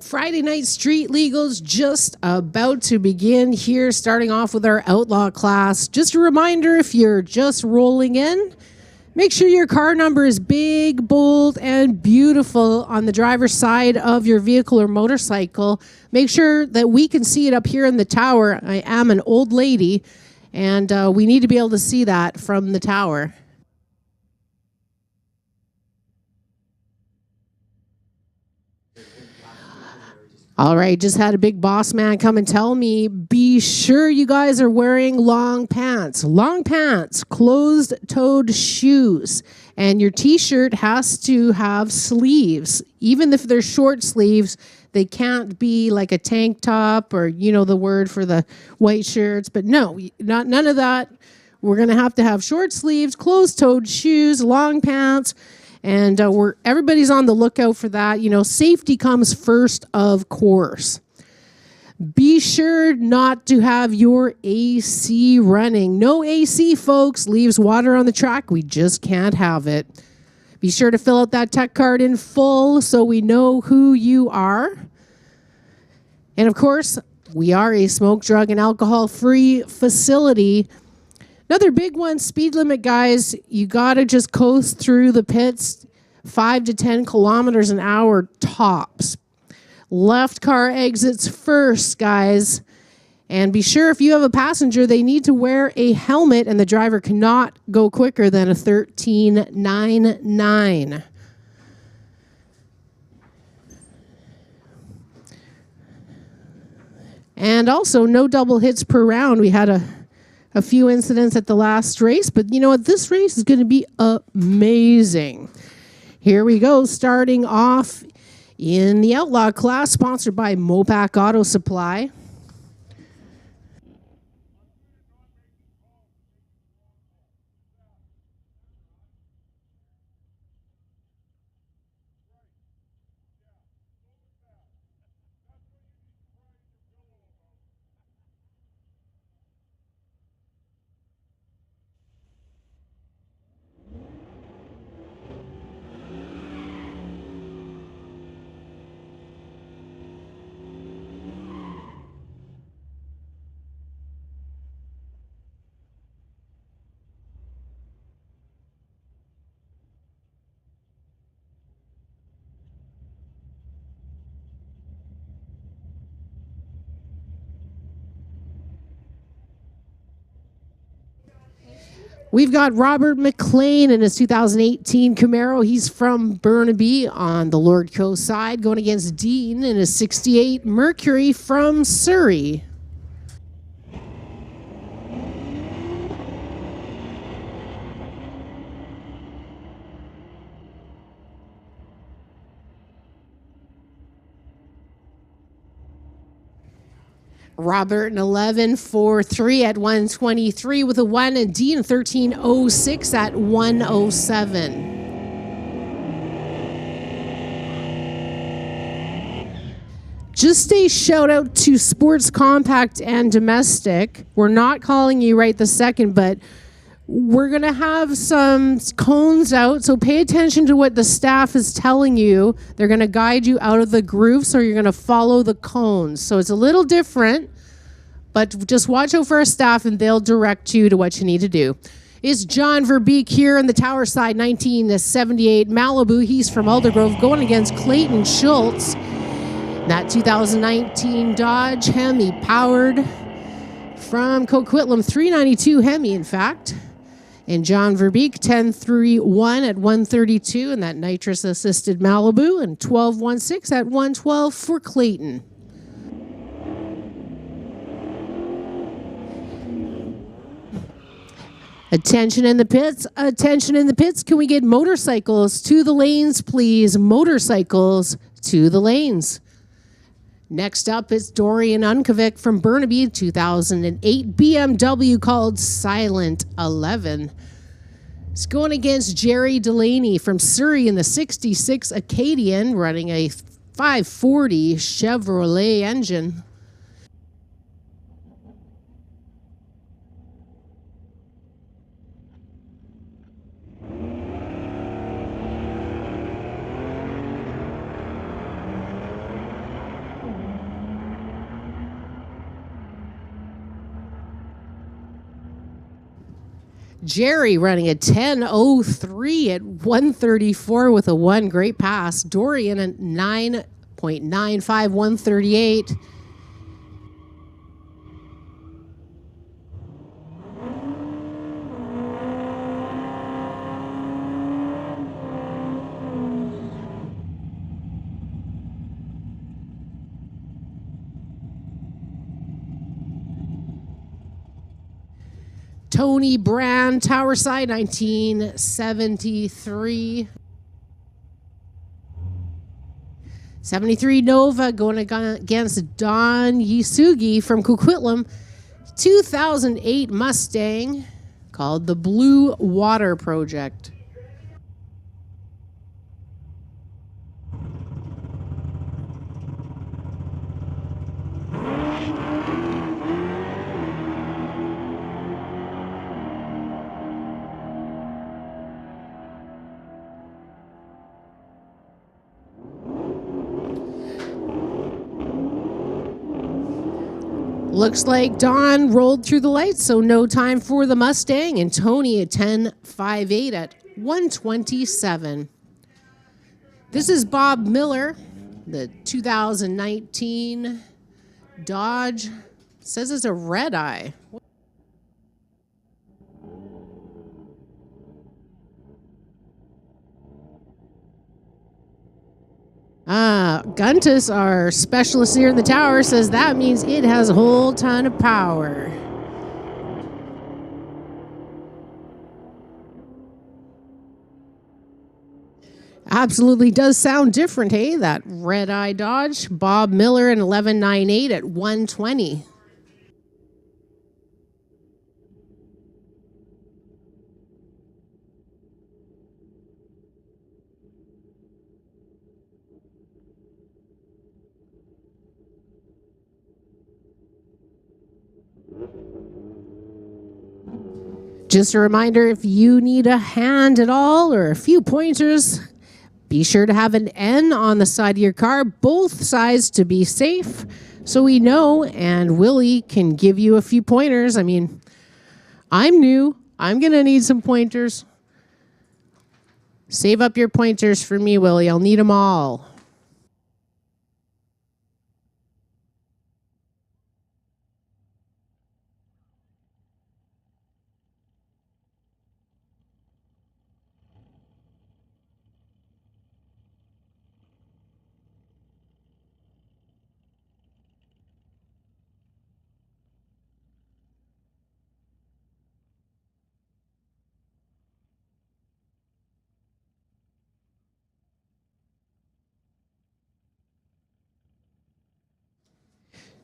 Friday night street legals just about to begin here, starting off with our Outlaw class. Just a reminder, if you're just rolling in, make sure your car number is big, bold, and beautiful on the driver's side of your vehicle or motorcycle. Make sure that we can see it up here in the tower. I am an old lady, and we need to be able to see that from the tower. All right, just had a big boss man come and tell me, be sure you guys are wearing long pants, closed-toed shoes, and your t-shirt has to have sleeves. Even if they're short sleeves, they can't be like a tank top or, you know, the word for the white shirts. But no, none of that. We're going to have short sleeves, closed-toed shoes, long pants. And everybody's on the lookout for that. You know, safety comes first, of course. Be sure not to have your AC running. No AC, folks. Leaves water on the track. We just can't have it. Be sure to fill out that tech card in full so we know who you are. And, of course, we are a smoke, drug, and alcohol-free facility. Another big one, speed limit, guys. You got to just coast through the pits 5 to 10 kilometers an hour tops. Left car exits first, guys. And be sure if you have a passenger, they need to wear a helmet, and the driver cannot go quicker than a 13.99. And also, no double hits per round. We had a few incidents at the last race, but you know what? This race is going to be amazing. Here we go, starting off in the Outlaw class, sponsored by Mopac Auto Supply. We've got Robert McLean in his 2018 Camaro. He's from Burnaby on the Lordco side, going against Dean in his 68 Mercury from Surrey. Robert in 11.43 at 123 with a 1, and Dean 13.06 at 107. Just a shout out to Sports Compact and Domestic. We're not calling you right this second, but we're going to have some cones out, so pay attention to what the staff is telling you. They're going to guide you out of the groove, so you're going to follow the cones. So it's a little different, but just watch out for our staff, and they'll direct you to what you need to do. It's John Verbeek here on the tower side, 1978 Malibu. He's from Aldergrove, going against Clayton Schultz. That 2019 Dodge Hemi, powered from Coquitlam, 392 Hemi, in fact. And John Verbeek, 10.31 at 132, and that nitrous-assisted Malibu, and 12.16 at 112 for Clayton. Attention in the pits, attention in the pits. Can we get motorcycles to the lanes, please? Motorcycles to the lanes. Next up is Dorian Unkovic from Burnaby, 2008 BMW called Silent 11. It's going against Jerry Delaney from Surrey in the 66 Acadian, running a 540 Chevrolet engine. Jerry running a 10:03 at 134 with a 1. Great pass. Dorian at 9.95, 138. Tony Brand, Towerside, 1973. 73 Nova going against Don Yisugi from Coquitlam. 2008 Mustang called the Blue Water Project. Looks like Don rolled through the lights, so no time for the Mustang. And Tony at 10.58 at 127. This is Bob Miller, the 2019 Dodge. Says it's a red eye. Guntus, our specialist here in the tower, says that means it has a whole ton of power. Absolutely does sound different, hey? That red eye Dodge. Bob Miller in 11.98 at 120. Just a reminder, if you need a hand at all or a few pointers, be sure to have an N on the side of your car, both sides to be safe, so we know, and Willie can give you a few pointers. I mean, I'm new. I'm going to need some pointers. Save up your pointers for me, Willie. I'll need them all.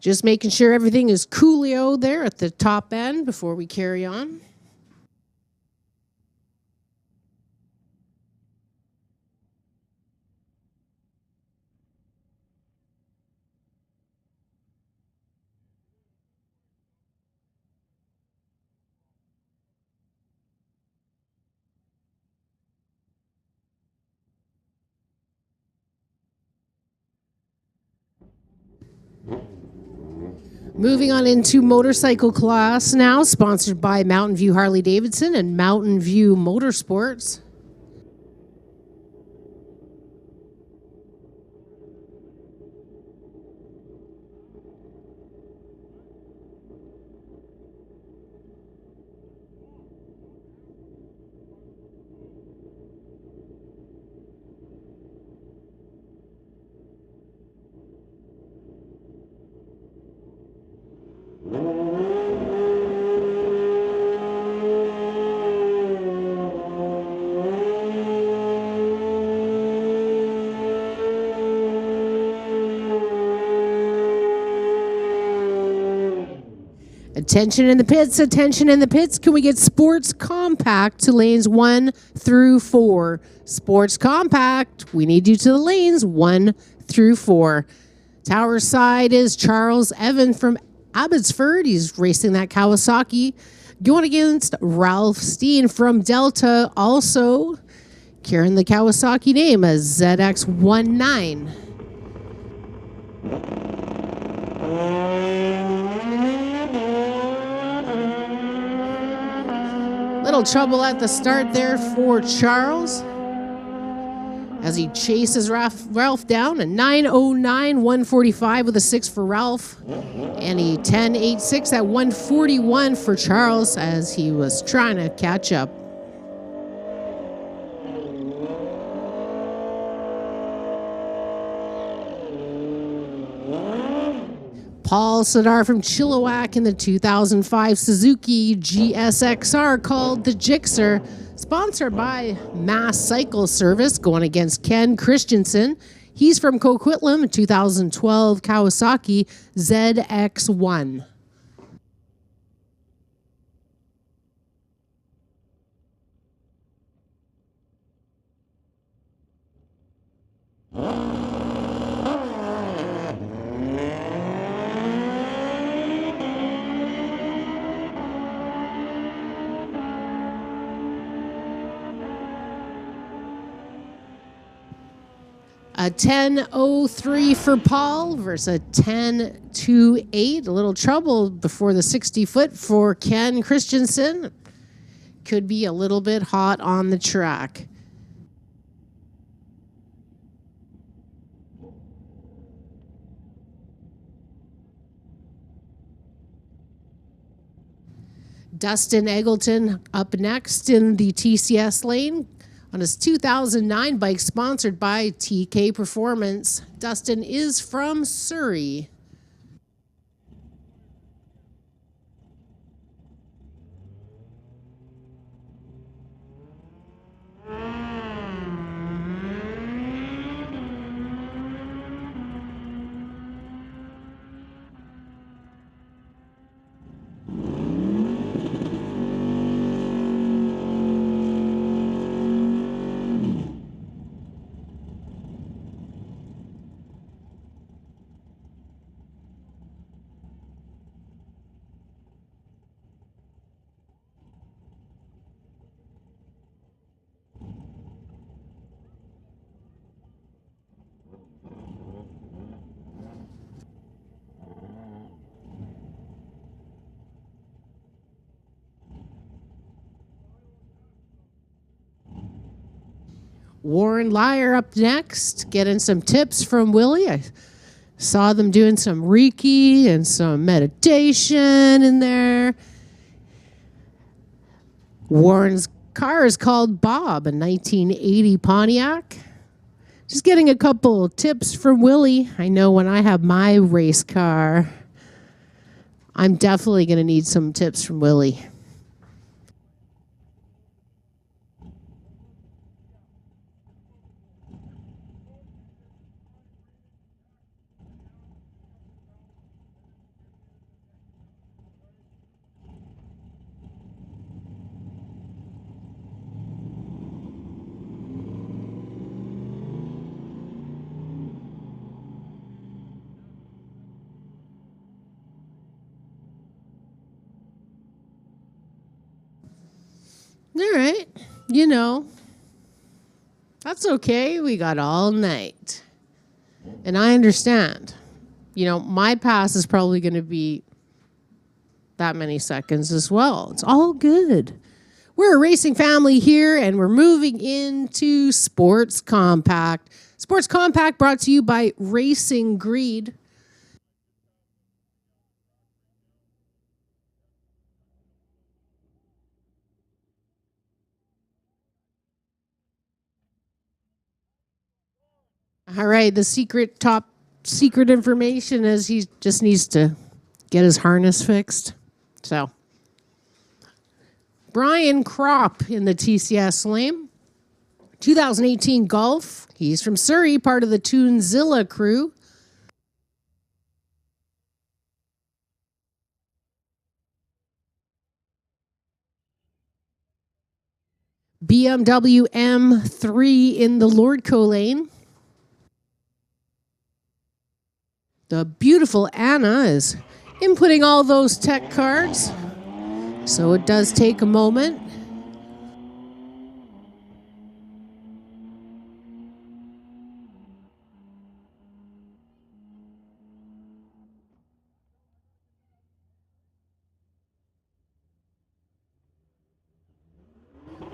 Just making sure everything is coolio there at the top end before we carry on. Moving on into motorcycle class now, sponsored by Mountain View Harley Davidson and Mountain View Motorsports. Attention in the pits, attention in the pits. Can we get Sports Compact to lanes 1 through 4? Sports Compact, we need you to the lanes 1 through 4. Tower side is Charles Evan from Abbotsford. He's racing that Kawasaki. Going against Ralph Steen from Delta, also carrying the Kawasaki name as ZX19. little trouble at the start there for Charles as he chases Ralph down. A 9:09, 145 with a 6 for Ralph. And a 10:86 at 141 for Charles as he was trying to catch up. Paul Sadar from Chilliwack in the 2005 Suzuki GSXR called the Gixxer, sponsored by Mass Cycle Service, going against Ken Christensen. He's from Coquitlam, 2012 Kawasaki ZX1. A 10:03 for Paul versus a 10:28. A little trouble before the 60-foot for Ken Christensen. Could be a little bit hot on the track. Dustin Eggleton up next in the TCS lane on his 2009 bike, sponsored by TK Performance. Dustin is from Surrey. Warren Lyer up next, getting some tips from Willie. I saw them doing some Reiki and some meditation in there. Warren's car is called Bob, a 1980 Pontiac. Just getting a couple tips from Willie. I know when I have my race car, I'm definitely going to need some tips from Willie. All right, you know, that's okay. We got all night. And I understand. You know, my pass is probably going to be that many seconds as well. It's all good. We're a racing family here, and we're moving into Sports Compact. Sports Compact brought to you by Racing Greed. All right, the top secret information is he just needs to get his harness fixed. So, Brian Kropp in the TCS lane. 2018 Golf. He's from Surrey, part of the Toonzilla crew. BMW M3 in the Lordco lane. The beautiful Anna is inputting all those tech cards, so it does take a moment.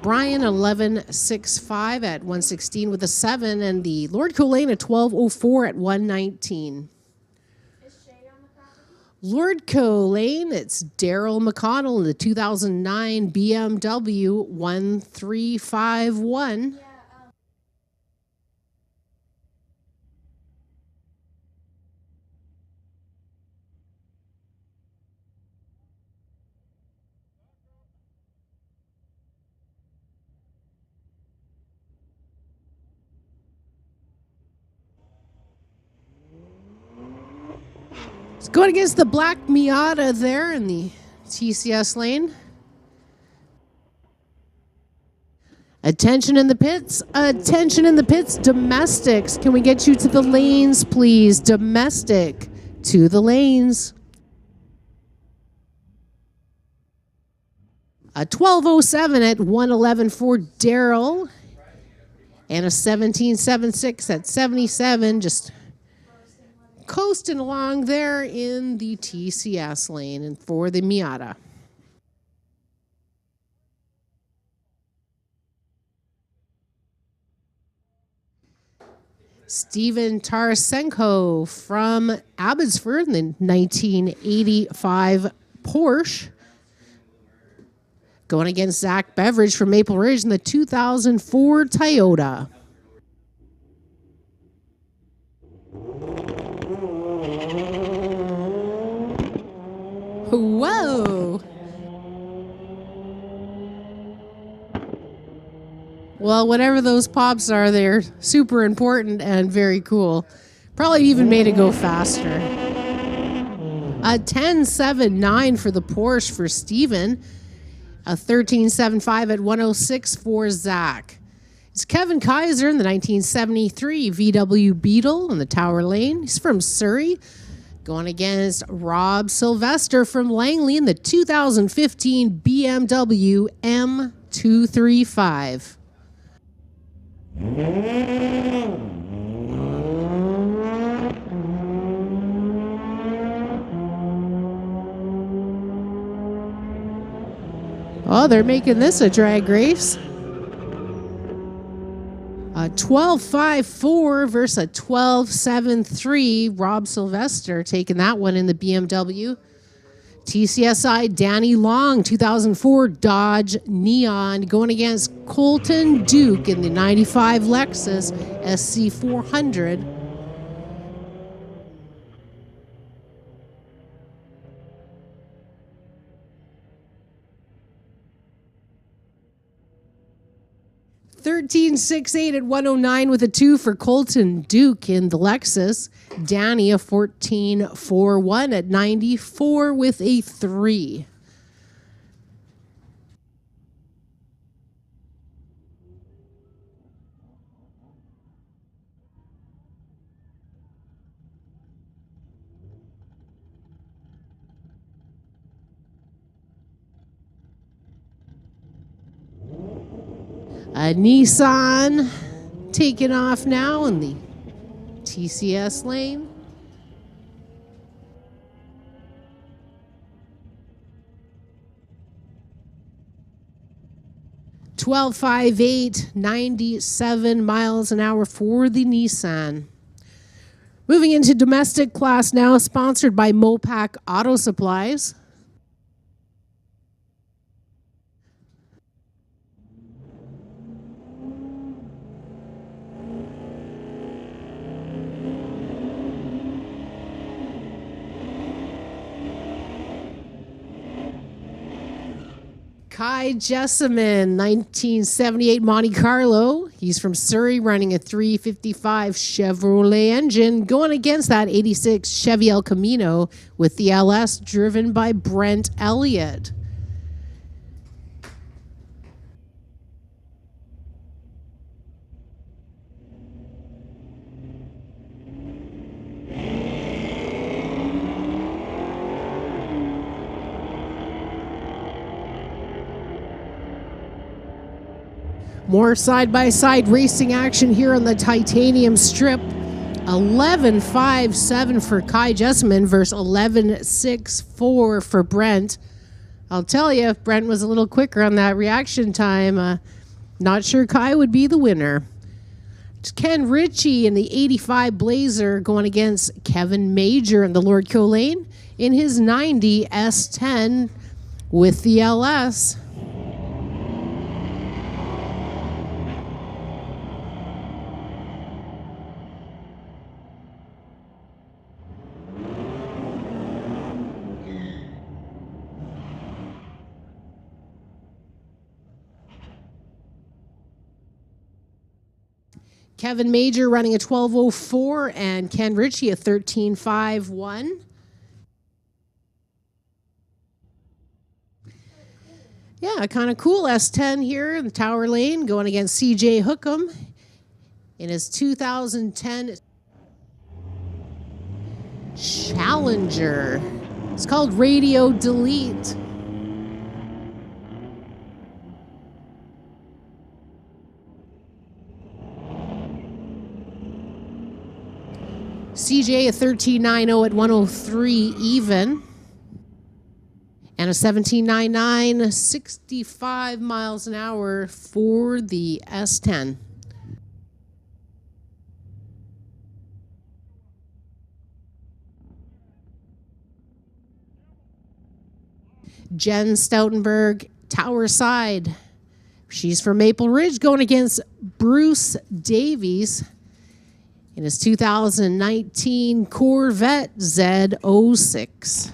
Brian 11.65 at 116 with a 7, and the Lordco Lane at 12.04 at 119. Lordco Lane, it's Daryl McConnell in the 2009 BMW 1351. It's going against the black Miata there in the TCS lane. Attention in the pits. Attention in the pits. Domestics. Can we get you to the lanes, please? Domestic to the lanes. A 12.07 at 111 for Daryl. And a 17.76 at 77. Just coasting along there in the TCS lane and for the Miata. Steven Tarasenko from Abbotsford in the 1985 Porsche. Going against Zach Beveridge from Maple Ridge in the 2004 Toyota. Whoa! Well, whatever those pops are, they're super important and very cool. Probably even made it go faster. A 10.79 for the Porsche for Steven. A 13.75 at 106 for Zach. It's Kevin Kaiser in the 1973 VW Beetle in the Tower Lane. He's from Surrey. Going against Rob Sylvester from Langley in the 2015 BMW M235. Oh, they're making this a drag race. A 12.54 versus a 12.73. Rob Sylvester taking that one in the BMW. TCSI Danny Long, 2004 Dodge Neon, going against Colton Duke in the 95 Lexus SC400. $13.68 at 109 with a 2 for Colton Duke in the Lexus. Danny a 14.41 at 94 with a 3. A Nissan taking off now in the TCS lane. $12.58, 97 miles an hour for the Nissan. Moving into domestic class now, sponsored by Mopac Auto Supplies. Kai Jessamine, 1978 Monte Carlo. He's from Surrey, running a 355 Chevrolet engine, going against that 86 Chevy El Camino with the LS driven by Brent Elliott. More side-by-side racing action here on the titanium strip. 11.57 for Kai Jessamine versus 11.64 for Brent. I'll tell you, if Brent was a little quicker on that reaction time, not sure Kai would be the winner. It's Ken Ritchie in the 85 Blazer going against Kevin Major in the Lordco lane in his 90 S10 with the LS. Kevin Major running a 12:04 and Ken Ritchie a 13:51. Yeah, kind of cool S10 here in the Tower Lane going against CJ Hookham in his 2010 Challenger. It's called Radio Delete. CJ a 13.90 at 103 even. And a 17.99, 65 miles an hour for the S10. Jen Stoutenberg, Tower Side. She's from Maple Ridge going against Bruce Davies in his 2019 Corvette Z06.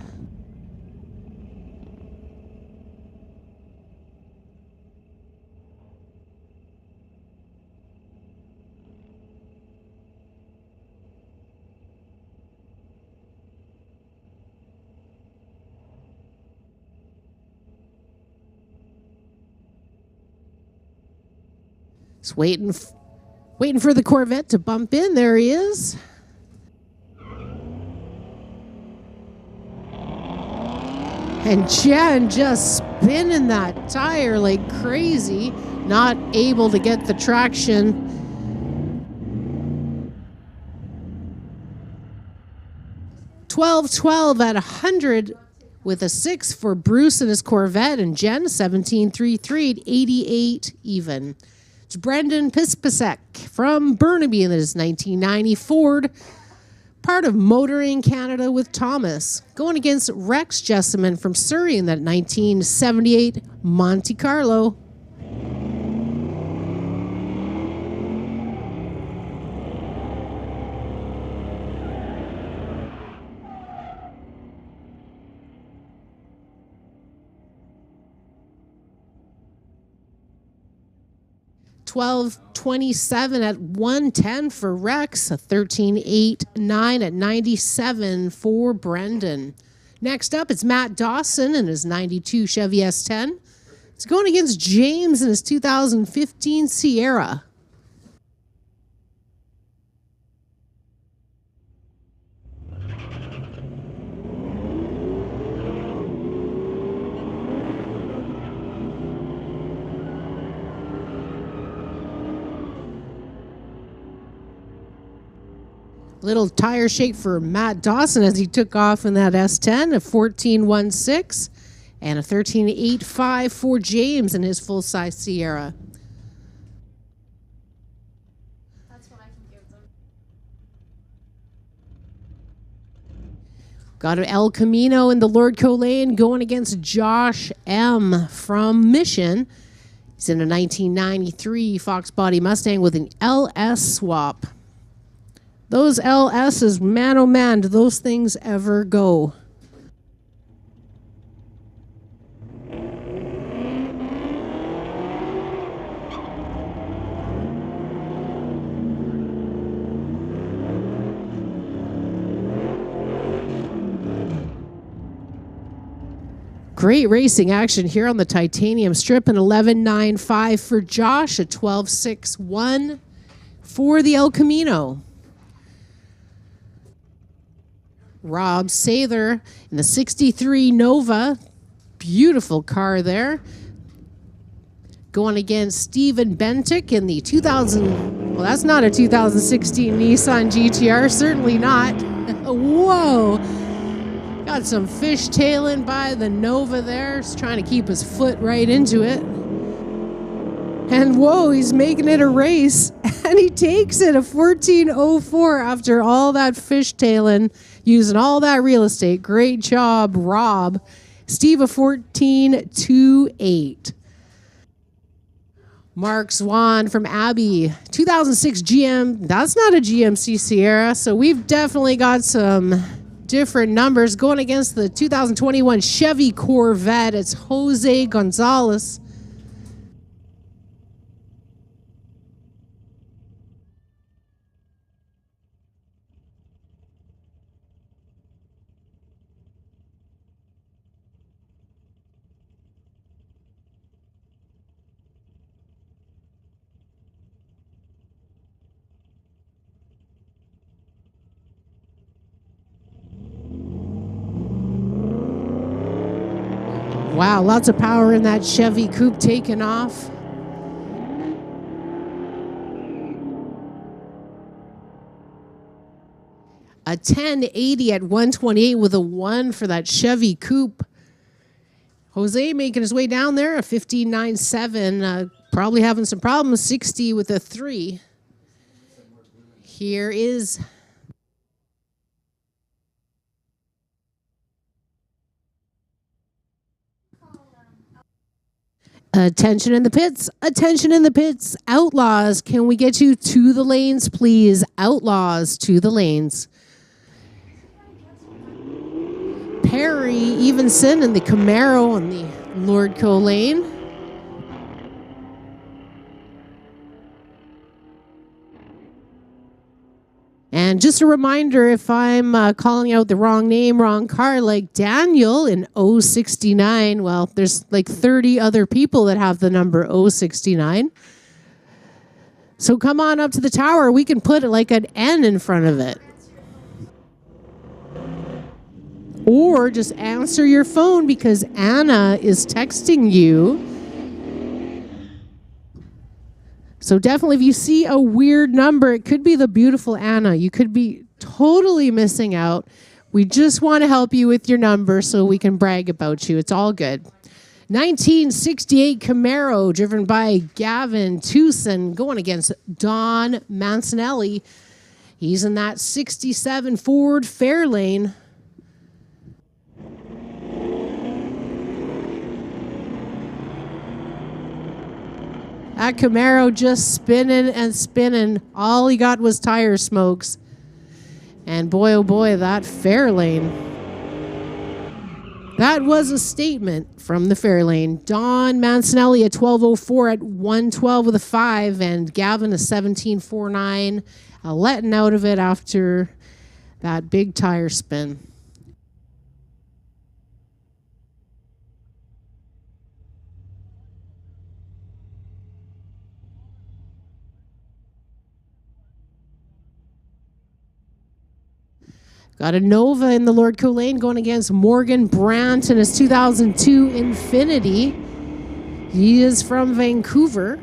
Just waiting for the Corvette to bump in. There he is. And Jen just spinning that tire like crazy, not able to get the traction. $12.12 at 100 with a 6 for Bruce and his Corvette, and Jen 17.33 at 88 even. It's Brendan Pispasek from Burnaby in his 1990 Ford, part of Motoring Canada with Thomas, going against Rex Jessamine from Surrey in that 1978 Monte Carlo. $12.27 at 110 for Rex, a 13.89 at 97 for Brendan. Next up, it's Matt Dawson in his 92 Chevy S10. It's going against James in his 2015 Sierra. Little tire shake for Matt Dawson as he took off in that S10, a 14.16 and a 13.85 for James in his full-size Sierra. That's what I can give them. Got an El Camino in the Lordco lane going against Josh M. from Mission. He's in a 1993 Fox Body Mustang with an LS swap. Those LSs, man oh man, do those things ever go? Great racing action here on the titanium strip, an 11.95 for Josh, a 12.61 for the El Camino. Rob Sather in the 63 Nova. Beautiful car there. Going against Steven Bentic in the 2000, well, that's not a 2016 Nissan GTR, certainly not. Whoa. Got some fishtailing by the Nova there. He's trying to keep his foot right into it. And whoa, he's making it a race. And he takes it, a 14.04 after all that fishtailing, using all that real estate. Great job, Rob. Steve, a 14.28. Mark Swan from Abbey, 2006 GM. That's not a GMC Sierra, so we've definitely got some different numbers going against the 2021 Chevy Corvette. It's Jose Gonzalez. Wow, lots of power in that Chevy coupe taking off. A 1080 at 128 with a 1 for that Chevy coupe. Jose making his way down there, a 15.97. Probably having some problems, 60 with a 3. Here is... Attention in the pits. Attention in the pits. Outlaws, can we get you to the lanes, please? Outlaws, to the lanes. Perry Evenson in the Camaro in the Lordco lane. And just a reminder, if I'm calling out the wrong name, wrong car, like Daniel in 069, well, there's like 30 other people that have the number 069. So come on up to the tower. We can put like an N in front of it. Or just answer your phone because Anna is texting you. So definitely if you see a weird number, it could be the beautiful Anna. You could be totally missing out. We just want to help you with your number so we can brag about you. It's all good. 1968 Camaro driven by Gavin Tucson going against Don Mancinelli. He's in that 67 Ford Fairlane. That Camaro just spinning and spinning. All he got was tire smokes. And boy, oh boy, that Fairlane. That was a statement from the Fairlane. Don Mancinelli a 12.04 at 112 with a 5. And Gavin a 17.49. Letting out of it after that big tire spin. Got a Nova in the Lordco lane going against Morgan Brandt in his 2002 Infinity. He is from Vancouver.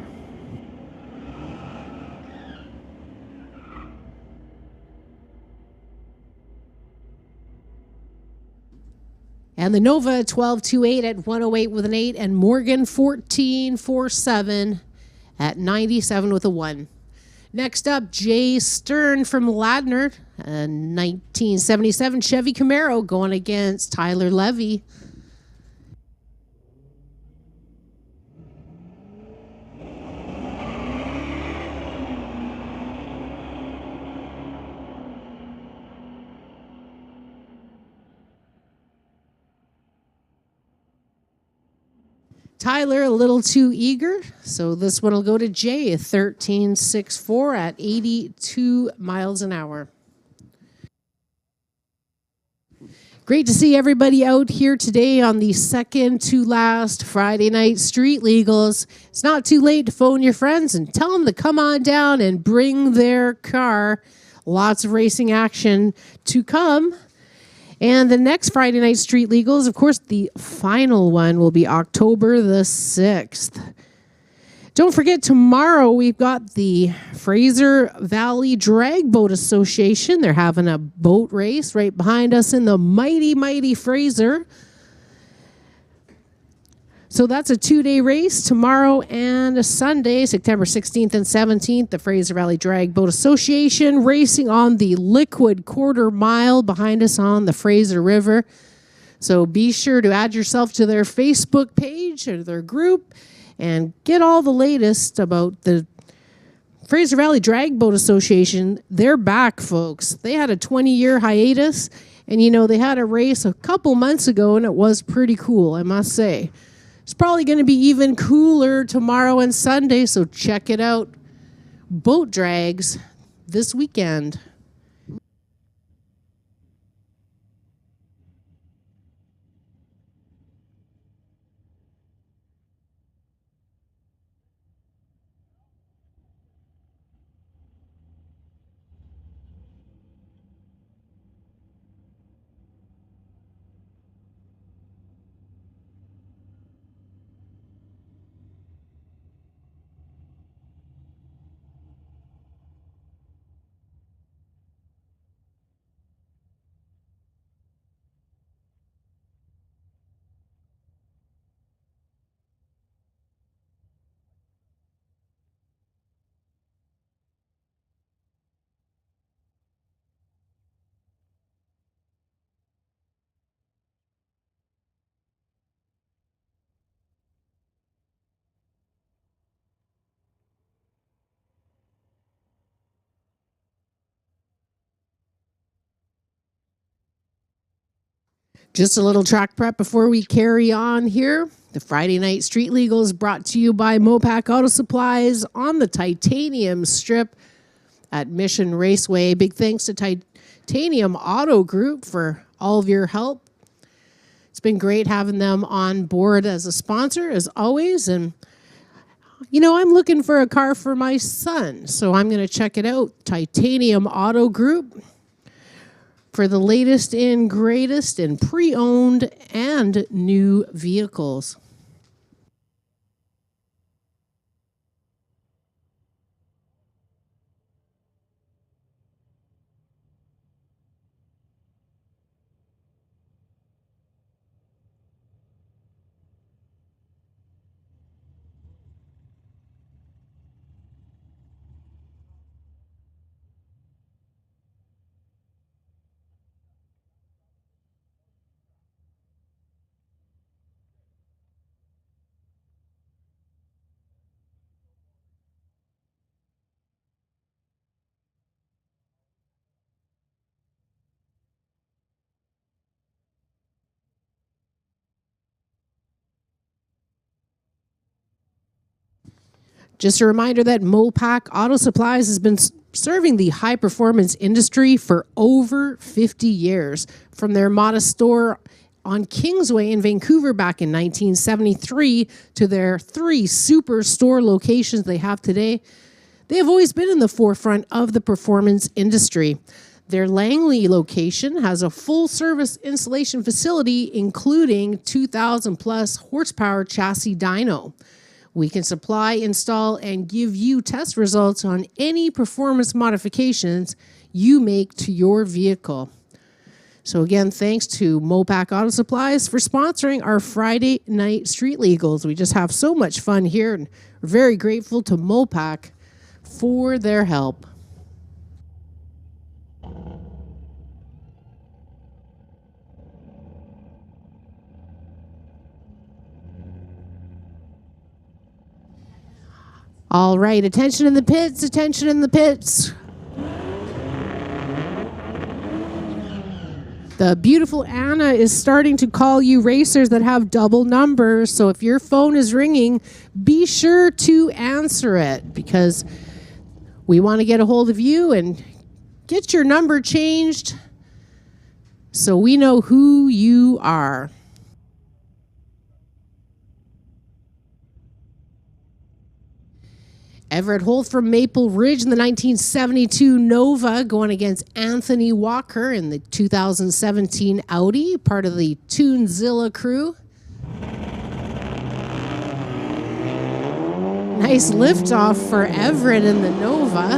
And the Nova 12.28 at 108 with an 8. And Morgan 14.47 at 97 with a 1. Next up, Jay Stern from Ladner, a 1977 Chevy Camaro going against Tyler Levy. Tyler, a little too eager, so this one will go to Jay, a 13.64 at 82 miles an hour. Great to see everybody out here today on the second to last Friday night Street Legals. It's not too late to phone your friends and tell them to come on down and bring their car. Lots of racing action to come. And the next Friday night Street Legals, of course, the final one will be October the 6th. Don't forget, tomorrow we've got the Fraser Valley Drag Boat Association. They're having a boat race right behind us in the mighty, mighty Fraser. So that's a 2-day race tomorrow and a Sunday, September 16th and 17th. The Fraser Valley Drag Boat Association racing on the liquid quarter mile behind us on the Fraser River. So be sure to add yourself to their Facebook page or their group and get all the latest about the Fraser Valley Drag Boat Association. They're back, folks. They had a 20-year hiatus, and you know, they had a race a couple months ago, and it was pretty cool, I must say. It's probably going to be even cooler tomorrow and Sunday, so check it out. Boat drags this weekend. Just a little track prep before we carry on here. The Friday Night Street Legal is brought to you by Mopac Auto Supplies on the Titanium Strip at Mission Raceway. Big thanks to Titanium Auto Group for all of your help. It's been great having them on board as a sponsor, as always. And, you know, I'm looking for a car for my son, so I'm going to check it out. Titanium Auto Group for the latest and greatest in pre-owned and new vehicles. Just a reminder that Mopac Auto Supplies has been serving the high-performance industry for over 50 years. From their modest store on Kingsway in Vancouver back in 1973 to their 3 super store locations they have today, they have always been in the forefront of the performance industry. Their Langley location has a full-service installation facility, including 2,000-plus horsepower chassis dyno. We can supply, install, and give you test results on any performance modifications you make to your vehicle. So again, thanks to Mopac Auto Supplies for sponsoring our Friday Night Street Legals. We just have so much fun here, and we're very grateful to Mopac for their help. All right, attention in the pits, attention in the pits. The beautiful Anna is starting to call you racers that have double numbers. So if your phone is ringing, be sure to answer it, because we want to get a hold of you and get your number changed so we know who you are. Everett Holt from Maple Ridge in the 1972 Nova going against Anthony Walker in the 2017 Audi, part of the Tunezilla crew. Nice liftoff for Everett in the Nova.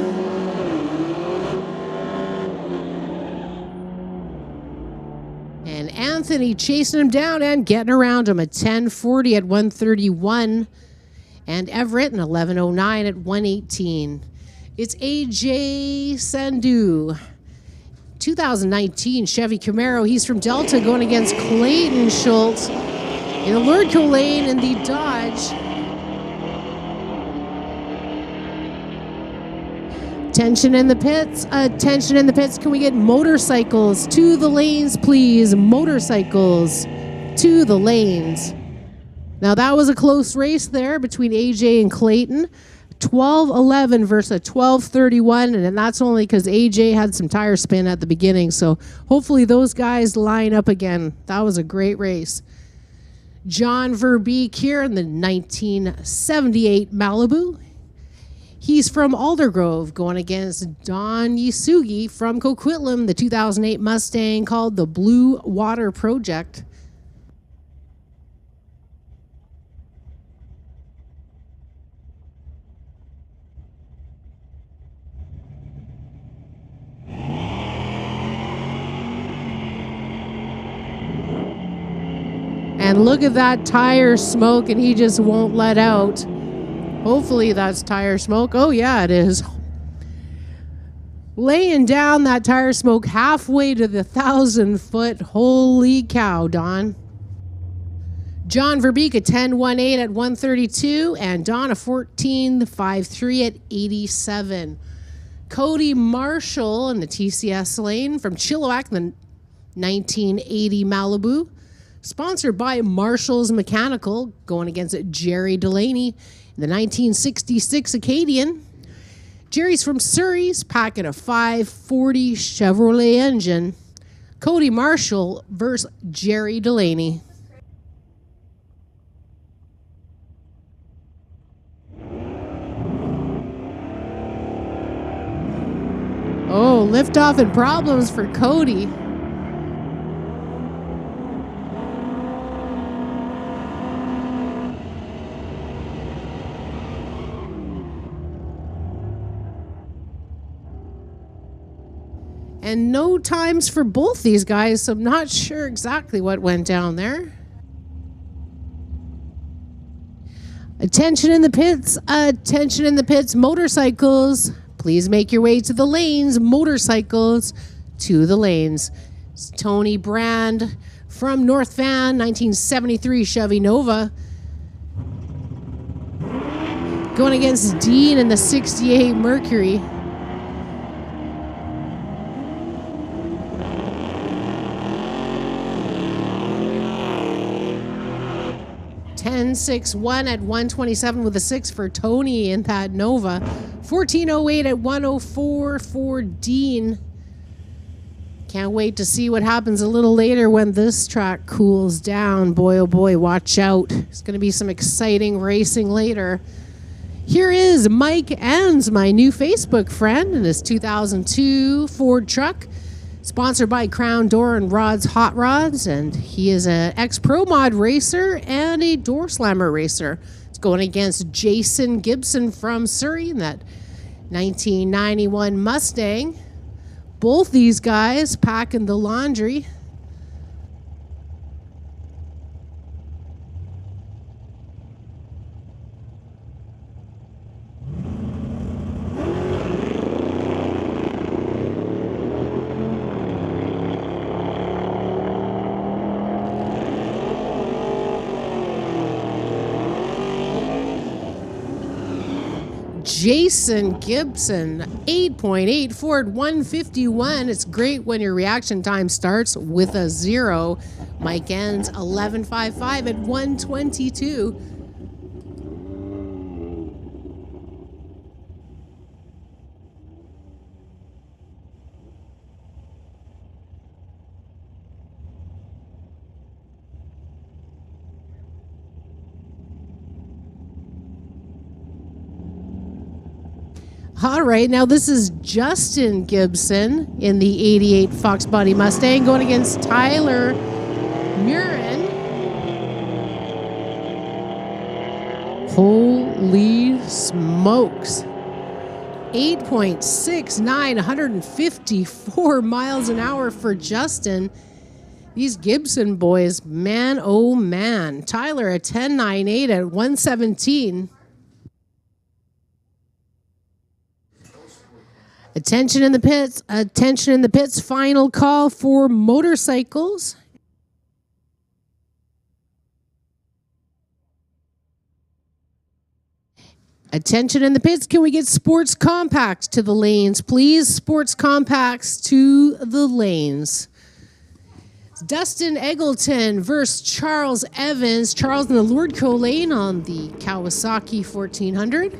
And Anthony chasing him down and getting around him at 10:40 at 131. And Everett in 11:09 at 118. It's AJ Sandu. 2019 Chevy Camaro. He's from Delta going against Clayton Schultz in the Lordco lane in the Dodge. Attention in the pits. Attention in the pits. Can we get motorcycles to the lanes, please? Motorcycles to the lanes. Now, that was a close race there between AJ and Clayton. 12:11 versus a 12:31, and that's only because AJ had some tire spin at the beginning. So hopefully those guys line up again. That was a great race. John Verbeek here in the 1978 Malibu. He's from Aldergrove going against Don Yasugi from Coquitlam, the 2008 Mustang called the Blue Water Project. And look at that tire smoke, and he just won't let out. Hopefully that's tire smoke. Oh, yeah, it is. Laying down that tire smoke halfway to the 1,000-foot. Holy cow, Don. John Verbeek a 10:18 at 132, and Don a 14:53 at 87. Cody Marshall in the TCS lane from Chilliwack, the 1980 Malibu. Sponsored by Marshall's Mechanical, going against Jerry Delaney in the 1966 Acadian. Jerry's from Surrey's, packing a 540 Chevrolet engine. Cody Marshall versus Jerry Delaney. Oh, liftoff and problems for Cody. And no times for both these guys, so I'm not sure exactly what went down there. Attention in the pits, attention in the pits, motorcycles. Please make your way to the lanes, motorcycles to the lanes. It's Tony Brand from North Van, 1973 Chevy Nova. Going against Dean in the 68 Mercury. 10:61 at 127 with a 6 for Tony in that Nova. 14:08 at 104 for Dean. Can't wait to see what happens a little later when this track cools down. Boy, oh boy, watch out. It's going to be some exciting racing later. Here is Mike Enns, my new Facebook friend, in his 2002 Ford truck. Sponsored by Crown Door and Rods Hot Rods, and he is an ex-Pro Mod racer and a door slammer racer. It's going against Jason Gibson from Surrey in that 1991 Mustang. Both these guys packing the laundry. Jason Gibson, 8.8 Ford 151. It's great when your reaction time starts with a 0. Mike Enns, 11.55 at 122. All right, now this is Justin Gibson in the 88 Fox Body Mustang going against Tyler Murin. Holy smokes. 8.69, 154 miles an hour for Justin. These Gibson boys, man, oh man. Tyler at 10.98 at 117. Attention in the pits. Attention in the pits. Final call for motorcycles. Attention in the pits. Can we get Sports Compact to the lanes, please? Sports Compacts to the lanes. Dustin Eggleton versus Charles Evans. Charles in the Lordco lane on the Kawasaki 1400.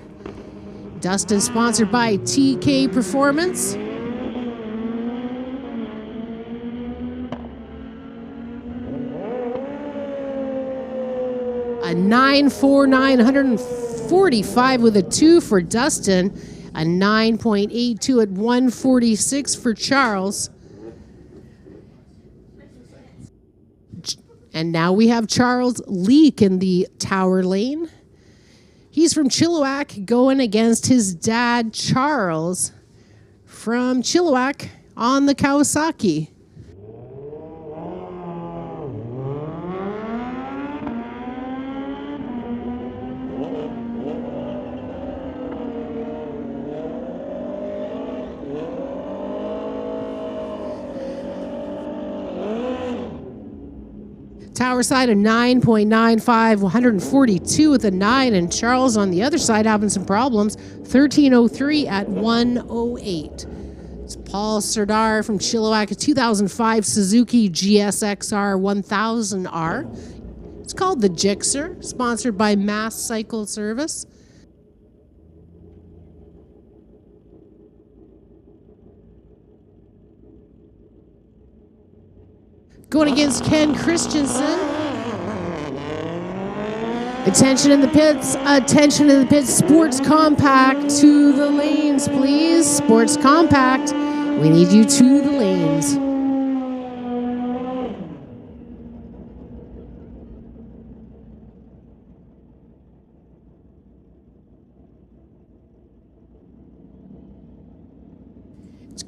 Dustin sponsored by TK Performance. A 9.49, 145 with a 2 for Dustin. A 9.82 at 146 for Charles. And now we have Charles Leak in the Tower lane. He's from Chilliwack going against his dad, Charles, from Chilliwack on the Kawasaki. Tower side a 9.95, 142 with a 9, and Charles on the other side having some problems. 13.03 at 108. It's Paul Serdar from Chilliwack, a 2005 Suzuki GSXR 1000R. It's called the Gixxer, sponsored by Mass Cycle Service. Going against Ken Christensen. Attention in the pits. Attention in the pits. Sports Compact to the lanes, please. Sports Compact. We need you to the lanes.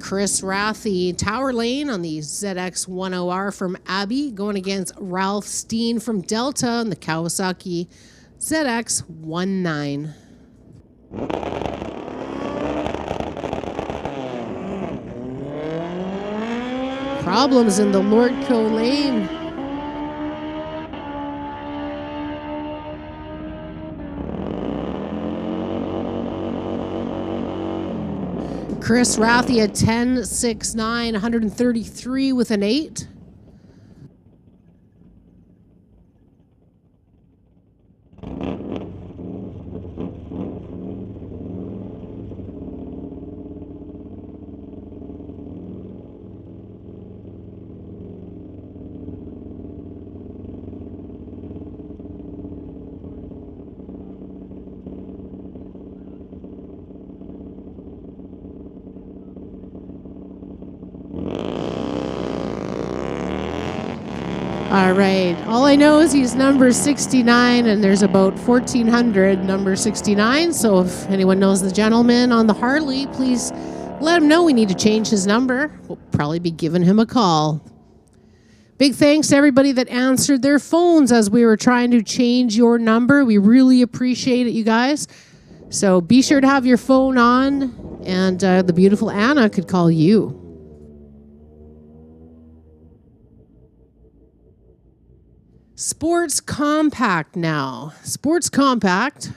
Chris Rathy, Tower Lane on the ZX10R from Abbey, going against Ralph Steen from Delta on the Kawasaki ZX19. Problems in the Lordco lane. Chris Rathy at 10.69, 133 with an 8. All right. All I know is he's number 69, and there's about 1,400 number 69. So if anyone knows the gentleman on the Harley, please let him know we need to change his number. We'll probably be giving him a call. Big thanks to everybody that answered their phones as we were trying to change your number. We really appreciate it, you guys. So be sure to have your phone on, and the beautiful Anna could call you. Sports Compact now. Sports Compact.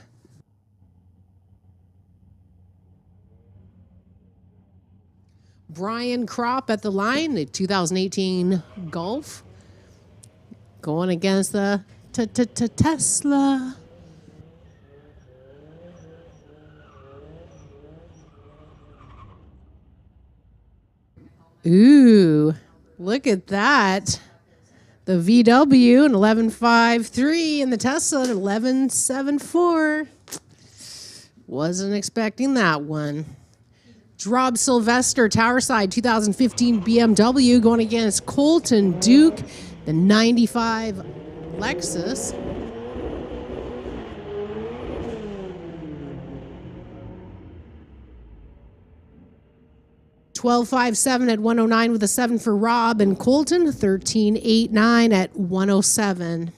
Brian Kropp at the line, the 2018 Golf. Going against the Tesla. Ooh, look at that. The VW an 11.53 and the Tesla an 11.74. Wasn't expecting that one. Rob Sylvester, Towerside 2015 BMW going against Colton Duke, the 95 Lexus. 12.57 at 109 with a 7 for Rob and Colton. 13.89 at 107.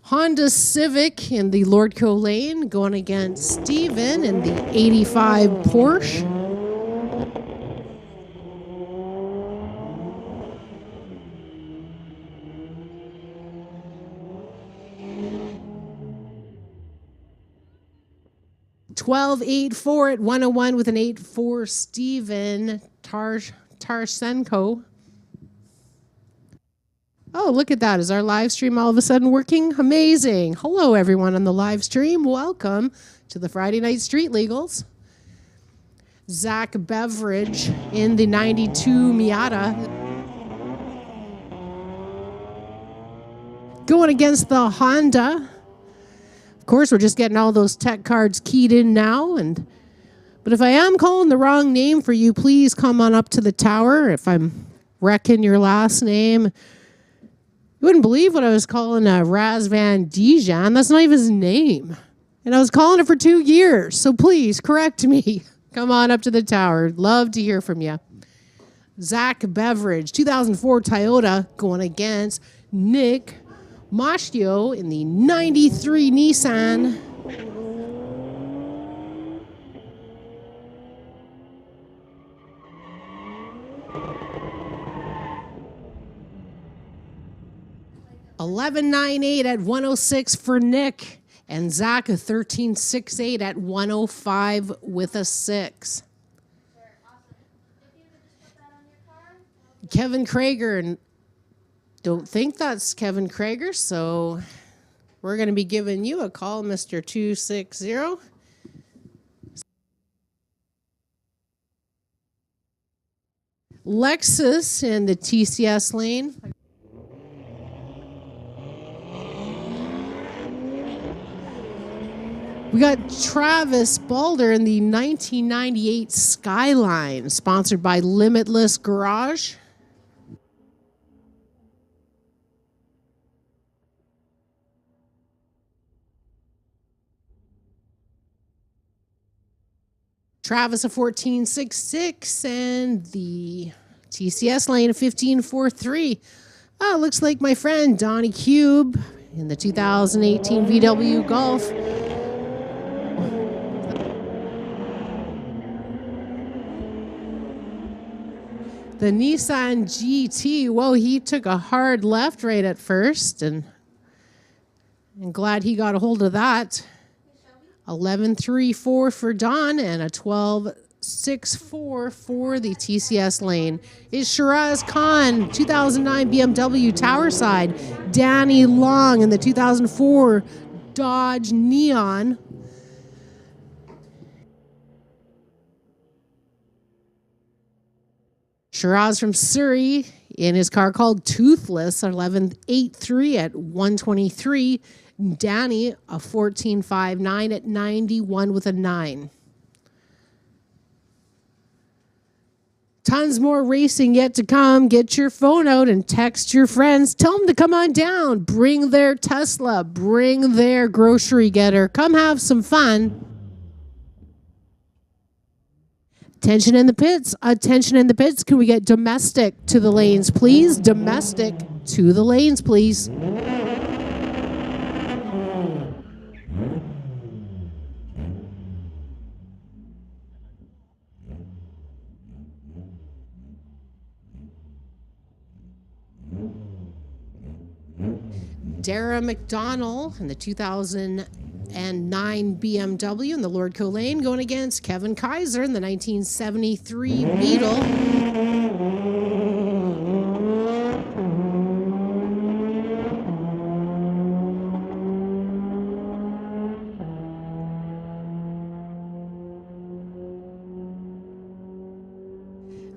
Honda Civic in the Lordco lane going against Steven in the 85 Porsche. $12.84 at 101 with an 8 for Steven Tarsenko. Oh, look at that. Is our live stream all of a sudden working? Amazing. Hello, everyone on the live stream. Welcome to the Friday Night Street Legals. Zach Beveridge in the 92 Miata. Going against the Honda. Of course, we're just getting all those tech cards keyed in now. But if I am calling the wrong name for you, please come on up to the tower. If I'm wrecking your last name, you wouldn't believe what I was calling Raz Van Dijan. That's not even his name. And I was calling it for 2 years. So please correct me. Come on up to the tower. Love to hear from you. Zach Beveridge, 2004 Toyota, going against Nick Mastio in the 93 Nissan. $11.98 at 106 for Nick, and Zach a 13.68 at 105 with a 6. Kevin Krager, and don't think that's Kevin Krager, so we're going to be giving you a call, Mr. 260. Lexus in the TCS lane. We got Travis Balder in the 1998 Skyline, sponsored by Limitless Garage. Travis a 14.66 and the TCS lane a 15.43. Oh, looks like my friend Donnie Cube in the 2018 VW Golf. The Nissan GT, whoa, he took a hard left right at first, and I'm glad he got a hold of that. 11.34 for Don and a 12.64 for the TCS lane. Is Shiraz Khan, 2009 BMW Tower Side. Danny Long in the 2004 Dodge Neon. Shiraz from Surrey in his car called Toothless, 11.83 at 123. Danny, a 14.59 at 91 with a 9. Tons more racing yet to come. Get your phone out and text your friends. Tell them to come on down. Bring their Tesla. Bring their grocery getter. Come have some fun. Attention in the pits. Attention in the pits. Can we get domestic to the lanes, please? Domestic to the lanes, please. Dara McDonald in the 2009 BMW in the Lordco lane going against Kevin Kaiser in the 1973 Beetle.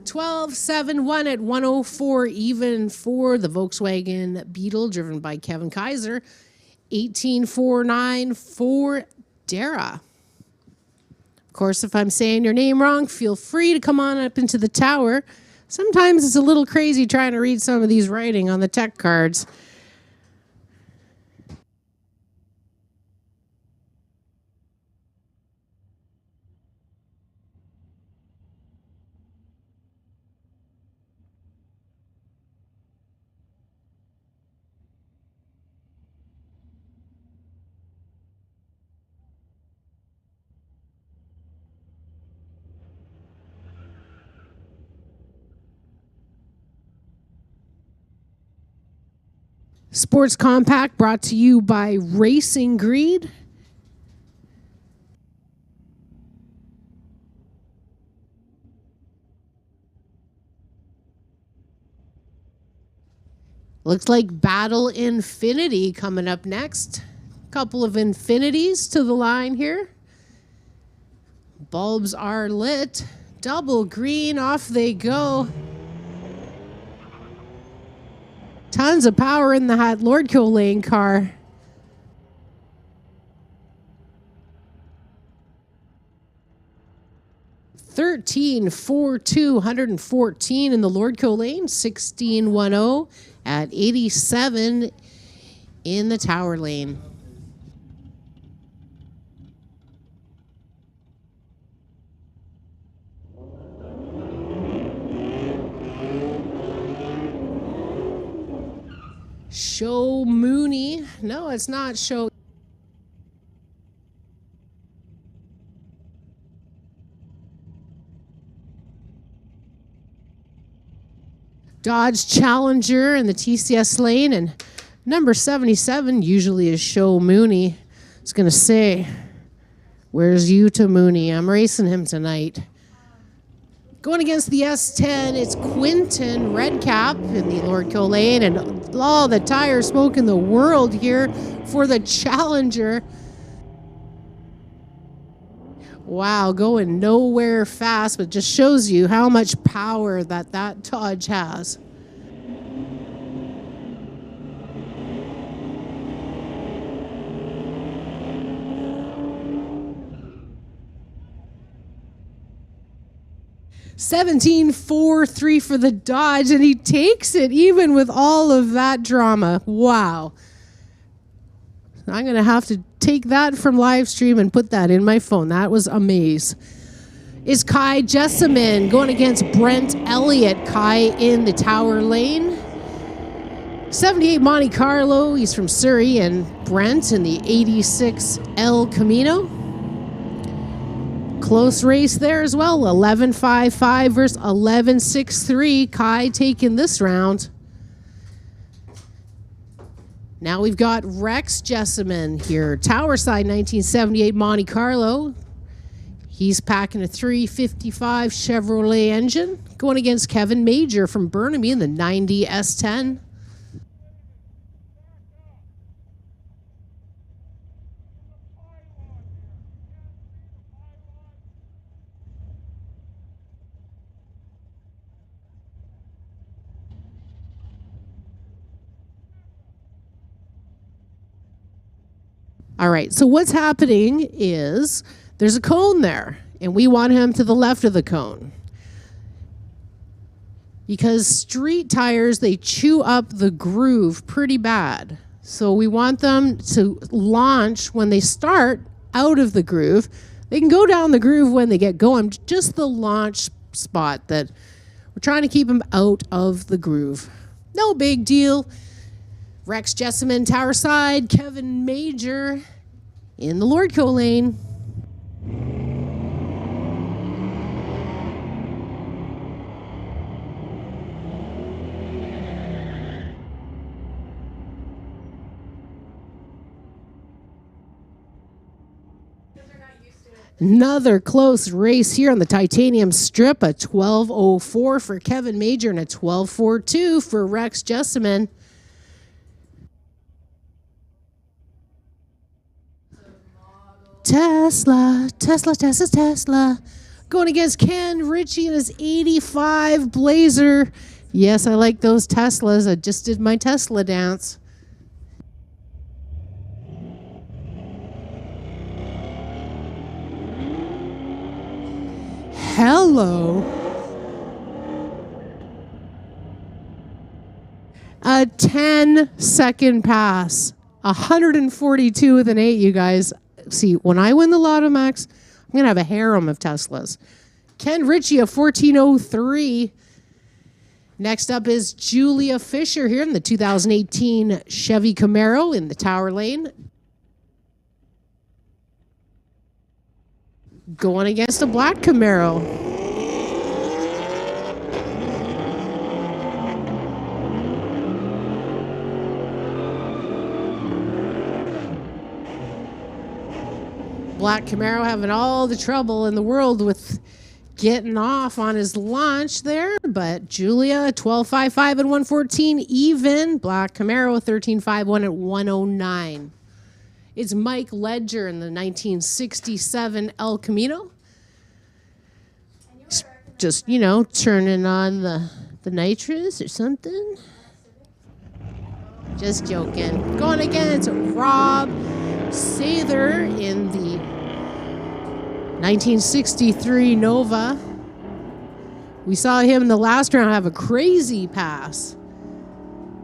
$12.71 at 104 even for the Volkswagen Beetle driven by Kevin Kaiser. $18.49 for Dara. Of course, if I'm saying your name wrong, feel free to come on up into the tower. Sometimes it's a little crazy trying to read some of these writing on the tech cards. Sports Compact brought to you by Racing Greed. Looks like Battle Infinity coming up next. Couple of Infinities to the line here. Bulbs are lit. Double green, off they go. Tons of power in the hot Lordco lane car. $13,420 in the Lordco lane. 1610 at 87 in the Tower lane. Show Mooney. No, it's not Show. Dodge Challenger in the TCS lane, and number 77 usually is Show Mooney. I was going to say, where's Utah Mooney? I'm racing him tonight. Going against the S10, it's Quinton Redcap in the Lordco lane, and all the tire smoke in the world here for the Challenger. Wow, going nowhere fast, but just shows you how much power that Dodge has. $17,430 for the Dodge, and he takes it even with all of that drama. Wow. I'm going to have to take that from live stream and put that in my phone. That was amaze. Is Kai Jessamine going against Brent Elliott. Kai in the Tower lane. 78 Monte Carlo. He's from Surrey, and Brent in the 86 El Camino. Close race there as well. 11.55 versus 11.63. Kai taking this round. Now we've got Rex Jessamine here. Tower side 1978 Monte Carlo. He's packing a 355 Chevrolet engine. Going against Kevin Major from Burnaby in the 90 S10. All right, so what's happening is there's a cone there, and we want him to the left of the cone. Because street tires, they chew up the groove pretty bad. So we want them to launch when they start out of the groove. They can go down the groove when they get going, just the launch spot that we're trying to keep them out of the groove. No big deal. Rex Jessamine, Tower side, Kevin Major in the Lordco lane. Another close race here on the titanium strip. A 12.04 for Kevin Major and a 12.42 for Rex Jessamine. Tesla. Going against Ken Ritchie and his 85 Blazer. Yes, I like those Teslas. I just did my Tesla dance. Hello. A 10-second pass. 142 with an 8, you guys. See, when I win the Lotto Max, I'm going to have a harem of Teslas. Ken Ritchie, a 14.03. Next up is Julia Fisher here in the 2018 Chevy Camaro in the Tower lane. Going against a black Camaro. Black Camaro having all the trouble in the world with getting off on his launch there, but Julia 12.55 at 114 even. Black Camaro 13.51 at 109. It's Mike Ledger in the 1967 El Camino. Just, you know, turning on the nitrous or something. Just joking. Going against Rob Sather in the 1963 Nova. We saw him in the last round have a crazy pass.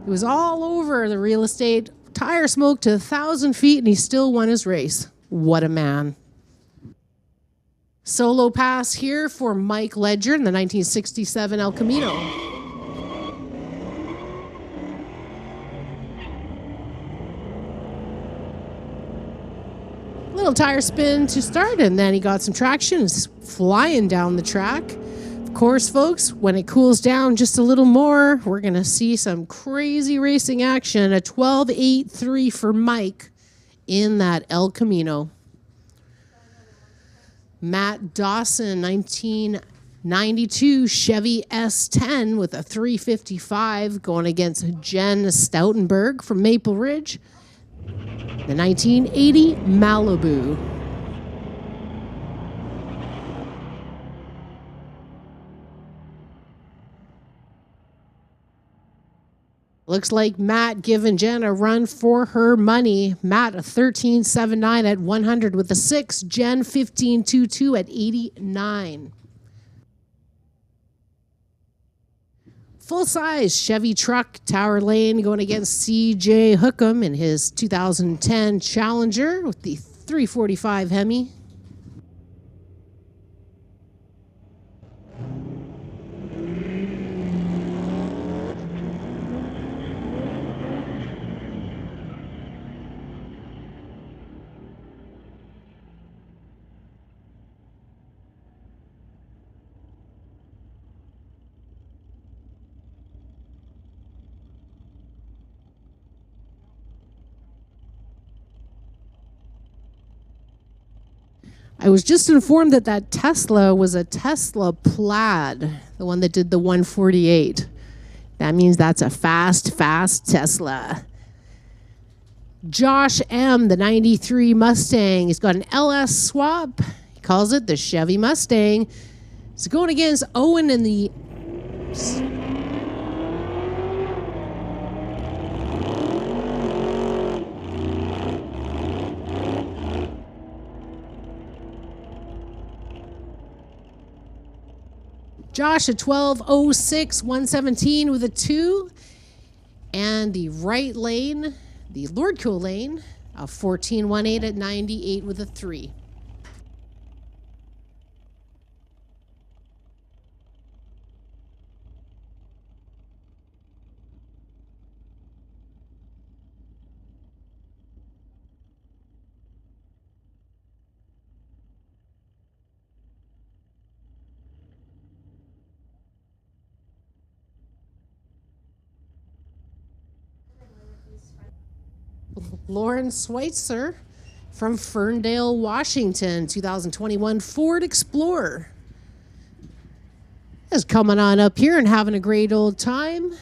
It was all over the real estate. Tire smoke to 1,000 feet, and he still won his race. What a man. Solo pass here for Mike Ledger in the 1967 El Camino. Little tire spin to start, and then he got some traction. It's flying down the track. Of course, folks, when it cools down just a little more, we're going to see some crazy racing action. A 12.83 for Mike in that El Camino. Matt Dawson, 1992 Chevy S10 with a 355 going against Jen Stoutenberg from Maple Ridge. The 1980 Malibu. Looks like Matt giving Jen a run for her money. Matt a 13.79 at 100 with a 6. Jen 15.22 at 89. Full-size Chevy truck, Tower Lane, going against C.J. Hookham in his 2010 Challenger with the 345 Hemi. I was just informed that that Tesla was a Tesla Plaid, the one that did the 148. That means that's a fast Tesla. Josh M., the 93 Mustang. He's got an LS swap. He calls it the Chevy Mustang. It's going against Owen in the... Josh at 12.06, 117 with a 2. And the right lane, the Lordco lane, a 14.18 at 98 with a 3. Lauren Schweitzer from Ferndale, Washington, 2021 Ford Explorer. Is coming on up here and having a great old time.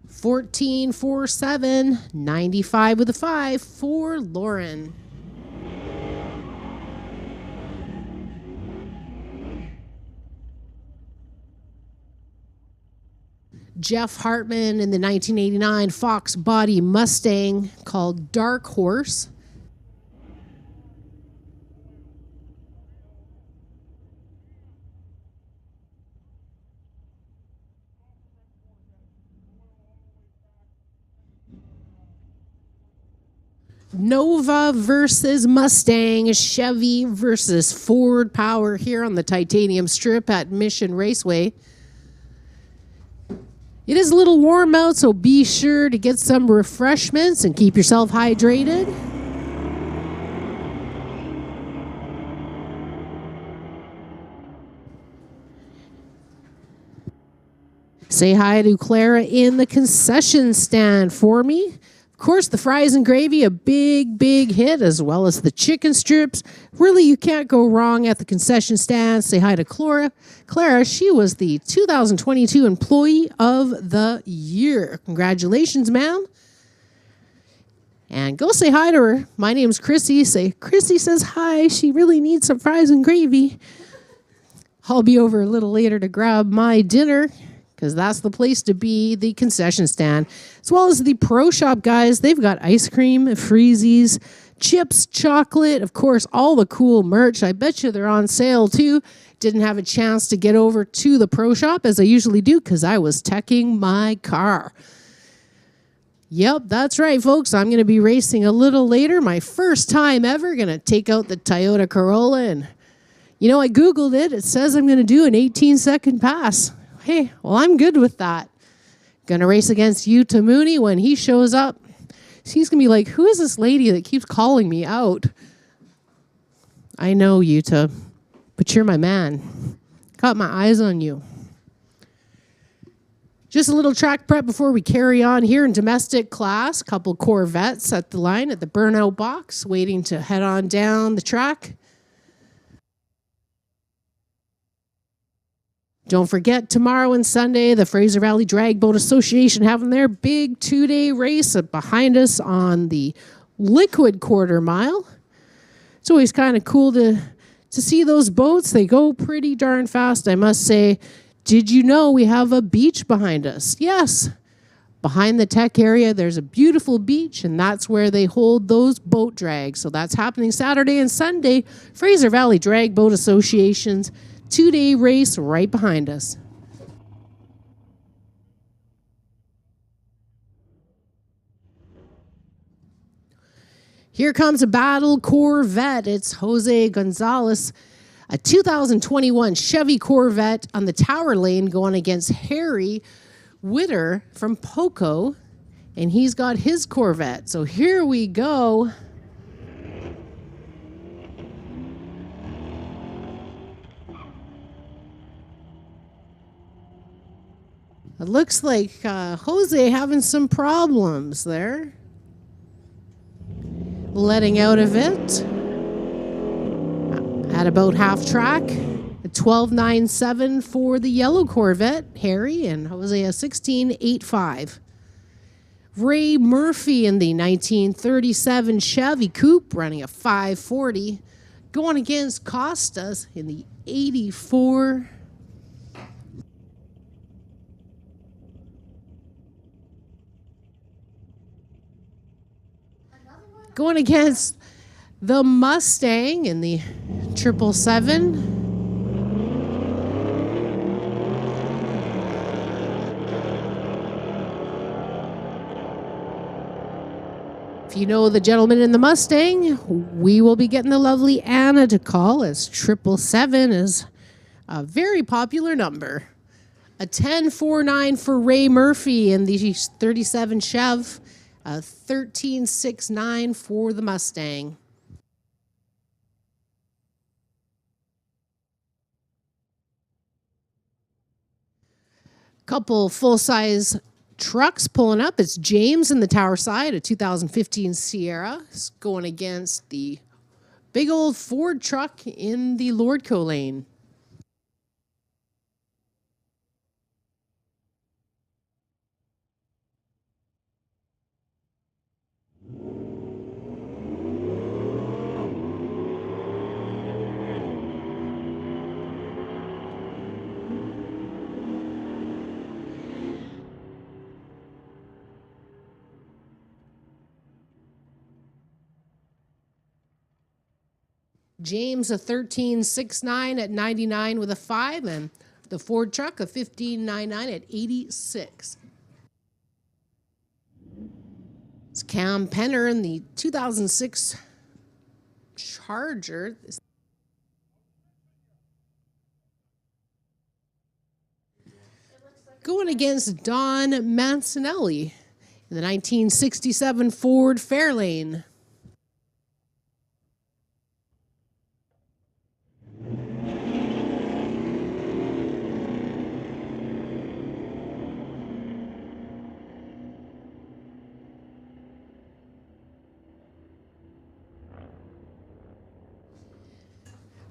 14.47, 95 with a 5 for Lauren. Jeff Hartman in the 1989 Fox Body Mustang called Dark Horse. Nova versus Mustang, Chevy versus Ford Power here on the Titanium Strip at Mission Raceway. It is a little warm out, so be sure to get some refreshments and keep yourself hydrated. Say hi to Clara in the concession stand for me. Of Of course, the fries and gravy, a big hit, as well as the chicken strips. Really, you can't go wrong at the concession stand. Say hi to Clara. She was the 2022 Employee of the Year. Congratulations, ma'am. And go say hi to her. My name's Chrissy. Say, Chrissy says hi. She really needs some fries and gravy. I'll be over a little later to grab my dinner, because that's the place to be, the concession stand. As well as the pro shop, guys. They've got ice cream, freezies, chips, chocolate, of course, all the cool merch. I bet you they're on sale too. Didn't have a chance to get over to the pro shop as I usually do because I was teching my car. Yep, that's right, folks. I'm going to be racing a little later. My first time ever. Going to take out the Toyota Corolla. And, you know, I Googled it. It says I'm going to do an 18-second pass. Hey, well, I'm good with that. Gonna race against Yuta Mooney when he shows up. He's gonna be like, who is this lady that keeps calling me out? I know, Yuta, but you're my man. Got my eyes on you. Just a little track prep before we carry on here in domestic class. Couple Corvettes at the line at the burnout box, waiting to head on down the track. Don't forget, tomorrow and Sunday, the Fraser Valley Drag Boat Association having their big 2-day race behind us on the liquid quarter mile. It's always kind of cool to see those boats. They go pretty darn fast, I must say. Did you know we have a beach behind us? Yes. Behind the tech area, there's a beautiful beach, and that's where they hold those boat drags. So that's happening Saturday and Sunday. Fraser Valley Drag Boat Association's 2-day race right behind us. Here comes a battle Corvette. It's Jose Gonzalez, a 2021 Chevy Corvette on the tower lane going against Harry Witter from Poco, and he's got his Corvette. So here we go. It looks like Jose having some problems there. Letting out of it. At about half track. A 12.97 for the yellow Corvette, Harry, and Jose a 16.85. Ray Murphy in the 1937 Chevy Coupe running a 5.40. Going against Costas in the 84. Going against the Mustang in the 777. If you know the gentleman in the Mustang, we will be getting the lovely Anna to call, as 777 is a very popular number. A 10.49 for Ray Murphy in the 37 Chev. A 13.69 for the Mustang. Couple full-size trucks pulling up. It's James in the tower side, a 2015 Sierra. It's going against the big old Ford truck in the Lordco lane. James a 13.69 at 99 with a 5, and the Ford truck a 15.99 at 86. It's Cam Penner in the 2006 Charger. Going against Don Mancinelli in the 1967 Ford Fairlane.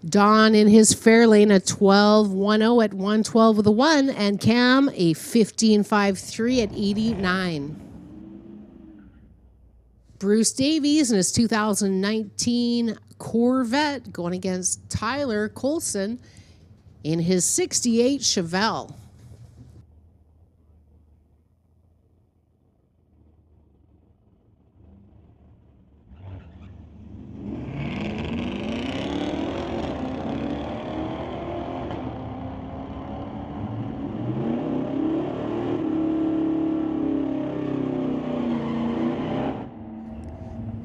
Don in his fair lane, a 12.10 at 112 with a 1, and Cam a 15.53 at 89. Bruce Davies in his 2019 Corvette going against Tyler Colson in his 68 Chevelle.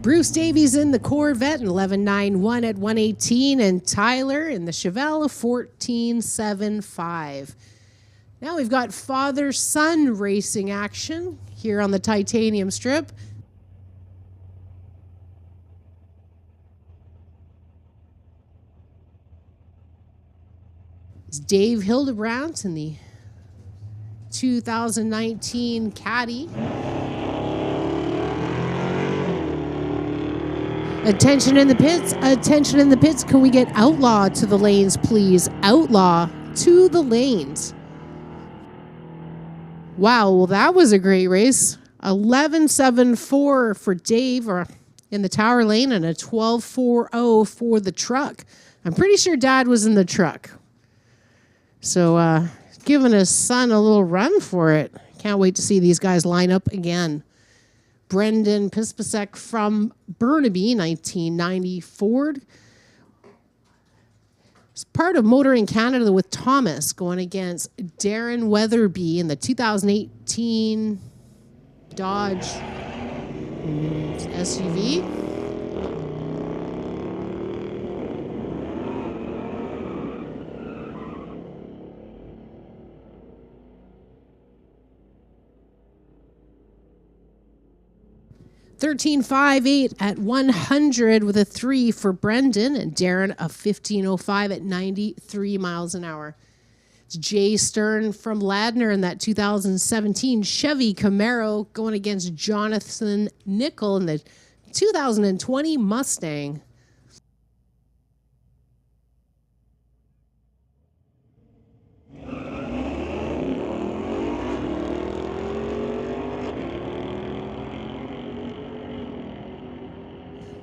Bruce Davies in the Corvette, an 11.91 at 118, and Tyler in the Chevelle, 14.75. Now we've got father-son racing action here on the titanium strip. It's Dave Hildebrandt in the 2019 Caddy. Attention in the pits, attention in the pits. Can we get Outlaw to the lanes, please? Outlaw to the lanes. Wow, well, that was a great race. 11.74 for Dave in the tower lane and a 12.40 for the truck. I'm pretty sure Dad was in the truck. So giving his son a little run for it. Can't wait to see these guys line up again. Brendan Pispasek from Burnaby, 1990 Ford. It's part of Motoring Canada with Thomas going against Darren Weatherby in the 2018 Dodge SUV. $13.58 at 100 with a 3 for Brendan, and Darren a 15.05 at 93 miles an hour. It's Jay Stern from Ladner in that 2017 Chevy Camaro going against Jonathan Nickel in the 2020 Mustang.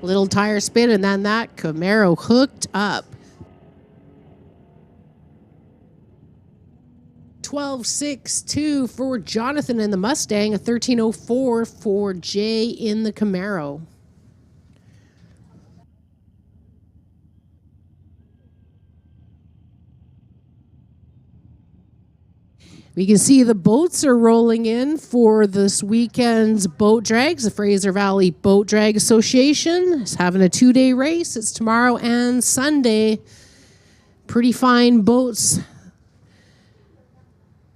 Little tire spin, and then that Camaro hooked up. 12.62 for Jonathan in the Mustang, a 13.04 for Jay in the Camaro. We can see the boats are rolling in for this weekend's boat drags. The Fraser Valley Boat Drag Association is having a 2-day race. It's tomorrow and Sunday. Pretty fine boats.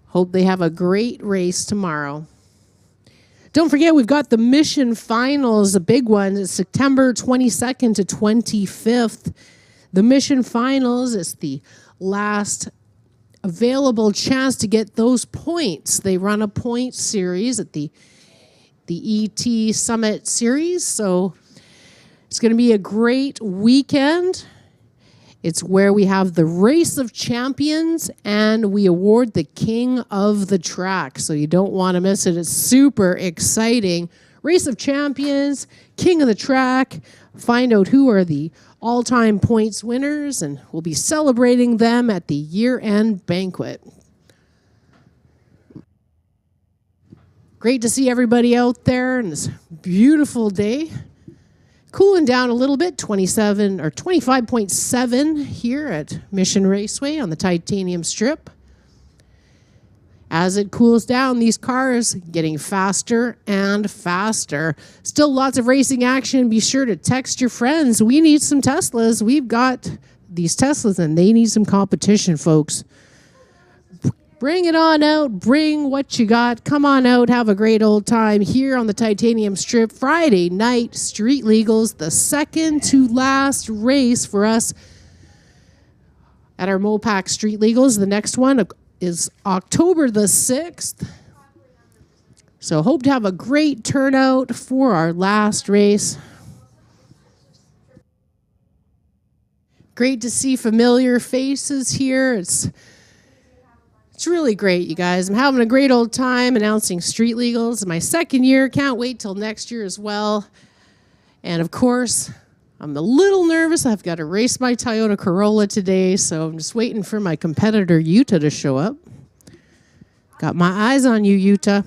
Hope they have a great race tomorrow. Don't forget, we've got the Mission Finals, a big one. It's September 22nd to 25th. The Mission Finals is the last available chance to get those points. They run a point series at the ET Summit Series, so it's going to be a great weekend. It's where we have the Race of Champions and we award the King of the Track, so you don't want to miss it. It's super exciting. Race of Champions, King of the Track. Find out who are the all-time points winners, and we'll be celebrating them at the year-end banquet. Great to see everybody out there on this beautiful day. Cooling down a little bit, 27 or 25.7 here at Mission Raceway on the Titanium Strip. As it cools down, these cars getting faster and faster. Still lots of racing action. Be sure to text your friends. We need some Teslas. We've got these Teslas and they need some competition, folks. Bring it on out. Bring what you got. Come on out. Have a great old time here on the Titanium Strip. Friday night Street Legals, the second to last race for us at our Mopac Street Legals. The next one is October the 6th. So hope to have a great turnout for our last race. Great to see familiar faces here. It's really great, you guys. I'm having a great old time announcing Street Legals. My second year. Can't wait till next year as well. And of course, I'm a little nervous. I've got to race my Toyota Corolla today, so I'm just waiting for my competitor, Utah, to show up. Got my eyes on you, Utah.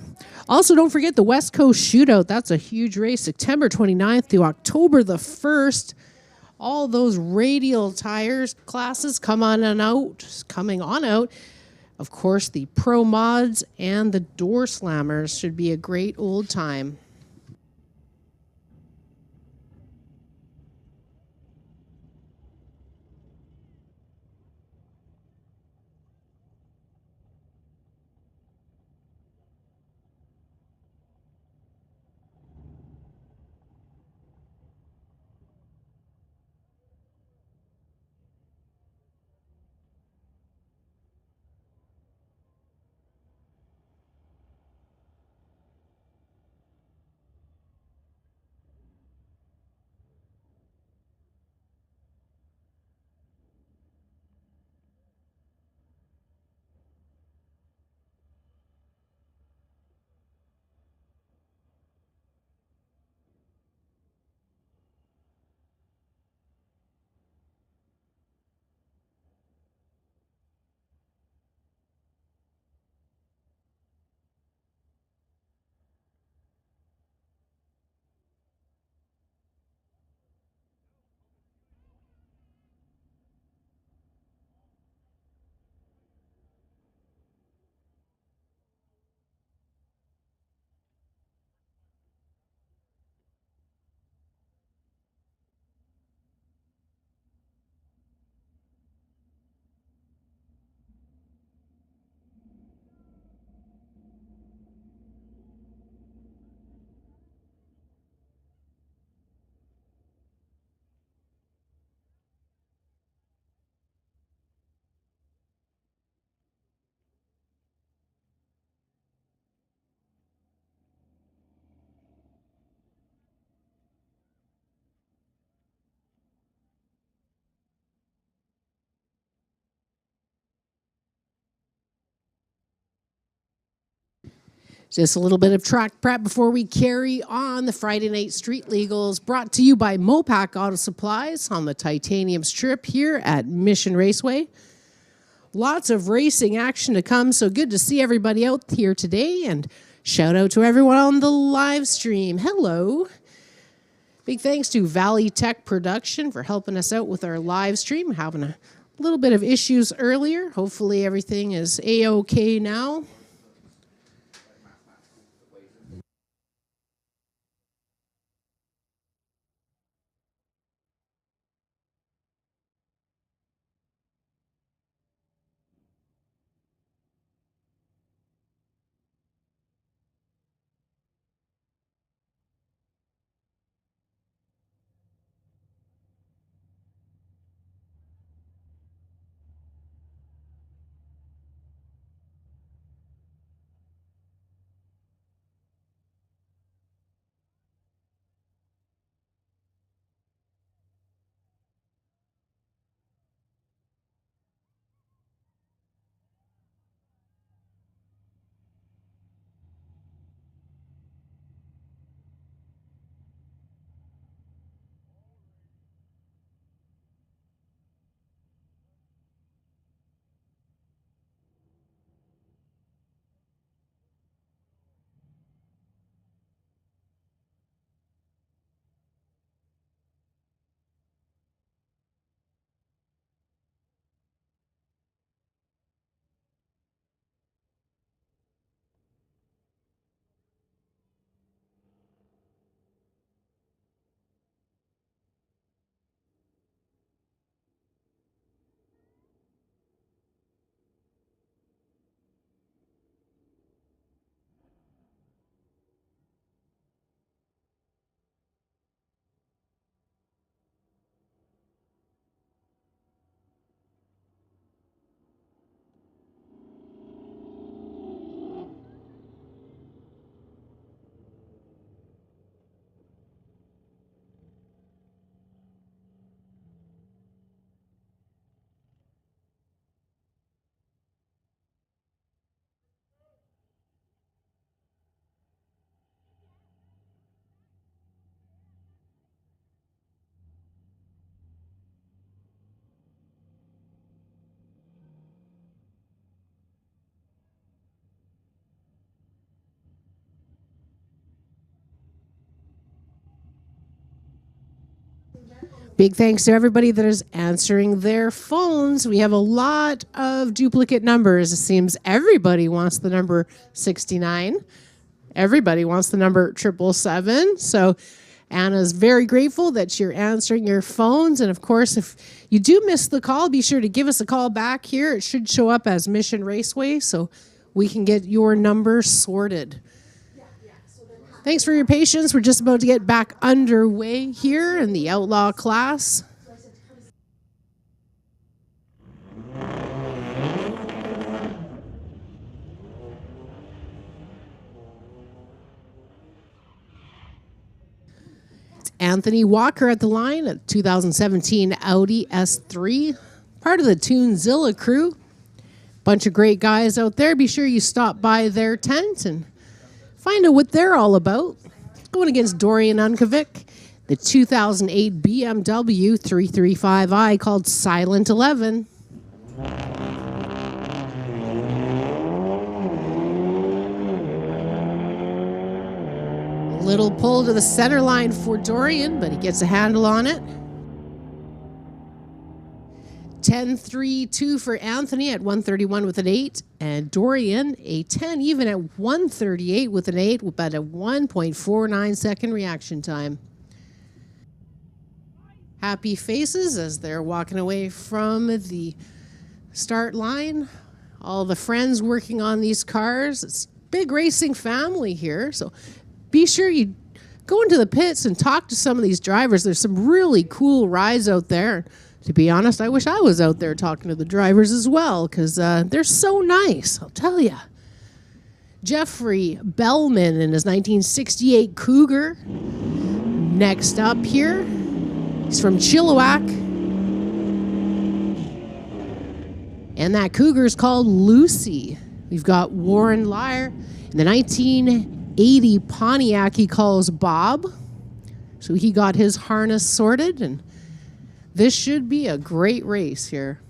Also, don't forget the West Coast Shootout. That's a huge race, September 29th to October the 1st. All those radial tires classes coming on out. Of course, the Pro Mods and the Door Slammers should be a great old time. Just a little bit of track prep before we carry on. The Friday Night Street Legals brought to you by Mopac Auto Supplies on the Titanium Strip here at Mission Raceway. Lots of racing action to come, so good to see everybody out here today. And shout out to everyone on the live stream. Hello. Big thanks to Valley Tech Production for helping us out with our live stream. Having a little bit of issues earlier. Hopefully everything is A-OK now. Big thanks to everybody that is answering their phones. We have a lot of duplicate numbers. It seems everybody wants the number 69. Everybody wants the number 777. So Anna's very grateful that you're answering your phones. And of course, if you do miss the call, be sure to give us a call back here. It should show up as Mission Raceway so we can get your number sorted. Thanks for your patience. We're just about to get back underway here in the Outlaw class. It's Anthony Walker at the line, a 2017 Audi S3, part of the Tunezilla crew. Bunch of great guys out there. Be sure you stop by their tent and find out what they're all about. Going against Dorian Unkovic, the 2008 BMW 335i called Silent 11. Little pull to the center line for Dorian, but he gets a handle on it. 10-3-2 for Anthony at 131 with an 8, and Dorian a 10 even at 138 with an 8, with about a 1.49 second reaction time. Happy faces as they're walking away from the start line. All the friends working on these cars. It's a big racing family here, so be sure you go into the pits and talk to some of these drivers. There's some really cool rides out there. To be honest, I wish I was out there talking to the drivers as well, because they're so nice, I'll tell you. Jeffrey Bellman in his 1968 Cougar. Next up here, he's from Chilliwack. And that Cougar is called Lucy. We've got Warren Lyer in the 1980 Pontiac he calls Bob. So he got his harness sorted, and this should be a great race here.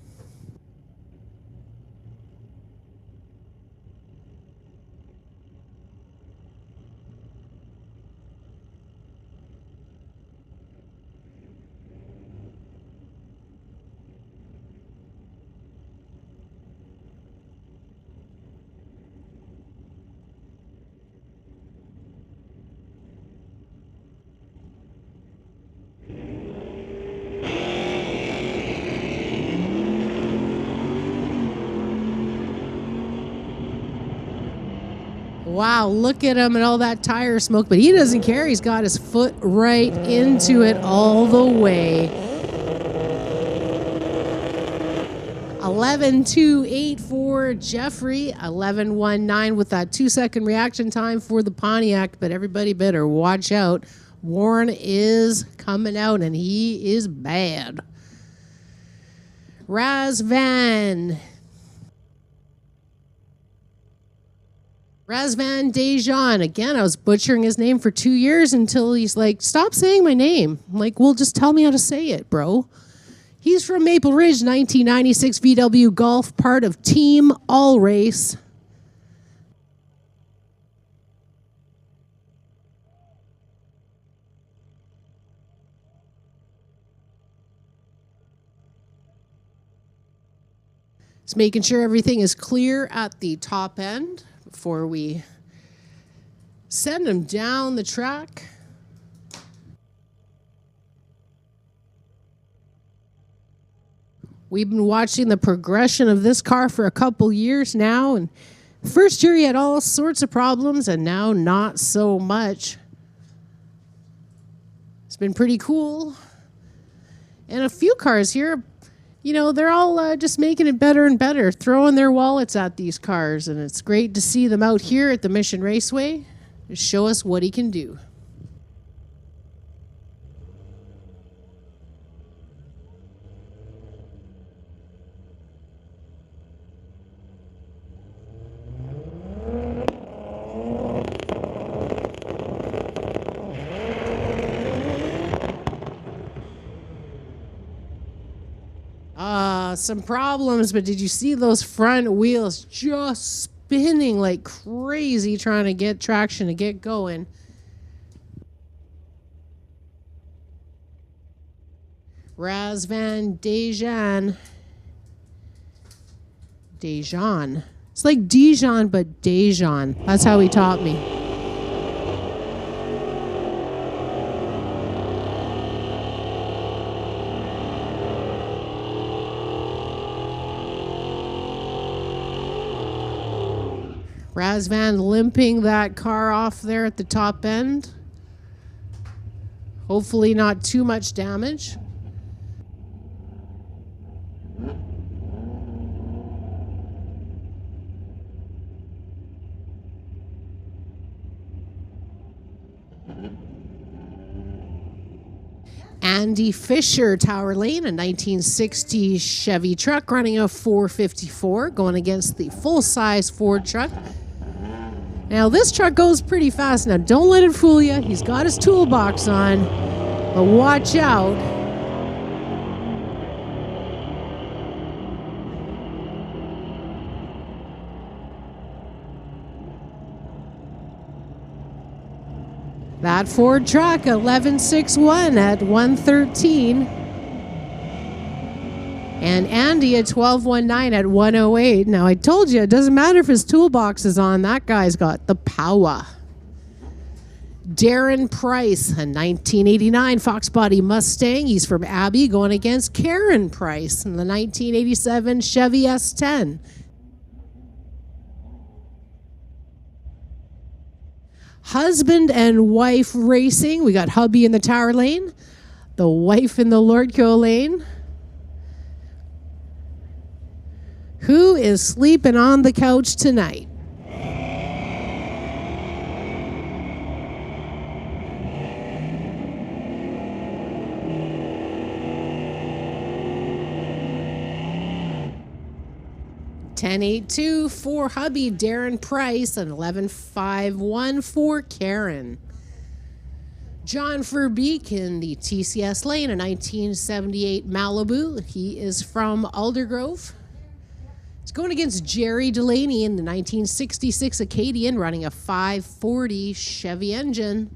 Wow, look at him and all that tire smoke, but he doesn't care. He's got his foot right into it all the way. 11.28 for Jeffrey, 11.19 with that 2-second reaction time for the Pontiac, but everybody better watch out. Warren is coming out, and he is bad. Razvan Dejan. Again, I was butchering his name for 2 years until he's like, stop saying my name. I'm like, well, just tell me how to say it, bro. He's from Maple Ridge, 1996 VW Golf, part of Team All Race. Just making sure everything is clear at the top end before we send him down the track. We've been watching the progression of this car for a couple years now, and first year he had all sorts of problems, and now not so much. It's been pretty cool. And a few cars here, you know, they're all just making it better and better, throwing their wallets at these cars, and it's great to see them out here at the Mission Raceway to show us what he can do. Some problems, but did you see those front wheels just spinning like crazy trying to get traction to get going? Razvan Dejan. It's like Dijon, but Dejan. That's how he taught me. Razvan limping that car off there at the top end. Hopefully not too much damage. Andy Fisher, Tower Lane, a 1960 Chevy truck running a 454 going against the full-size Ford truck. Now this truck goes pretty fast. Now don't let it fool you. He's got his toolbox on, but watch out. That Ford truck, 11.61 at 113. And Andy at 12.19 at 108. Now, I told you, it doesn't matter if his toolbox is on. That guy's got the power. Darren Price, a 1989 Fox Body Mustang. He's from Abbey, going against Karen Price in the 1987 Chevy S10. Husband and wife racing. We got hubby in the Tower Lane, the wife in the Lordco Lane. Who is sleeping on the couch tonight? $10.82 for hubby Darren Price and $11.51 for Karen. John Verbeek in the TCS Lane, a 1978 Malibu. He is from Aldergrove. It's going against Jerry Delaney in the 1966 Acadian, running a 540 Chevy engine.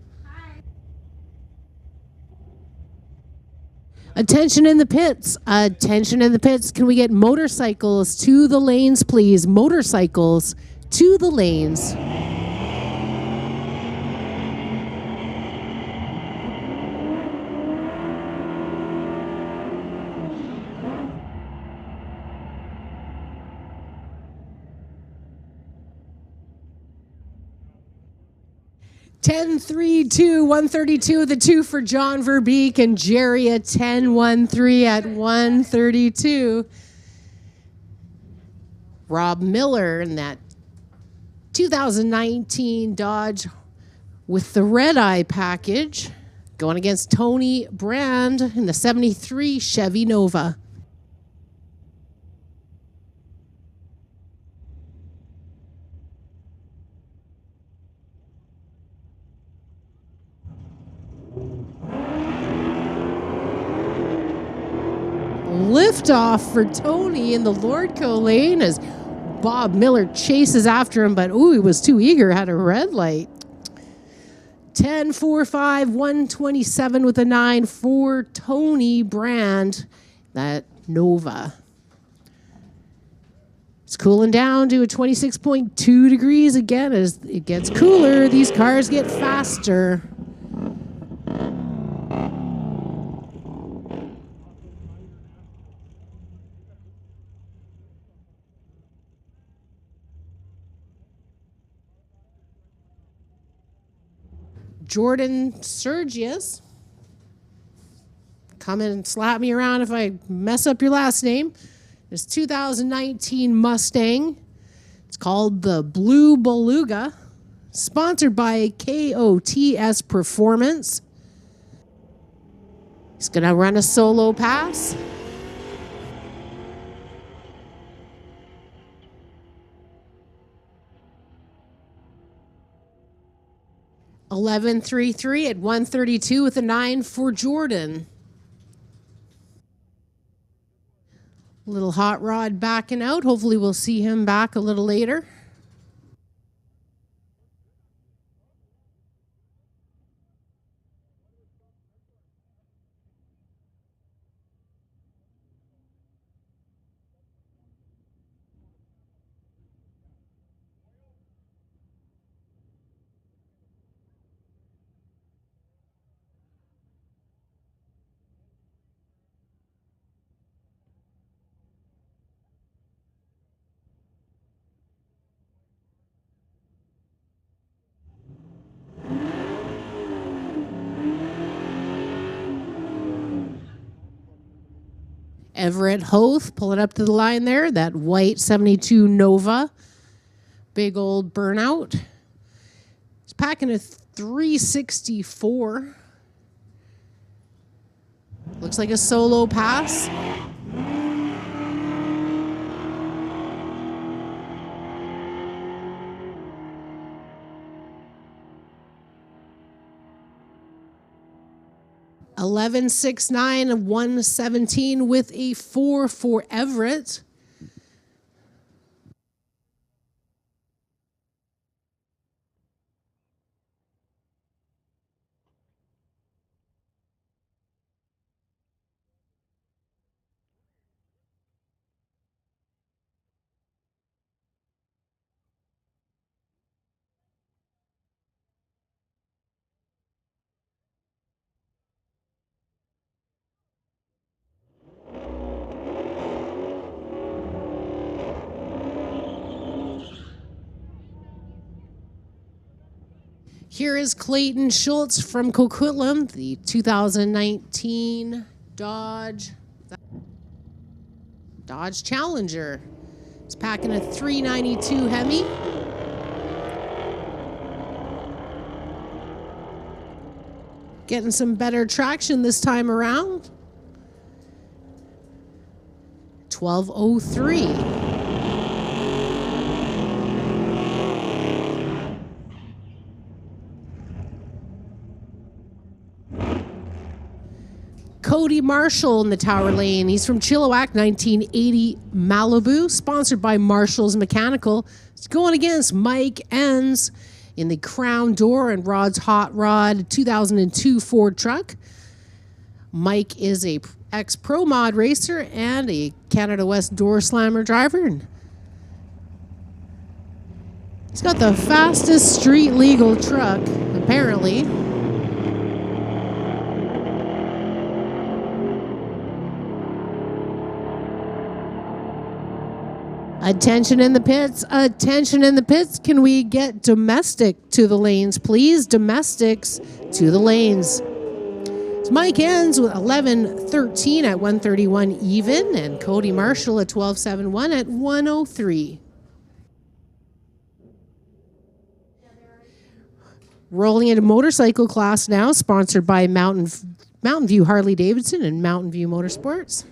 Attention in the pits. Attention in the pits. Can we get motorcycles to the lanes, please? Motorcycles to the lanes. $10.32, 132, the 2 for John Verbeek and Jerry at 10.13 at 132. Rob Miller in that 2019 Dodge with the red eye package, going against Tony Brand in the 73 Chevy Nova. Liftoff for Tony in the Lordco Lane as Bob Miller chases after him, but he was too eager, had a red light. 10.45, 127 with a 9 for Tony Brand, that Nova. It's cooling down to a 26.2 degrees again. As it gets cooler, these cars get faster. Jordan Sergius. Come and slap me around if I mess up your last name. This 2019 Mustang. It's called the Blue Beluga. Sponsored by KOTS Performance. He's going to run a solo pass. $11.33 at 132 with a 9 for Jordan. Little hot rod backing out. Hopefully we'll see him back a little later. Everett Hoth pulling up to the line there. That white 72 Nova. Big old burnout. It's packing a 364. Looks like a solo pass. $11.69, 117 with a 4 for Everett. Here is Clayton Schultz from Coquitlam, the 2019 Dodge Challenger. It's packing a 392 Hemi. Getting some better traction this time around. 1203. Cody Marshall in the Tower Lane. He's from Chilliwack, 1980 Malibu, sponsored by Marshall's Mechanical. It's going against Mike Enns in the Crown Door and Rod's Hot Rod 2002 Ford truck. Mike is a ex-Pro Mod racer and a Canada West door slammer driver. And he's got the fastest street legal truck, apparently. Attention in the pits, attention in the pits. Can we get domestic to the lanes, please? Domestics to the lanes. So Mike ends with 11.13 at 131 even, and Cody Marshall at 12.71 at 103. Rolling into motorcycle class now, sponsored by Mountain View Harley Davidson and Mountain View Motorsports.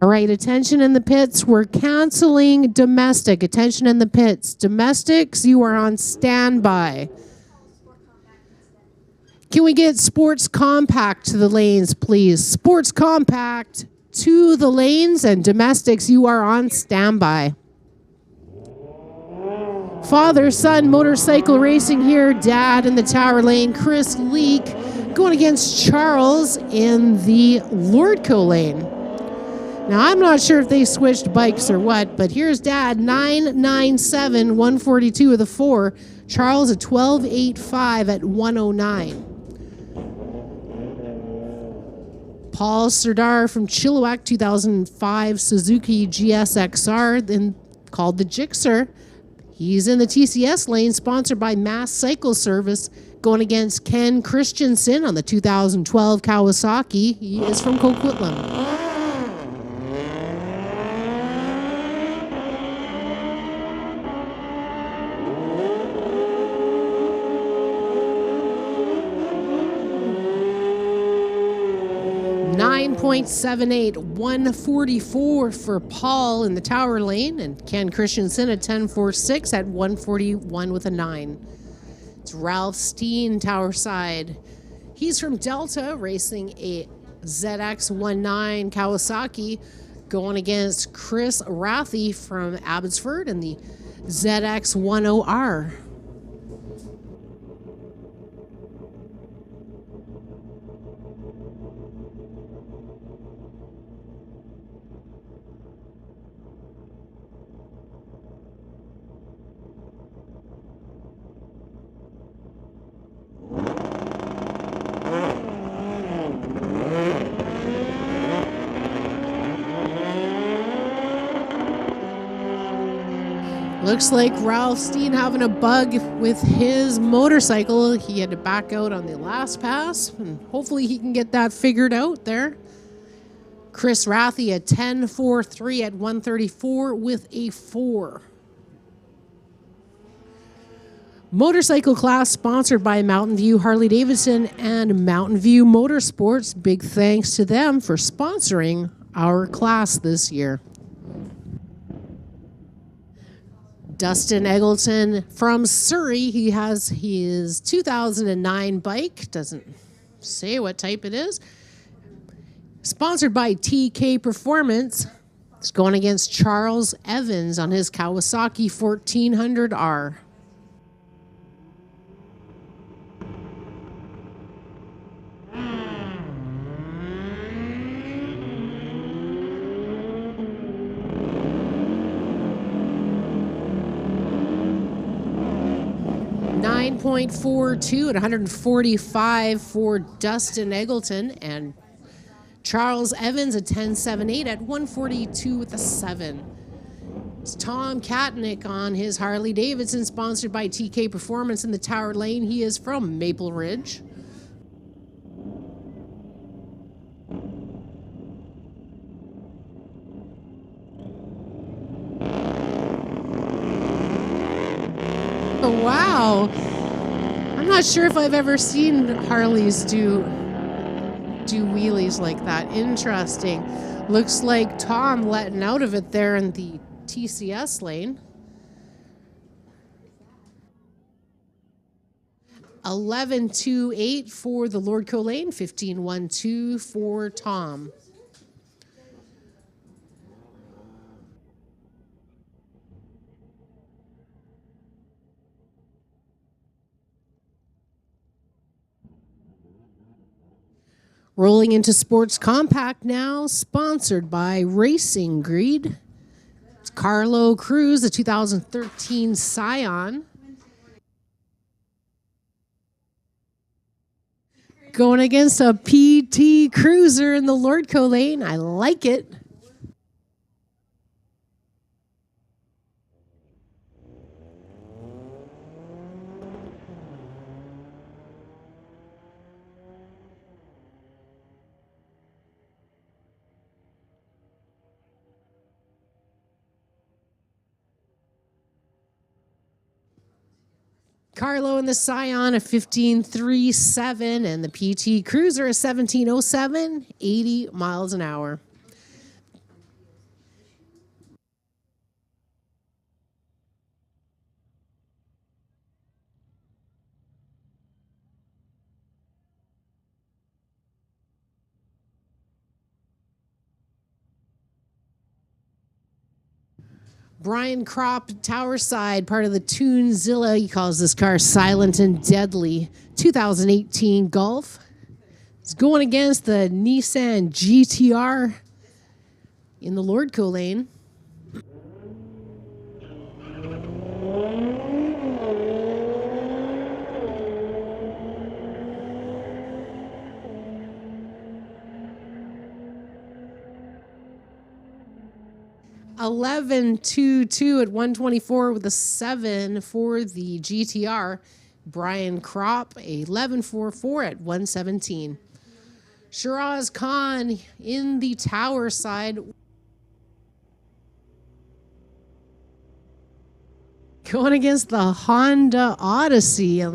All right, attention in the pits. We're canceling domestic. Attention in the pits. Domestics, you are on standby. Can we get Sports Compact to the lanes, please? Sports Compact to the lanes, and domestics, you are on standby. Father-son motorcycle racing here. Dad in the Tower Lane. Chris Leake going against Charles in the Lordco lane. Now, I'm not sure if they switched bikes or what, but here's Dad, 997, 142 with a 4. Charles at 1285 at 109. Paul Serdar from Chilliwack, 2005 Suzuki GSXR, then called the Gixxer. He's in the TCS lane, sponsored by Mass Cycle Service, going against Ken Christensen on the 2012 Kawasaki. He is from Coquitlam. 9.78, 144 for Paul in the Tower Lane, and Ken Christensen at 10.46 at 141 with a 9. It's Ralph Steen, Tower Side. He's from Delta, racing a ZX19 Kawasaki, going against Chris Rathy from Abbotsford and the ZX10R. Looks like Ralph Steen having a bug with his motorcycle. He had to back out on the last pass, and hopefully he can get that figured out there. Chris Rathy at 10.43 at 134 with a 4. Motorcycle class sponsored by Mountain View Harley Davidson and Mountain View Motorsports. Big thanks to them for sponsoring our class this year. Dustin Eggleton from Surrey. He has his 2009 bike. Doesn't say what type it is. Sponsored by TK Performance. It's going against Charles Evans on his Kawasaki 1400R. .42 at 145 for Dustin Eggleton, and Charles Evans at 10.78 at 142 with a 7. It's Tom Katnick on his Harley Davidson, sponsored by TK Performance in the Tower Lane. He is from Maple Ridge. Oh, wow. I'm not sure if I've ever seen Harleys do wheelies like that. Interesting. Looks like Tom letting out of it there in the TCS lane. 11.28 for the Lordco lane. 15.12 for Tom. Rolling into Sports Compact now, sponsored by Racing Greed. It's Carlo Cruz, the 2013 Scion. Going against a PT Cruiser in the Lordco lane. I like it. Carlo in the Scion, a 15.37, and the PT Cruiser, a 17.07, 80 miles an hour. Brian Kropp, Tower Side, part of the Toonzilla. He calls this car Silent and Deadly. 2018 Golf. It's going against the Nissan GTR in the Lordco lane. $11.22 at 124 with a 7 for the GTR. Brian Kropp, 11.44 at 117. Shiraz Khan in the Tower Side. Going against the Honda Odyssey.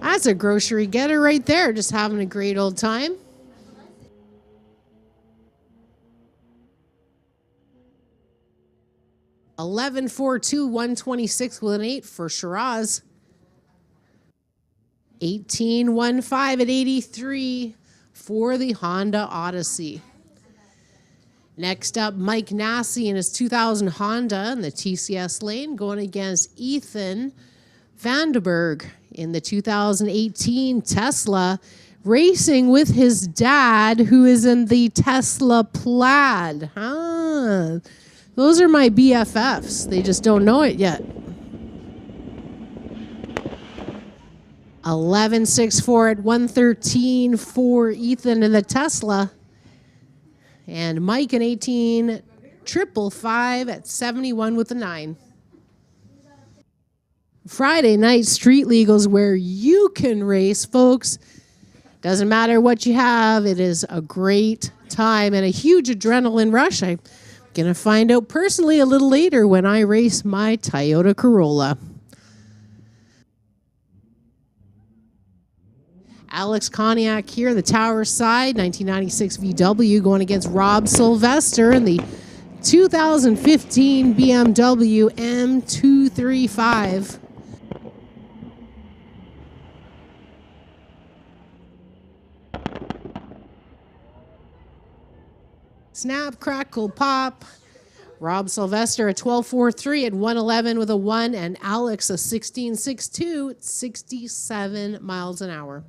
That's a grocery getter right there. Just having a great old time. $11.42, 126 with an 8 for Shiraz. $18.15 at 83 for the Honda Odyssey. Next up, Mike Nassi in his 2000 Honda in the TCS lane, going against Ethan Vandenberg in the 2018 Tesla, racing with his dad, who is in the Tesla Plaid. Those are my BFFs. They just don't know it yet. 11.64 at 113 for Ethan in the Tesla. And Mike in 18.555 at 71 with a 9. Friday night street legals where you can race, folks. Doesn't matter what you have, it is a great time and a huge adrenaline rush. I'm going to find out personally a little later when I race my Toyota Corolla. Alex Cognac here, the Tower Side, 1996 VW, going against Rob Sylvester in the 2015 BMW M235. Snap, crackle, pop. Rob Sylvester a 12.43 at 111 with a 1, and Alex a 16.62 at 67 miles an hour.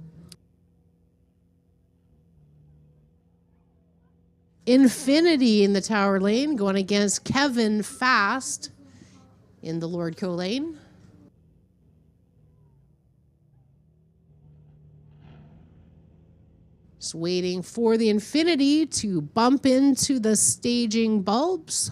Infinity in the Tower lane going against Kevin Fast in the Lordco lane. Just waiting for the Infinity to bump into the staging bulbs.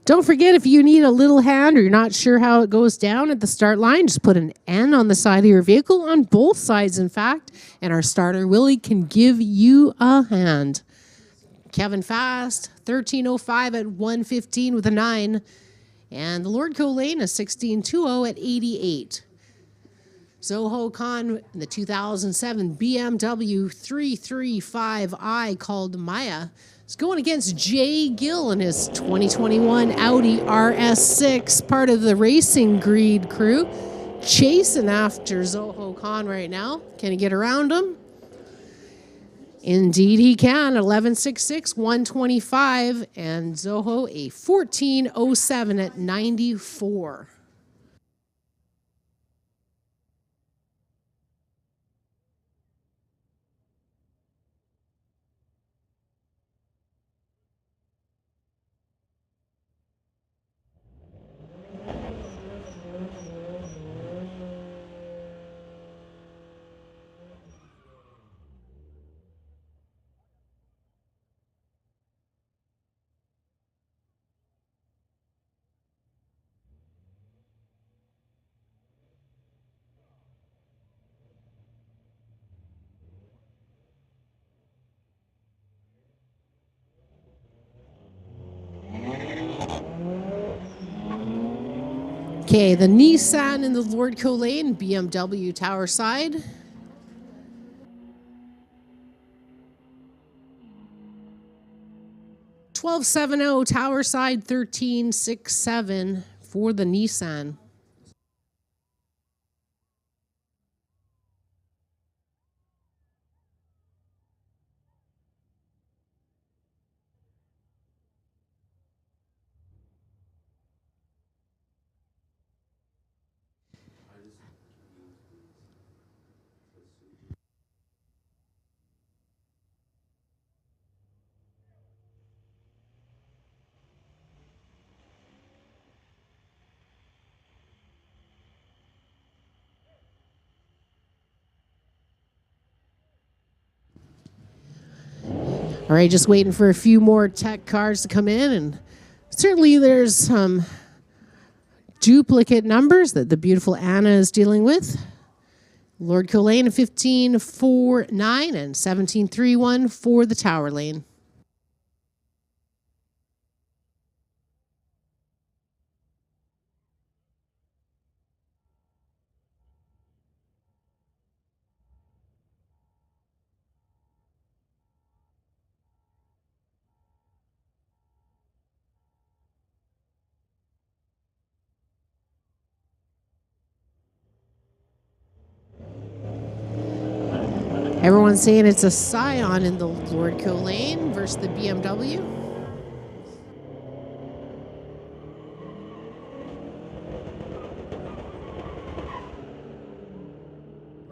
Don't forget, if you need a little hand or you're not sure how it goes down at the start line, just put an N on the side of your vehicle, on both sides, in fact, and our starter, Willie, can give you a hand. Kevin Fast, 13.05 at 115 with a 9, and the Lordco lane, a 16.20 at 88. Zoho Khan in the 2007 BMW 335i called Maya is going against Jay Gill in his 2021 Audi RS6, part of the Racing Greed crew, chasing after Zoho Khan right now. Can he get around him? Indeed he can. 11.66, 125, and Zoho a 14.07 at 94. Okay, the Nissan in the Lordco lane, BMW Tower Side. $12.70 Tower Side, 13.67 for the Nissan. All right, just waiting for a few more tech cars to come in, and certainly there's some duplicate numbers that the beautiful Anna is dealing with. Lordco lane, 15.49 and 17.31 for the Tower lane. Everyone's saying it's a Scion in the Lordco lane versus the BMW.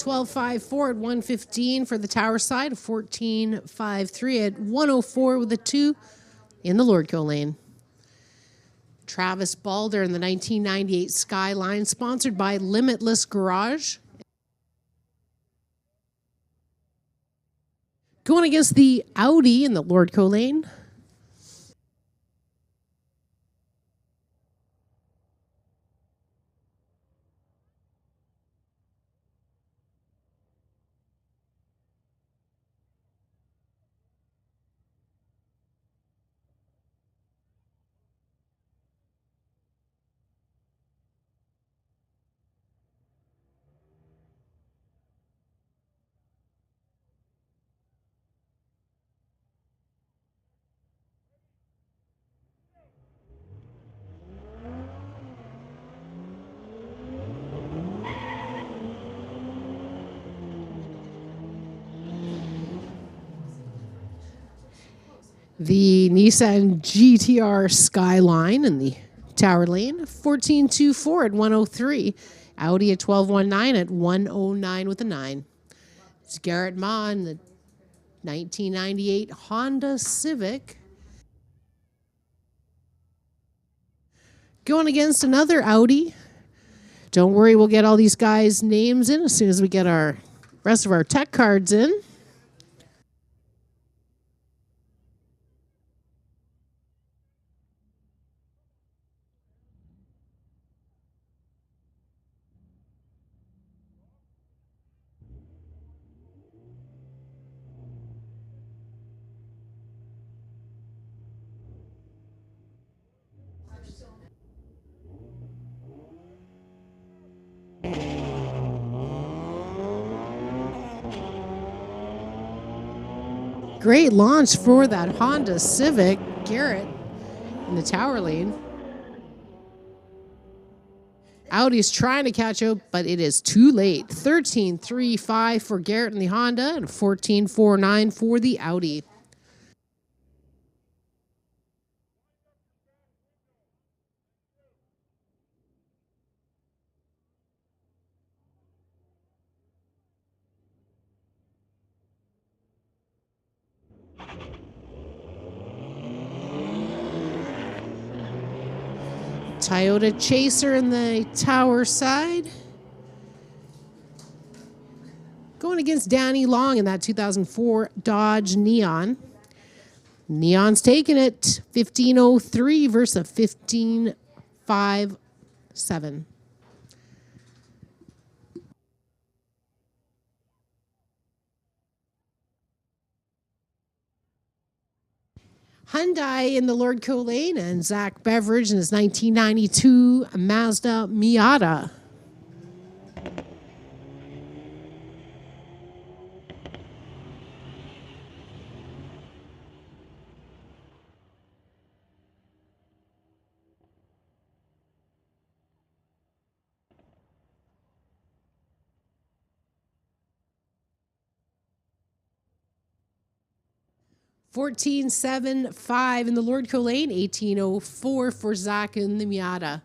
12.54 at 115 for the tower side. 14.53 at 104 with a 2 in the Lordco lane. Travis Balder in the 1998 Skyline, sponsored by Limitless Garage. Going against the Audi in the Lordco lane. The Nissan GTR Skyline in the tower lane. 14.24 at 103. Audi at 12.19 at 109 with a 9. It's Garrett Ma in the 1998 Honda Civic. Going against another Audi. Don't worry, we'll get all these guys' names in as soon as we get our rest of our tech cards in. Great launch for that Honda Civic. Garrett in the tower lane. Audi's trying to catch up, but it is too late. 13.35 for Garrett in the Honda and 14.49 for the Audi. Toyota Chaser in the tower side. Going against Danny Long in that 2004 Dodge Neon. Neon's taking it. 15.03 versus 15.57. Hyundai in the Lordco lane and Zach Beveridge in his 1992 Mazda Miata. $14.75 in the Lordco lane, $18.04 for Zach in the Miata.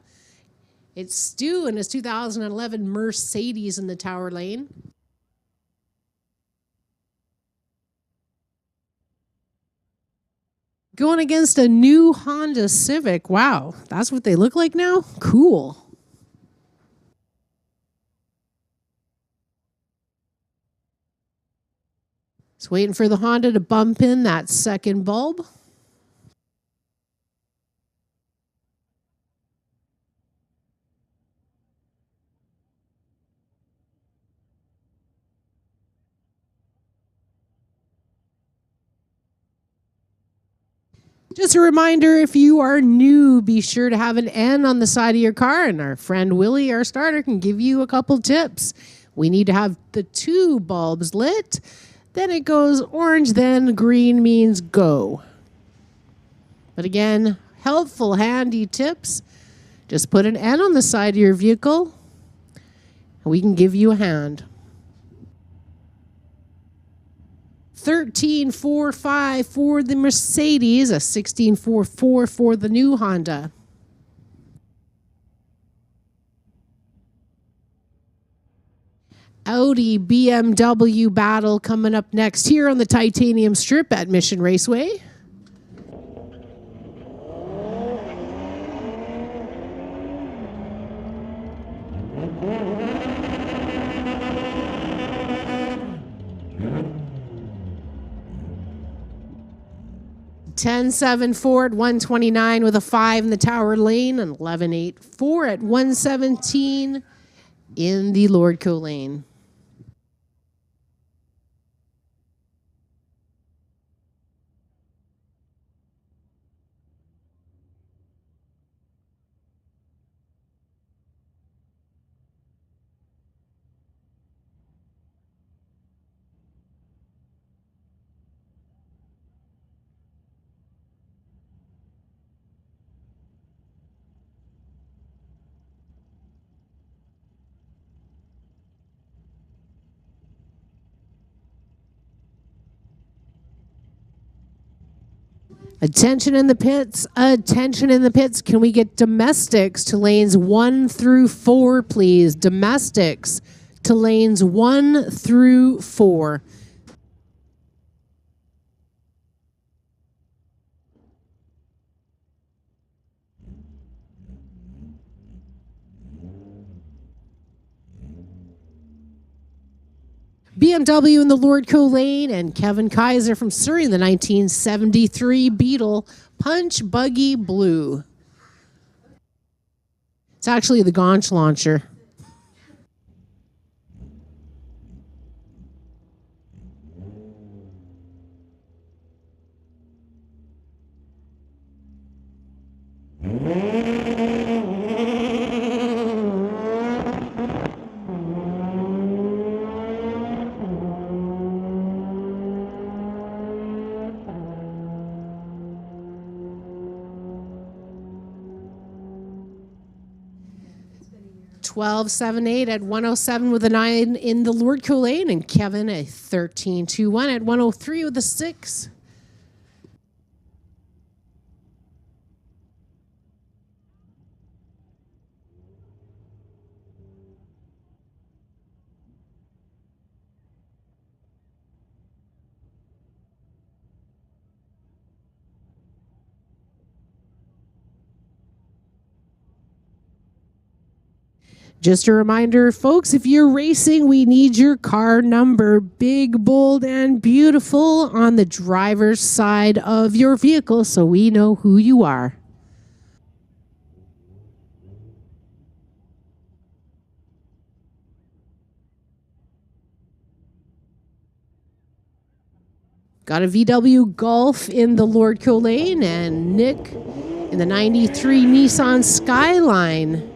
It's Stu in his 2011 Mercedes in the tower lane. Going against a new Honda Civic. Wow, that's what they look like now? Cool. Just waiting for the Honda to bump in that second bulb. Just a reminder, if you are new, be sure to have an N on the side of your car, and our friend Willie, our starter, can give you a couple tips. We need to have the 2 bulbs lit. Then it goes orange, then green means go. But again, helpful, handy tips. Just put an N on the side of your vehicle, and we can give you a hand. 13.45 for the Mercedes, a 16.44 for the new Honda. Audi BMW battle coming up next here on the Titanium Strip at Mission Raceway. (10.7) Ford 129 with a 5 in the Tower Lane, and 11.8 4 at 117 in the Lordco lane. Attention in the pits, attention in the pits. Can we get domestics to lanes 1 through 4, please? Domestics to lanes 1 through 4. BMW in the Lordco lane, and Kevin Kaiser from Surrey in the 1973 Beetle Punch Buggy Blue. It's actually the Gaunch launcher. (12.78) at 107 with a 9 in the Lordco lane, and Kevin a 13.21 at 103 with a 6. Just a reminder, folks, if you're racing, we need your car number big, bold, and beautiful on the driver's side of your vehicle so we know who you are. Got a VW Golf in the Lordco lane, and Nick in the 93 Nissan Skyline.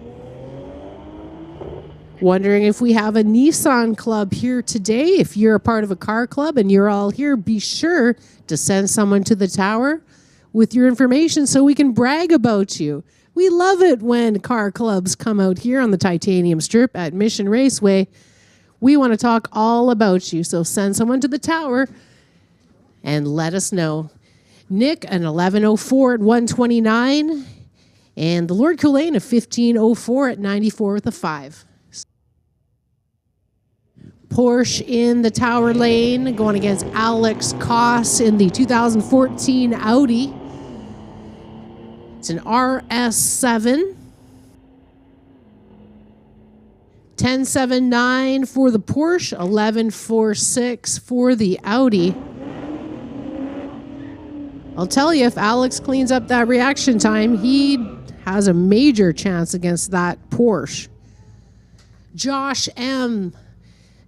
Wondering if we have a Nissan club here today. If you're a part of a car club and you're all here, be sure to send someone to the tower with your information so we can brag about you. We love it when car clubs come out here on the Titanium Strip at Mission Raceway. We want to talk all about you, so send someone to the tower and let us know. Nick, an 11.04 at 129, and the Lordco lane, a 15.04 at 94 with a 5. Porsche in the Tower lane, going against Alex Koss in the 2014 Audi. It's an RS7. 10.79 for the Porsche, 11.46 for the Audi. I'll tell you, if Alex cleans up that reaction time, he has a major chance against that Porsche. Josh M.,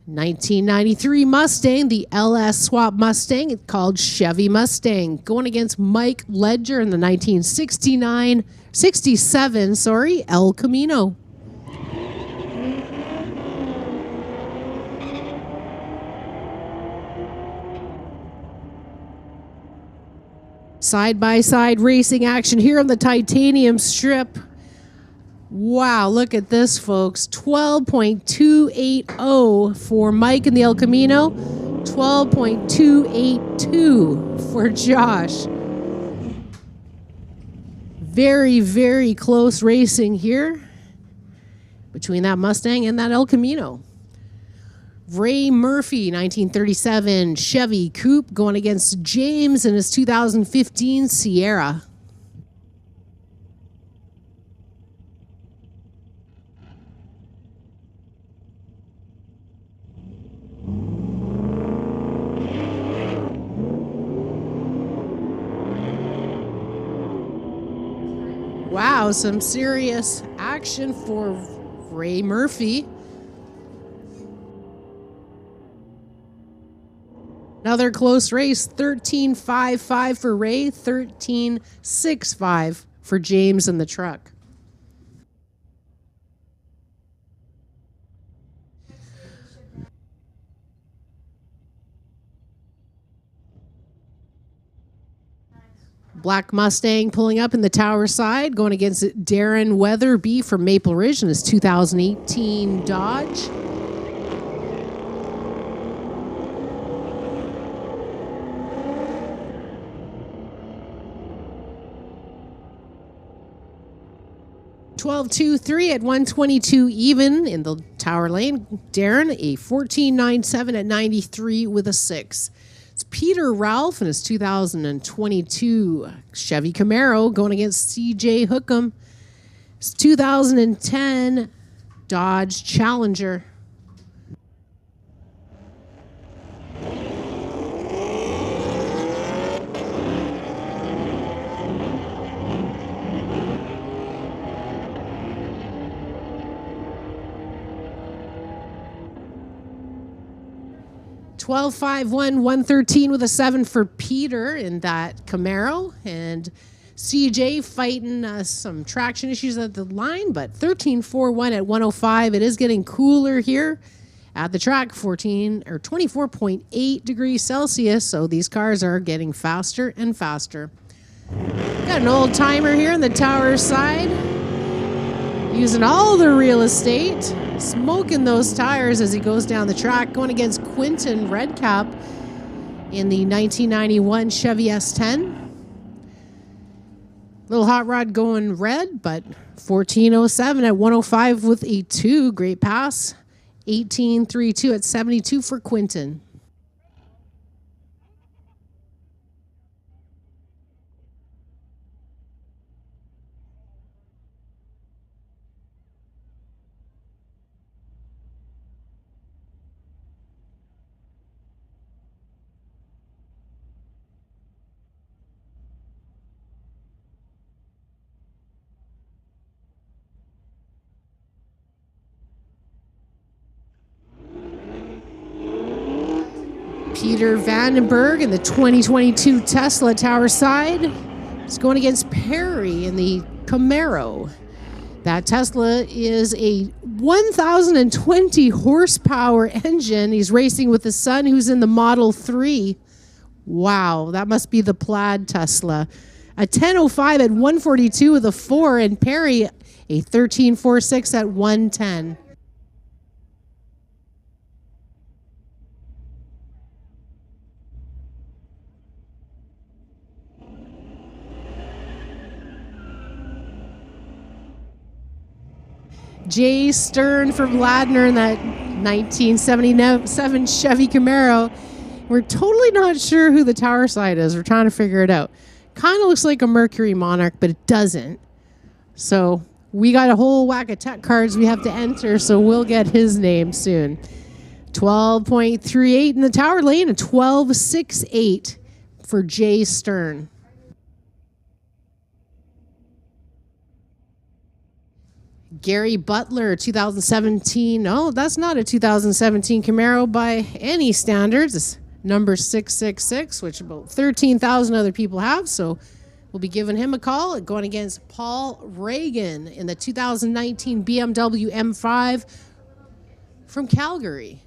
1993 Mustang, the LS swap Mustang. It's called Chevy Mustang. Going against Mike Ledger in the 1967 El Camino. Side-by-side racing action here on the Titanium Strip. Wow, look at this, folks. 12.280 for Mike in the El Camino. 12.282 for Josh. Very, very close racing here between that Mustang and that El Camino. Ray Murphy, 1937 Chevy Coupe, going against James in his 2015 Sierra. Wow, some serious action for Ray Murphy. Another close race, 13.55 for Ray, 13.65 for James in the truck. Black Mustang pulling up in the tower side, going against Darren Weatherby from Maple Ridge in his 2018 Dodge. (12.23) at 122 even in the tower lane. Darren, a 14.97 at 93 with a 6. It's Peter Ralph in his 2022 Chevy Camaro going against CJ Hookham. His 2010 Dodge Challenger. (12.51), 113 with a 7 for Peter in that Camaro. And CJ fighting some traction issues at the line, but 13.41 at 105. It is getting cooler here at the track, 24.8 degrees Celsius. So these cars are getting faster and faster. Got an old timer here on the tower side, using all the real estate, smoking those tires as he goes down the track, going against Quentin Redcap in the 1991 Chevy S10. Little hot rod going red, but 14.07 at 105 with a 2. Great pass. 18.32 at 72 for Quentin. Peter Vandenberg in the 2022 Tesla tower side is going against Perry in the Camaro. That Tesla is a 1,020 horsepower engine. He's racing with his son who's in the Model 3. Wow, that must be the plaid Tesla. A 10.05 at 142 with a 4, and Perry a 13.46 at 110. Jay Stern from Ladner in that 1977 Chevy Camaro. We're totally not sure who the tower side is. We're trying to figure it out. Kind of looks like a Mercury Monarch, but it doesn't. So we got a whole whack of tech cards we have to enter, so we'll get his name soon. 12.38 in the tower lane, a 12.68 for Jay Stern. Gary Butler, 2017. Oh, that's not a 2017 Camaro by any standards. It's number 666, which about 13,000 other people have. So we'll be giving him a call. Going against Paul Reagan in the 2019 BMW M5 from Calgary.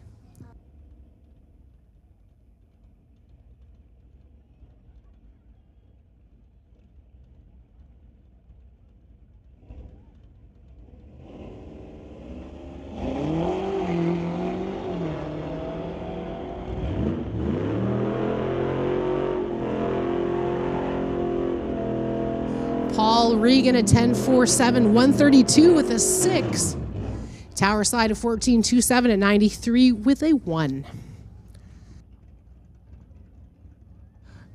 Paul Regan, a 10.47, 132 with a 6. Tower side of 1427 at 93 with a 1.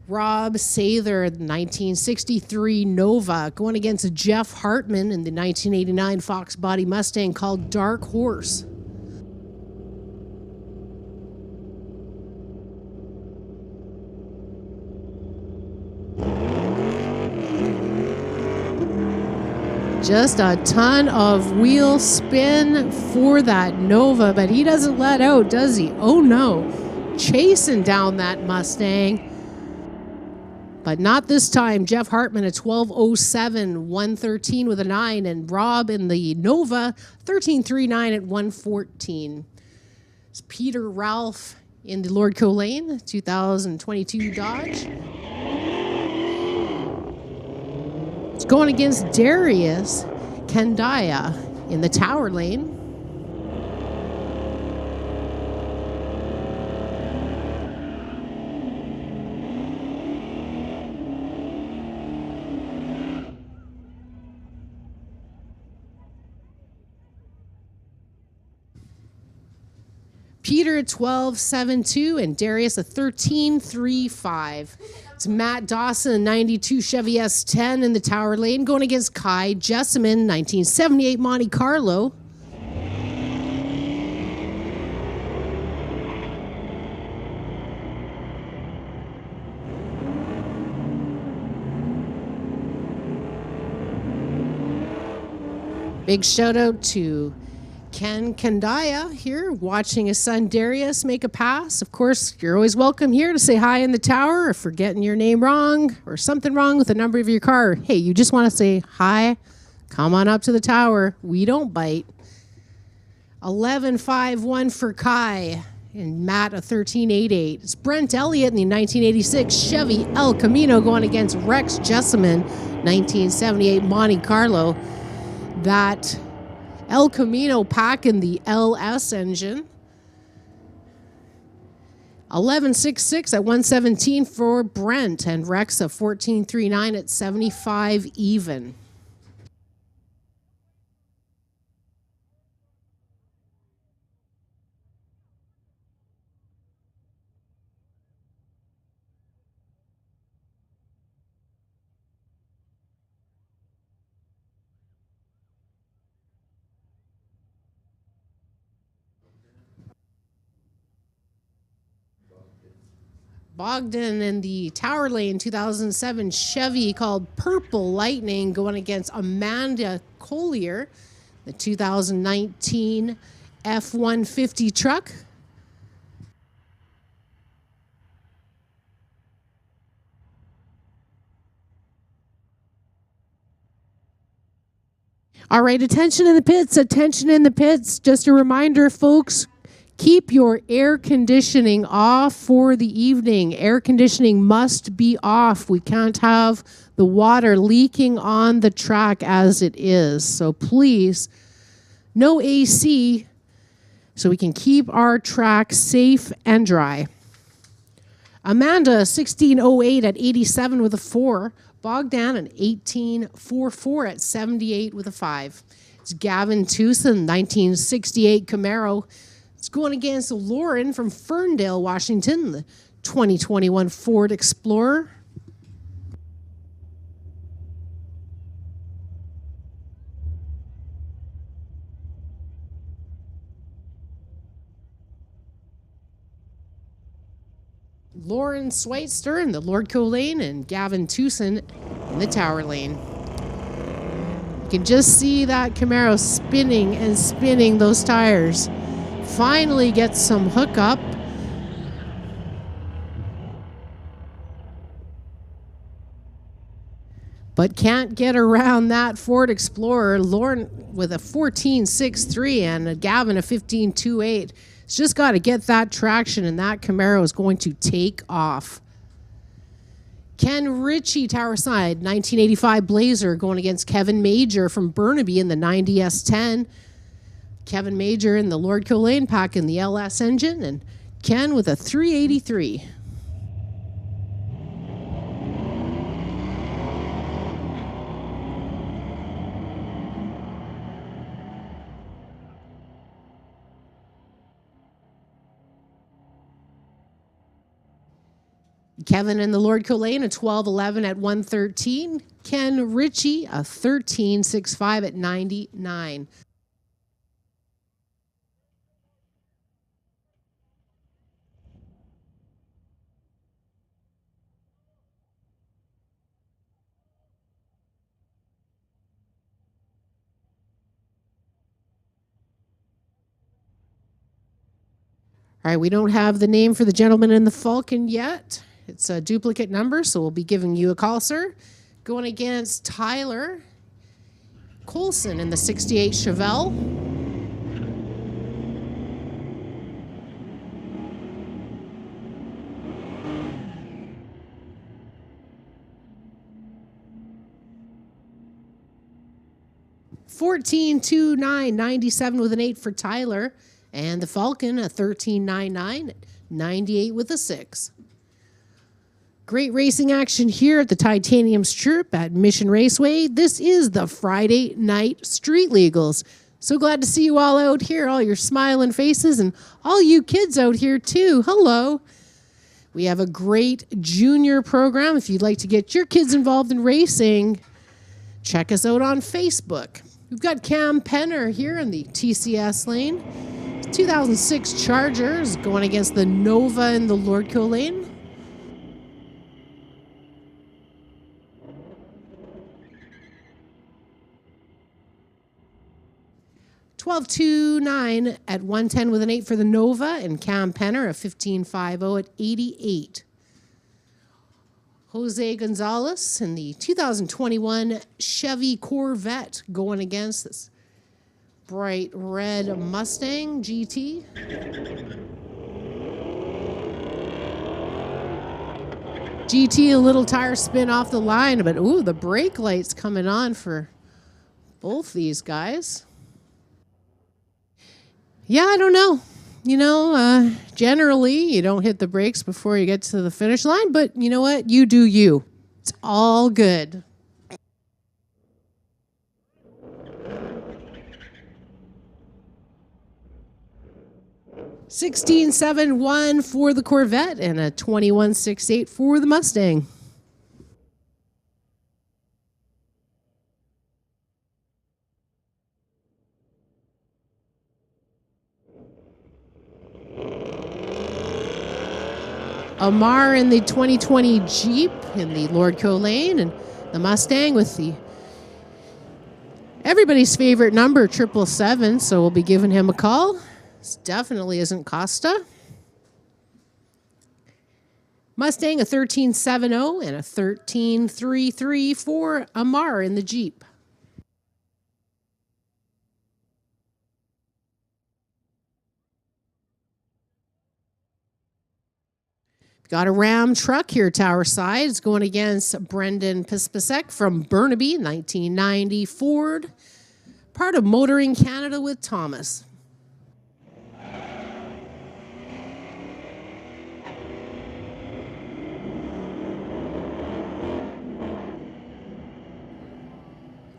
Rob Sather, 1963 Nova, going against Jeff Hartman in the 1989 Fox Body Mustang called Dark Horse. Just a ton of wheel spin for that Nova, but he doesn't let out, does he? Oh no, chasing down that Mustang. But not this time. Jeff Hartman at 12:07, 113 with a 9, and Rob in the Nova, 13:39 at 114. It's Peter Ralph in the Lordco Lane, 2022 Dodge. It's going against Darius Kandaya in the Tower Lane. Peter at 12.72 and Darius at 13.35. It's Matt Dawson, 92 Chevy S10 in the Tower Lane, going against Kai Jessamine, 1978 Monte Carlo. Big shout out to Ken Kandaya here, watching his son Darius make a pass. Of course, you're always welcome here to say hi in the tower if we're getting your name wrong or something wrong with the number of your car. Hey, you just want to say hi? Come on up to the tower. We don't bite. 11.51 for Kai and Matt a 13.88. It's Brent Elliott in the 1986 Chevy El Camino going against Rex Jessamine, 1978 Monte Carlo. That El Camino packing the LS engine. 11.66 at 117 for Brent and Rex a 14.39 at 75 even. Bogdan in the Tower Lane 2007 Chevy called Purple Lightning going against Amanda Collier, the 2019 F-150 truck. All right, attention in the pits, attention in the pits. Just a reminder, folks, keep your air conditioning off for the evening. Air conditioning must be off. We can't have the water leaking on the track as it is. So please, no AC so we can keep our track safe and dry. Amanda, 16.08 at 87 with a 4. Bogdan, an 18.44 at 78 with a 5. It's Gavin Tucson, 1968 Camaro. It's going against Lauren from Ferndale, Washington, the 2021 Ford Explorer. Lauren Schweitzer in the Lordco Lane and Gavin Tucson in the Tower Lane. You can just see that Camaro spinning and spinning those tires. Finally gets some hookup. But can't get around that Ford Explorer. Lauren with a 14.63 and Gavin a 15.28. It's just got to get that traction and that Camaro is going to take off. Ken Ritchie, Tower Side, 1985 Blazer going against Kevin Major from Burnaby in the 90 S10. Kevin Major in the Lordco Lane pack in the LS engine, and Ken with a 383. Kevin in the Lordco lane, a 12.11 at 113. Ken Ritchie, a 13.65 at 99. All right, we don't have the name for the gentleman in the Falcon yet. It's a duplicate number, so we'll be giving you a call, sir. Going against Tyler Colson in the 68 Chevelle. $14.29.97 with an 8 for Tyler. And the Falcon, a 13.99, 98 with a 6. Great racing action here at the Titanium Strip at Mission Raceway. This is the Friday Night Street Legals. So glad to see you all out here, all your smiling faces, and all you kids out here too. Hello. We have a great junior program. If you'd like to get your kids involved in racing, check us out on Facebook. We've got Cam Penner here in the TCS lane. 2006 Chargers going against the Nova in the Lordco lane. $12.29 at 110 with an 8 for the Nova, and Cam Penner a 15.50 at 88. Jose Gonzalez in the 2021 Chevy Corvette going against this bright red Mustang GT. GT, a little tire spin off the line, but ooh, the brake lights coming on for both these guys. Yeah, I don't know. You know, generally you don't hit the brakes before you get to the finish line, but you know what? You do you. It's all good. $16.71 for the Corvette and a $21.68 for the Mustang. Amar in the 2020 Jeep in the Lordco lane, and the Mustang with the everybody's favorite number, 777, so we'll be giving him a call. This definitely isn't Costa. Mustang a 13.70 and a 13.33 for Amar in the Jeep. Got a Ram truck here, Tower Side. It's going against Brendan Pispasek from Burnaby, 1990 Ford. Part of Motoring Canada with Thomas.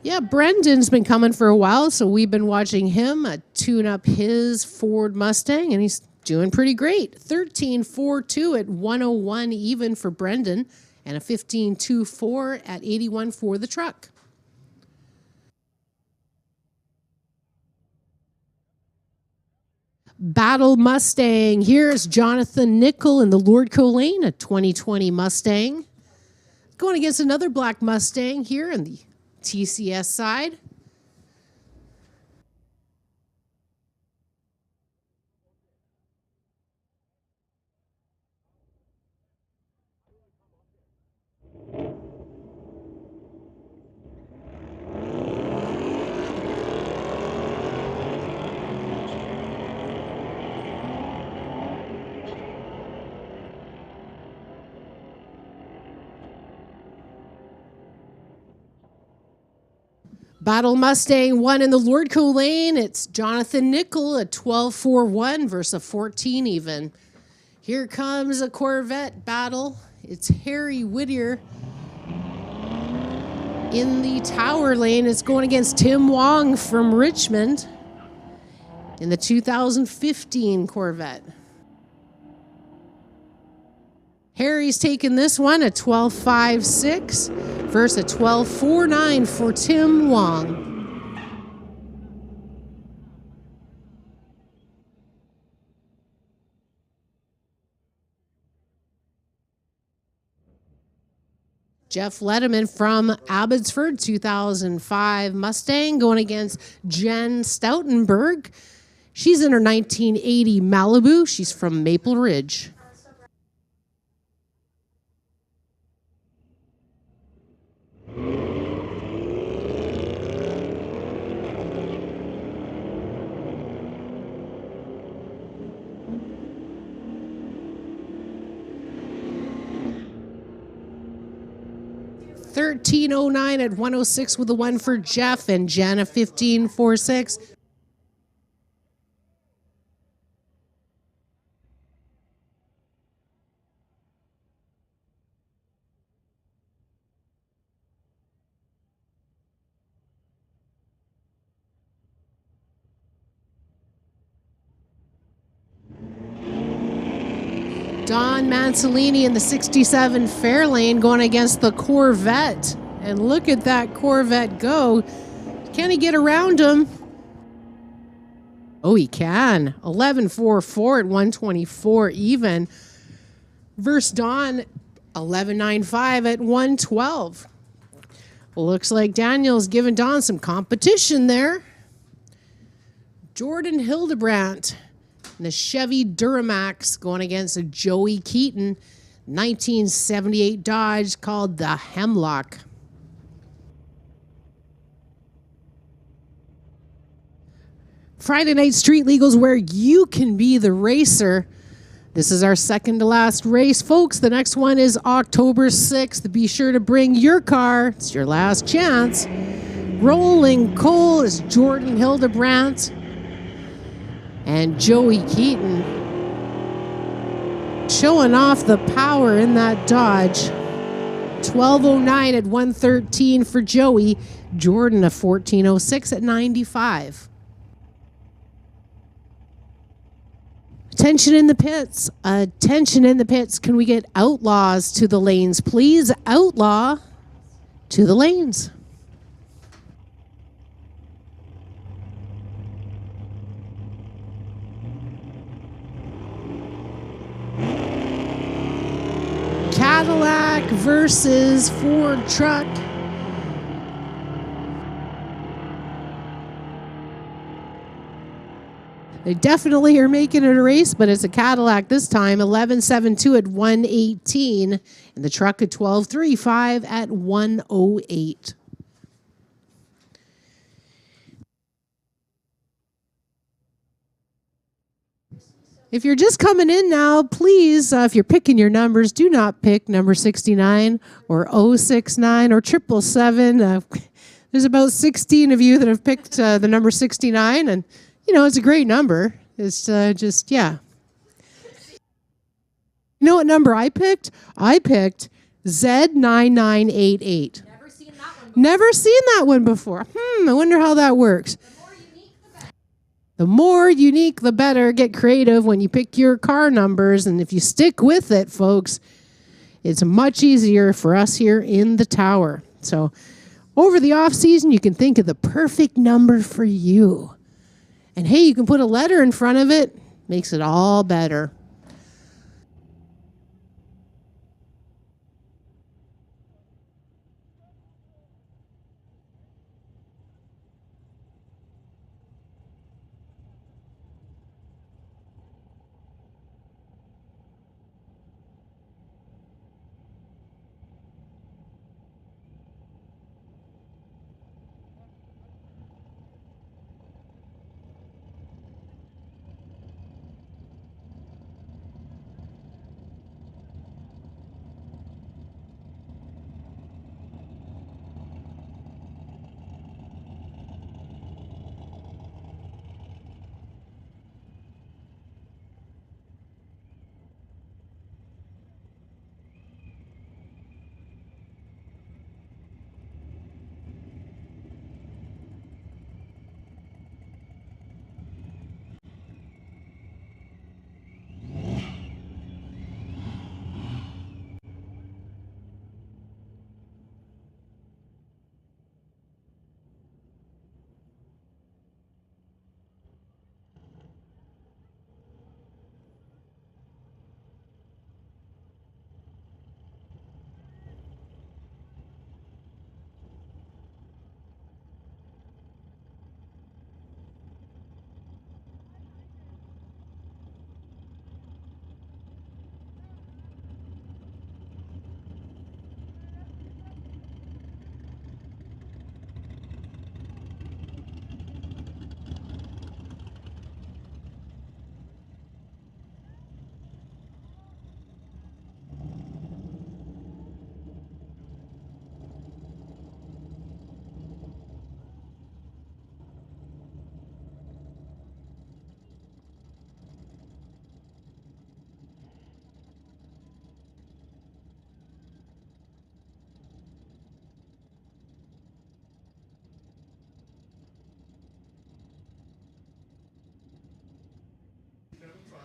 Yeah, Brendan's been coming for a while, so we've been watching him tune up his Ford Mustang, and he's doing pretty great. 13.42 at 101 even for Brendan, and a 15.24 at 81 for the truck. Battle Mustang. Here's Jonathan Nickel in the Lordco lane, a 2020 Mustang. Going against another black Mustang here in the TCS side. Battle Mustang 1 in the Lordco lane. It's Jonathan Nickel, a 12.41 versus a 14 even. Here comes a Corvette battle. It's Harry Whittier in the Tower lane. It's going against Tim Wong from Richmond in the 2015 Corvette. Harry's taking this one, a 12.56 versus a 12.49 for Tim Wong. Jeff Letterman from Abbotsford, 2005 Mustang, going against Jen Stoutenberg. She's in her 1980 Malibu. She's from Maple Ridge. $13.09 at 106 with a 1 for Jeff, and Jen a 15.46. Don Manzolini in the 67 Fairlane going against the Corvette. And look at that Corvette go. Can he get around him? Oh, he can. 11.44 at 124 even. Versus Don, 11.95 at 112. Looks like Daniel's giving Don some competition there. Jordan Hildebrandt. The Chevy Duramax going against a Joey Keaton 1978 Dodge called the Hemlock. Friday Night Street Legals, where you can be the racer. This is our second to last race, folks. The next one is October 6th. Be sure to bring your car. It's your last chance. Rolling coal is Jordan Hildebrandt. And Joey Keaton showing off the power in that Dodge. 12.09 at 113 for Joey. Jordan a 14.06 at 95. Attention in the pits. Attention in the pits. Can we get Outlaws to the lanes, please? Outlaw to the lanes. Cadillac versus Ford truck. They definitely are making it a race, but it's a Cadillac this time. 11.72 at 118, and the truck at 12.35 at 108. If you're just coming in now, please, if you're picking your numbers, do not pick number 69 or 069 or 777. There's about 16 of you that have picked the number 69, and, you know, it's a great number. It's just, yeah. You know what number I picked? I picked Z9988. Never seen that one before. Never seen that one before. I wonder how that works. The more unique, the better. Get creative when you pick your car numbers. And if you stick with it, folks, it's much easier for us here in the tower. So over the off season, you can think of the perfect number for you. And hey, you can put a letter in front of it. Makes it all better.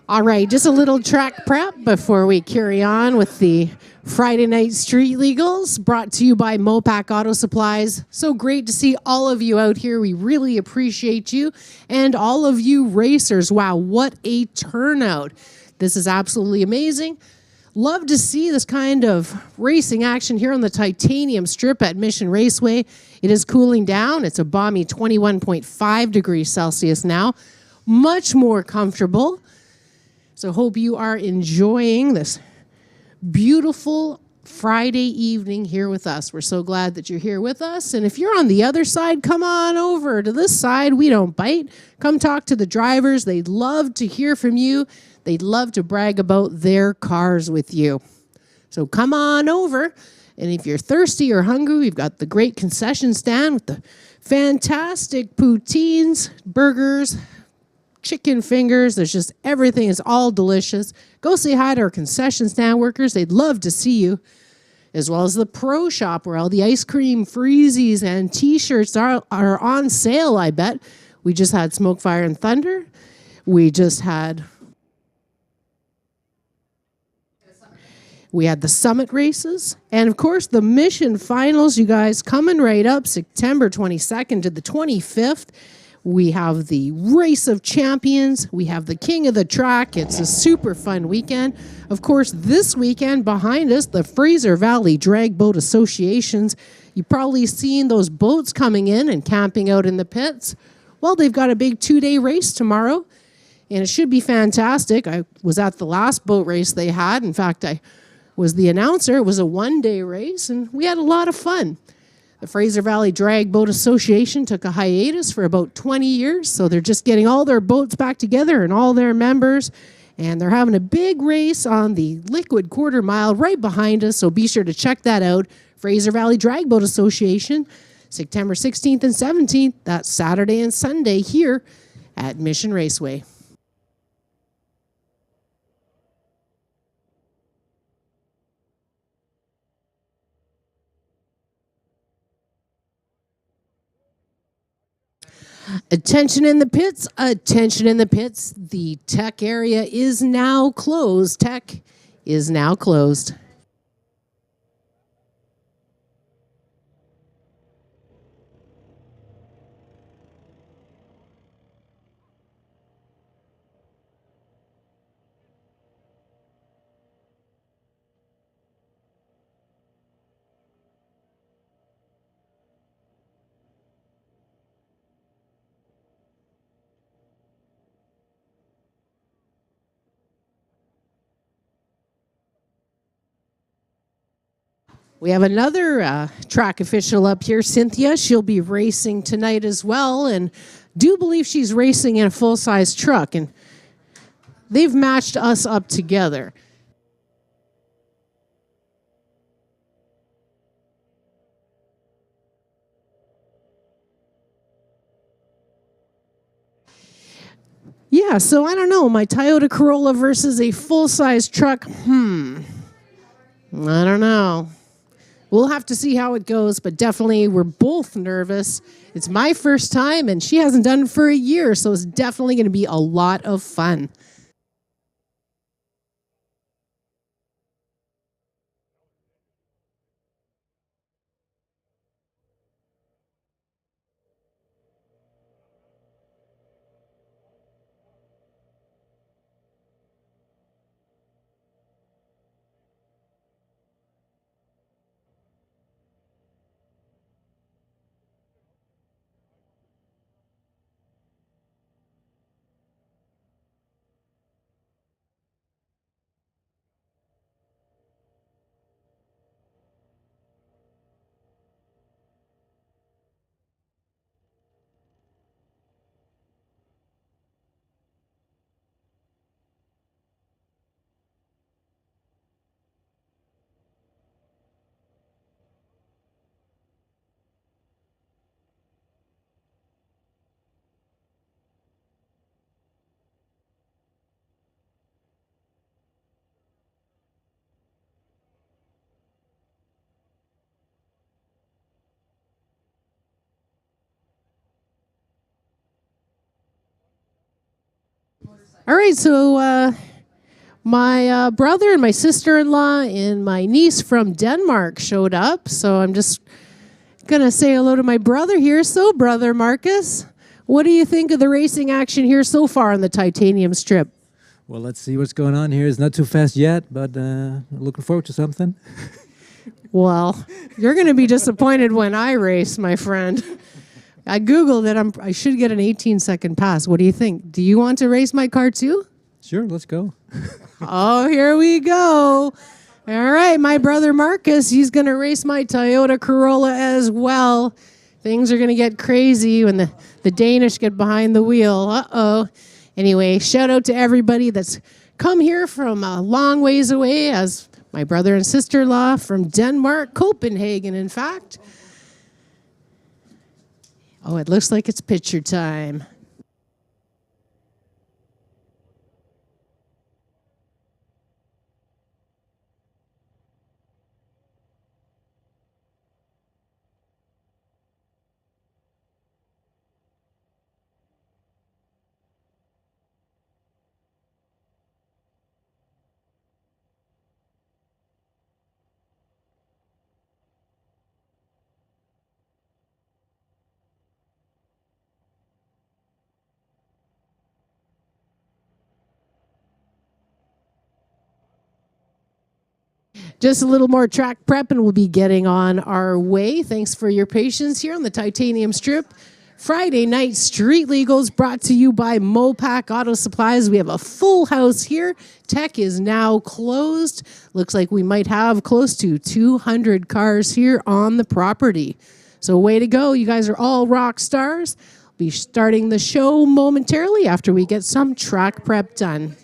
All right, just a little track prep before we carry on with the Friday Night Street Legals, brought to you by Mopac Auto Supplies. So great to see all of you out here. We really appreciate you. And all of you racers, wow, what a turnout. This is absolutely amazing. Love to see this kind of racing action here on the titanium strip at Mission Raceway. It is cooling down. It's a balmy 21.5 degrees Celsius now. Much more comfortable. So hope you are enjoying this beautiful Friday evening here with us. We're so glad that you're here with us. And if you're on the other side, come on over to this side. We don't bite. Come talk to the drivers. They'd love to hear from you. They'd love to brag about their cars with you. So come on over. And if you're thirsty or hungry, we've got the great concession stand with the fantastic poutines, burgers, chicken fingers. There's just everything is all delicious. Go say hi to our concession stand workers. They'd love to see you. As well as the pro shop where all the ice cream freezies and t-shirts are on sale, I bet. We just had Smoke, Fire, and Thunder. We had the Summit races. And, of course, the Mission Finals, you guys, coming right up September 22nd to the 25th. We have the Race of Champions. We have the King of the Track. It's a super fun weekend. Of course, this weekend behind us, the Fraser Valley Drag Boat Associations. You've probably seen those boats coming in and camping out in the pits. Well, they've got a big 2-day race tomorrow, and it should be fantastic. I was at the last boat race they had. In fact, I was the announcer. It was a 1-day race, and we had a lot of fun. The Fraser Valley Drag Boat Association took a hiatus for about 20 years, so they're just getting all their boats back together and all their members, and they're having a big race on the Liquid Quarter Mile right behind us, so be sure to check that out. Fraser Valley Drag Boat Association, September 16th and 17th, that's Saturday and Sunday here at Mission Raceway. Attention in the pits, attention in the pits. The tech area is now closed. Tech is now closed. We have another track official up here, Cynthia. She'll be racing tonight as well, and do believe she's racing in a full-size truck, and they've matched us up together. Yeah, so I don't know, my Toyota Corolla versus a full-size truck, I don't know. We'll have to see how it goes, but definitely we're both nervous. It's my first time, and she hasn't done it for a year, so it's definitely going to be a lot of fun. All right, so my brother and my sister-in-law and my niece from Denmark showed up. So I'm just going to say hello to my brother here. So, Brother Marcus, what do you think of the racing action here so far on the Titanium Strip? Well, let's see what's going on here. It's not too fast yet, but looking forward to something. Well, you're going to be disappointed when I race, my friend. I Googled it. I should get an 18-second pass. What do you think? Do you want to race my car too? Sure, let's go. Oh, here we go. All right, my brother Marcus, he's going to race my Toyota Corolla as well. Things are going to get crazy when the Danish get behind the wheel. Uh-oh. Anyway, shout out to everybody that's come here from a long ways away, as my brother and sister-in-law from Denmark, Copenhagen, in fact. Oh, it looks like it's picture time. Just a little more track prep and we'll be getting on our way. Thanks for your patience here on the Titanium Strip. Friday night street legals brought to you by Mopac Auto Supplies. We have a full house here. Tech is now closed. Looks like we might have close to 200 cars here on the property. So way to go. You guys are all rock stars. We'll be starting the show momentarily after we get some track prep done.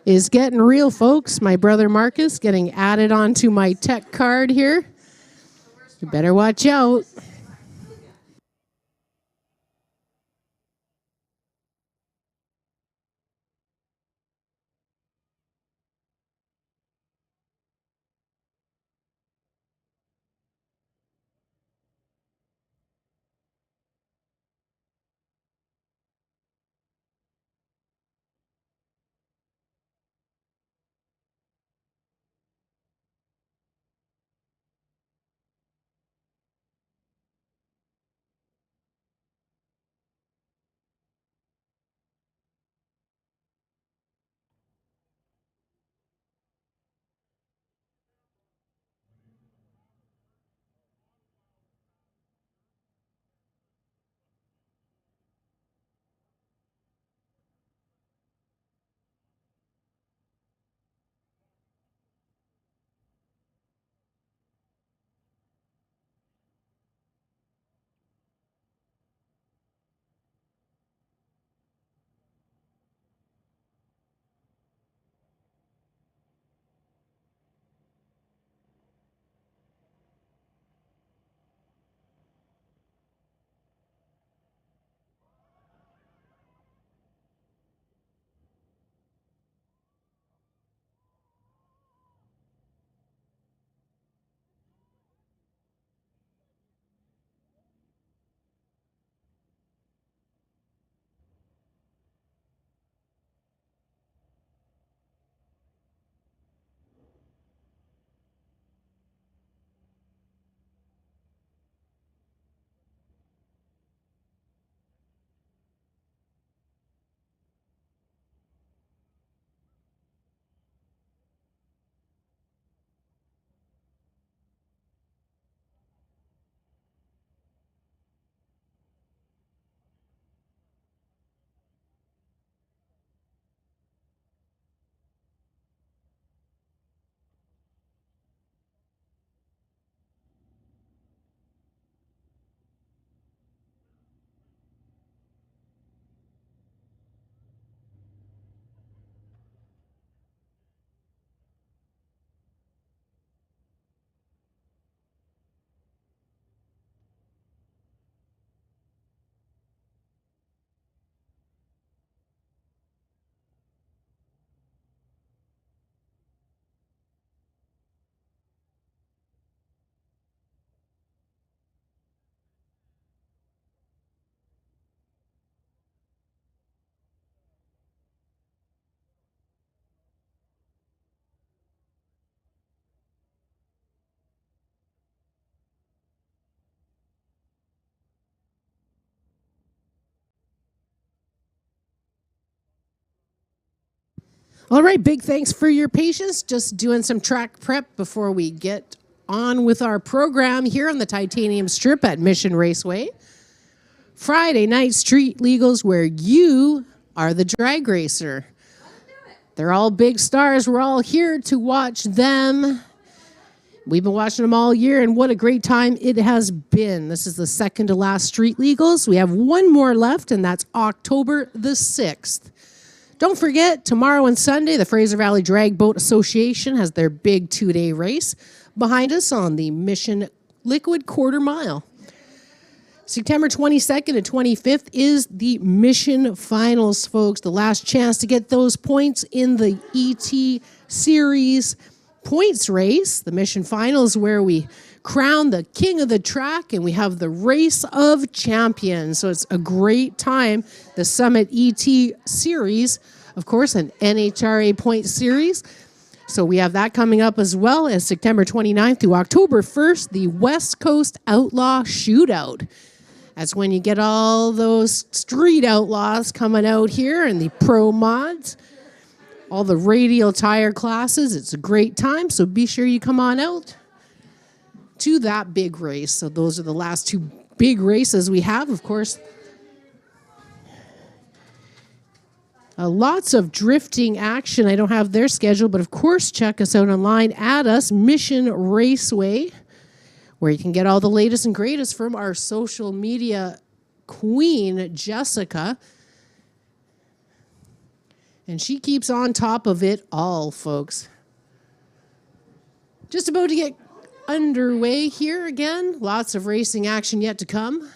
Is getting real, folks. My brother Marcus getting added onto my tech card here. You better watch out. All right, big thanks for your patience. Just doing some track prep before we get on with our program here on the Titanium Strip at Mission Raceway. Friday night street legals where you are the drag racer. They're all big stars. We're all here to watch them. We've been watching them all year, and what a great time it has been. This is the second to last street legals. We have one more left, and that's October the 6th. Don't forget, tomorrow and Sunday, the Fraser Valley Drag Boat Association has their big 2-day race behind us on the Mission Liquid Quarter Mile. September 22nd and 25th is the Mission Finals, folks. The last chance to get those points in the ET Series points race. The Mission Finals where we crown the king of the track and we have the race of champions. So it's a great time. The Summit ET Series, of course, an NHRA point series. So we have that coming up as well as September 29th through October 1st, the West Coast Outlaw Shootout. That's when you get all those street outlaws coming out here and the pro mods, all the radial tire classes. It's a great time, so be sure you come on out to that big race. So those are the last two big races we have, of course. Lots of drifting action. I don't have their schedule, but of course, check us out online. Add us, Mission Raceway, where you can get all the latest and greatest from our social media queen, Jessica. And she keeps on top of it all, folks. Just about to get underway here again. Lots of racing action yet to come.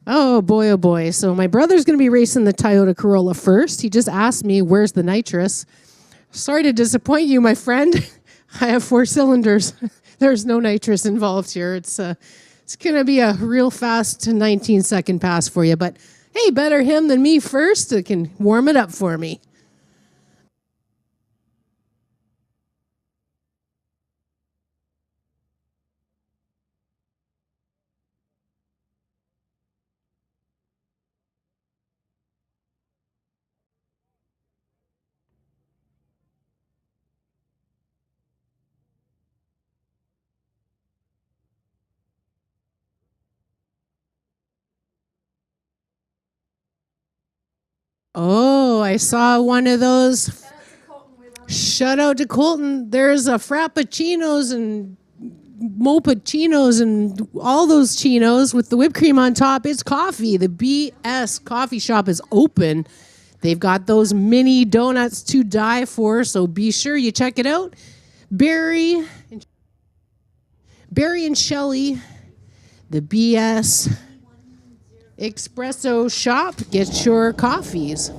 Oh boy, oh boy. So my brother's going to be racing the Toyota Corolla first. He just asked me, where's the nitrous? Sorry to disappoint you, my friend. I have 4 cylinders. There's no nitrous involved here. It's going to be a real fast 19-second pass for you. But hey, better him than me first. It can warm it up for me. Oh, I saw one of those. Shout out to Colton. There's a Frappuccinos and Mopacinos and all those chinos with the whipped cream on top. It's coffee. The BS coffee shop is open. They've got those mini donuts to die for, so be sure you check it out. Barry and Shelley, the BS Espresso Shop. Get your coffees.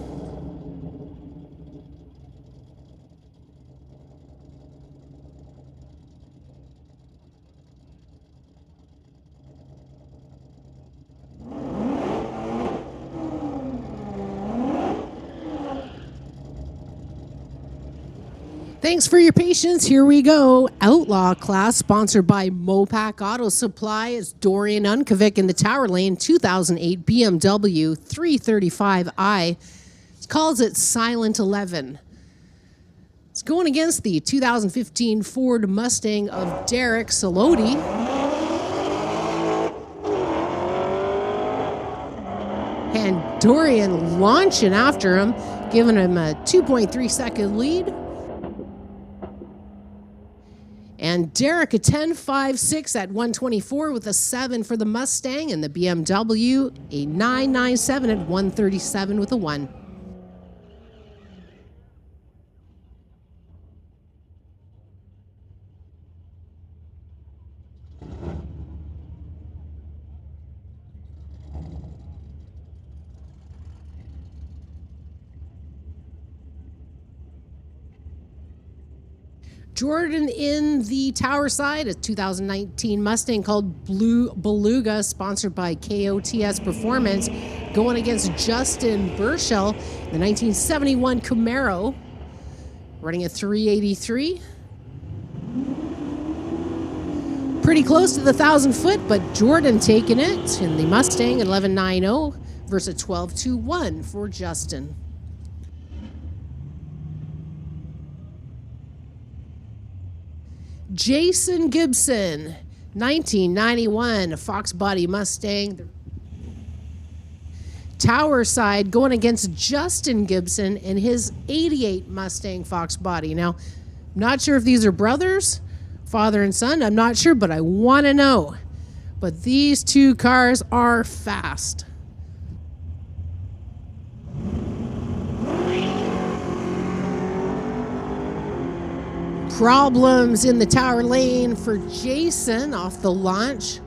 Thanks for your patience. Here we go. Outlaw class sponsored by Mopac Auto Supply. It's Dorian Unkovic in the Tower Lane 2008 BMW 335i. It calls it Silent 11. It's going against the 2015 Ford Mustang of Derek Saloti. And Dorian launching after him, giving him a 2.3-second lead. And Derek a 10.56 at 124 with a 7 for the Mustang, and the BMW a 9.97 at 137 with a 1. Jordan in the tower side, a 2019 Mustang called Blue Beluga, sponsored by KOTS Performance, going against Justin Burchell, the 1971 Camaro, running at 383. Pretty close to the 1,000 foot, but Jordan taking it in the Mustang at 11.90 versus 12.21 for Justin. Jason Gibson, 1991 Fox Body Mustang. Tower side going against Justin Gibson in his 88 Mustang Fox Body. Now, not sure if these are brothers, father and son. I'm not sure, but I want to know. But these two cars are fast. Problems in the tower lane for Jason off the launch.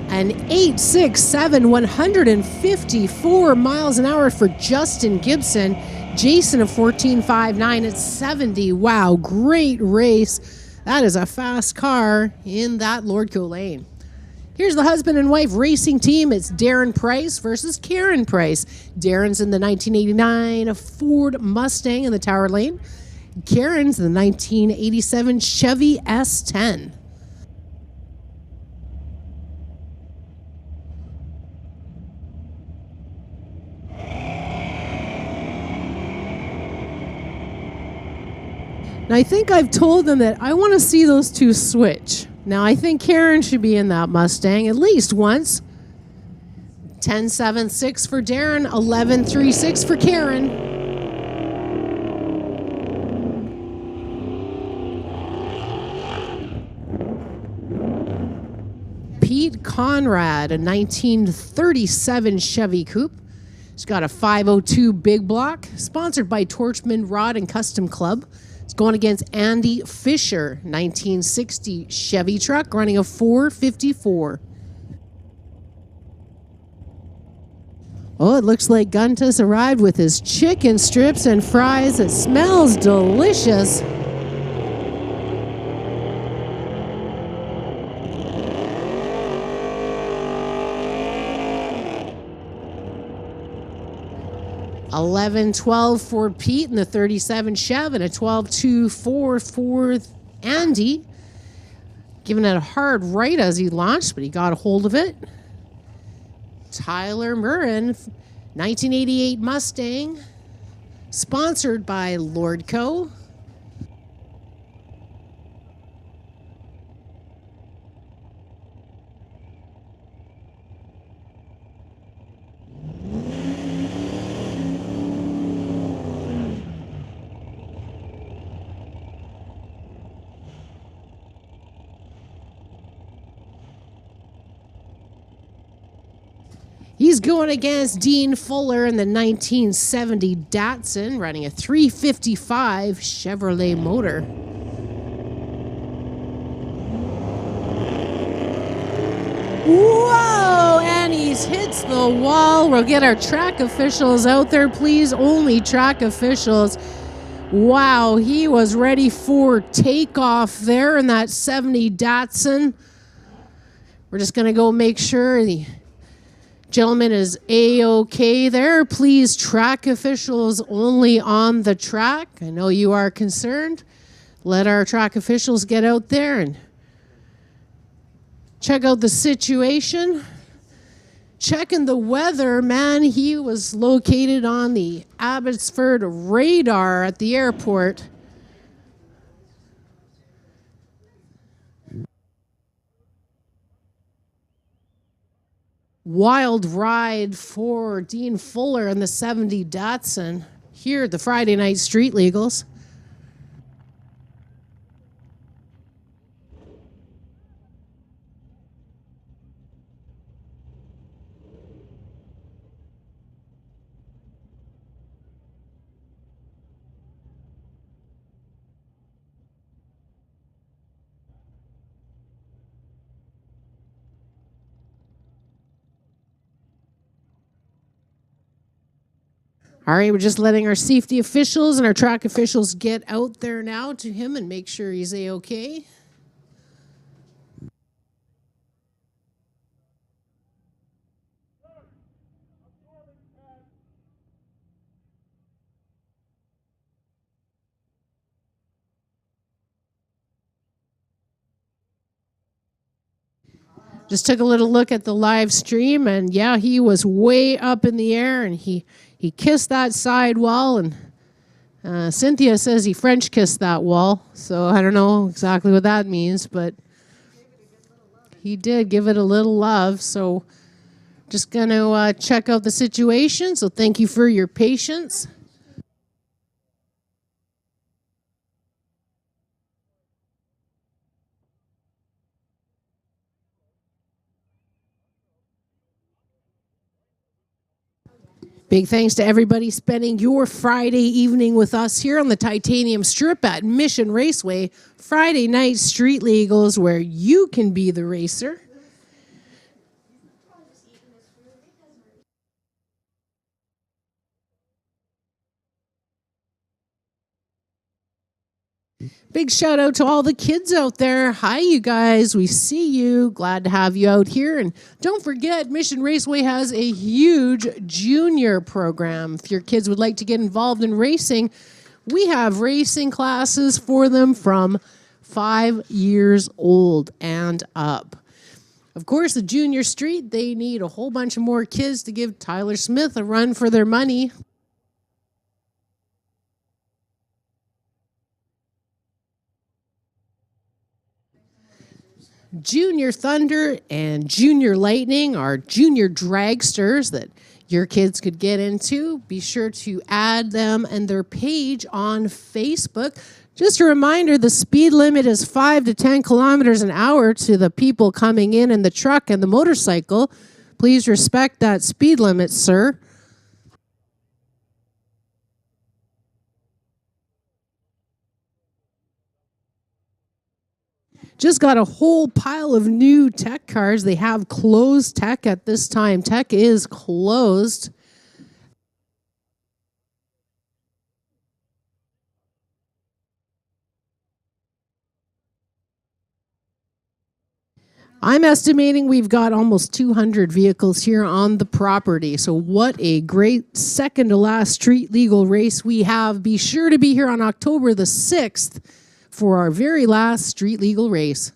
An 867, 154 miles an hour for Justin Gibson. Jason a 14.59 at 70. Wow, great race. That is a fast car in that Lordco lane. Here's the husband and wife racing team. It's Darren Price versus Karen Price. Darren's in the 1989 Ford Mustang in the tower lane. Karen's in the 1987 Chevy S10. Now, I think I've told them that I want to see those two switch. Now, I think Karen should be in that Mustang at least once. 10.76 for Darren, 11.36 for Karen. Pete Conrad, a 1937 Chevy Coupe. He's got a 502 big block, sponsored by Torchman Rod and Custom Club. It's going against Andy Fisher, 1960 Chevy truck, running a 454. Oh, it looks like Guntus arrived with his chicken strips and fries. It smells delicious. $11.12 for Pete in the 37 Chev and a 12.24 for Andy. Giving it a hard right as he launched, but he got a hold of it. Tyler Murrin, 1988 Mustang, sponsored by Lordco. He's going against Dean Fuller in the 1970 Datsun, running a 355 Chevrolet motor. Whoa! And he hits the wall. We'll get our track officials out there, please. Only track officials. Wow, he was ready for takeoff there in that 70 Datsun. We're just going to go make sure the gentleman is A-OK there. Please, track officials only on the track. I know you are concerned. Let our track officials get out there and check out the situation. Checking the weather, man, he was located on the Abbotsford radar at the airport. Wild ride for Dean Fuller in the 70 Datsun here at the Friday Night Street Legals. All right, we're just letting our safety officials and our track officials get out there now to him and make sure he's A-okay. Just took a little look at the live stream, and yeah, he was way up in the air, and he kissed that side wall, and Cynthia says he French kissed that wall, so I don't know exactly what that means, but he did give it a little love. So just gonna check out the situation, so thank you for your patience. Big thanks to everybody spending your Friday evening with us here on the Titanium Strip at Mission Raceway. Friday night street legals where you can be the racer. Big shout out to all the kids out there. Hi, you guys. We see you. Glad to have you out here. And don't forget, Mission Raceway has a huge junior program. If your kids would like to get involved in racing, we have racing classes for them from 5 years old and up. Of course, the junior street, they need a whole bunch of more kids to give Tyler Smith a run for their money. Junior Thunder and Junior Lightning are junior dragsters that your kids could get into. Be sure to add them and their page on Facebook. Just a reminder, the speed limit is 5 to 10 kilometers an hour to the people coming in the truck and the motorcycle. Please respect that speed limit, sir. Just got a whole pile of new tech cars. They have closed tech at this time. Tech is closed. I'm estimating we've got almost 200 vehicles here on the property. So what a great second to last street legal race we have. Be sure to be here on October the 6th for our very last street legal race.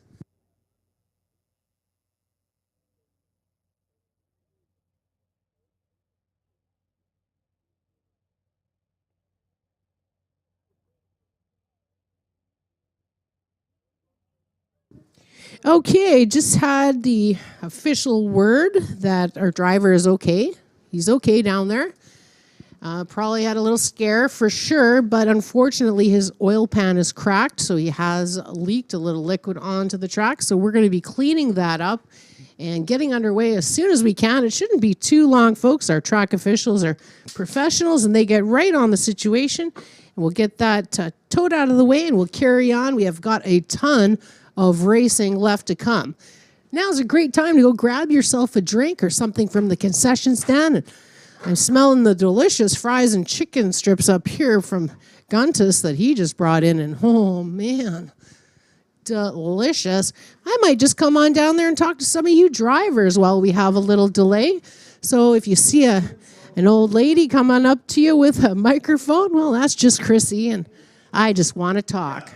Okay, just had the official word that our driver is okay. He's okay down there. Probably had a little scare for sure, but unfortunately his oil pan is cracked, so he has leaked a little liquid onto the track. So we're going to be cleaning that up and getting underway as soon as we can. It shouldn't be too long, folks. Our track officials are professionals, and they get right on the situation. And we'll get that towed out of the way, and we'll carry on. We have got a ton of racing left to come. Now's a great time to go grab yourself a drink or something from the concession stand. I'm smelling the delicious fries and chicken strips up here from Guntus that he just brought in, and oh man, delicious. I might just come on down there and talk to some of you drivers while we have a little delay. So if you see an old lady come on up to you with a microphone, well, that's just Chrissy, and I just want to talk.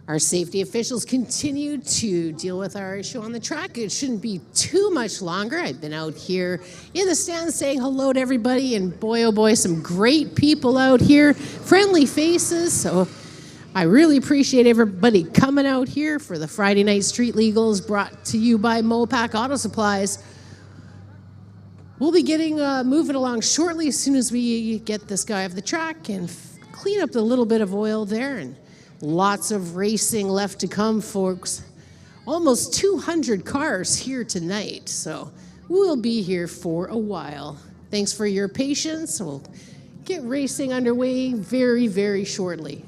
Our safety officials continue to deal with our issue on the track. It shouldn't be too much longer. I've been out here in the stands saying hello to everybody, and boy, oh boy, some great people out here, friendly faces. So I really appreciate everybody coming out here for the Friday Night Street Legals, brought to you by Mopac Auto Supplies. We'll be getting moving along shortly as soon as we get this guy off the track and clean up the little bit of oil there. And lots of racing left to come, folks. Almost 200 cars here tonight, so we'll be here for a while. Thanks for your patience. We'll get racing underway very, very shortly.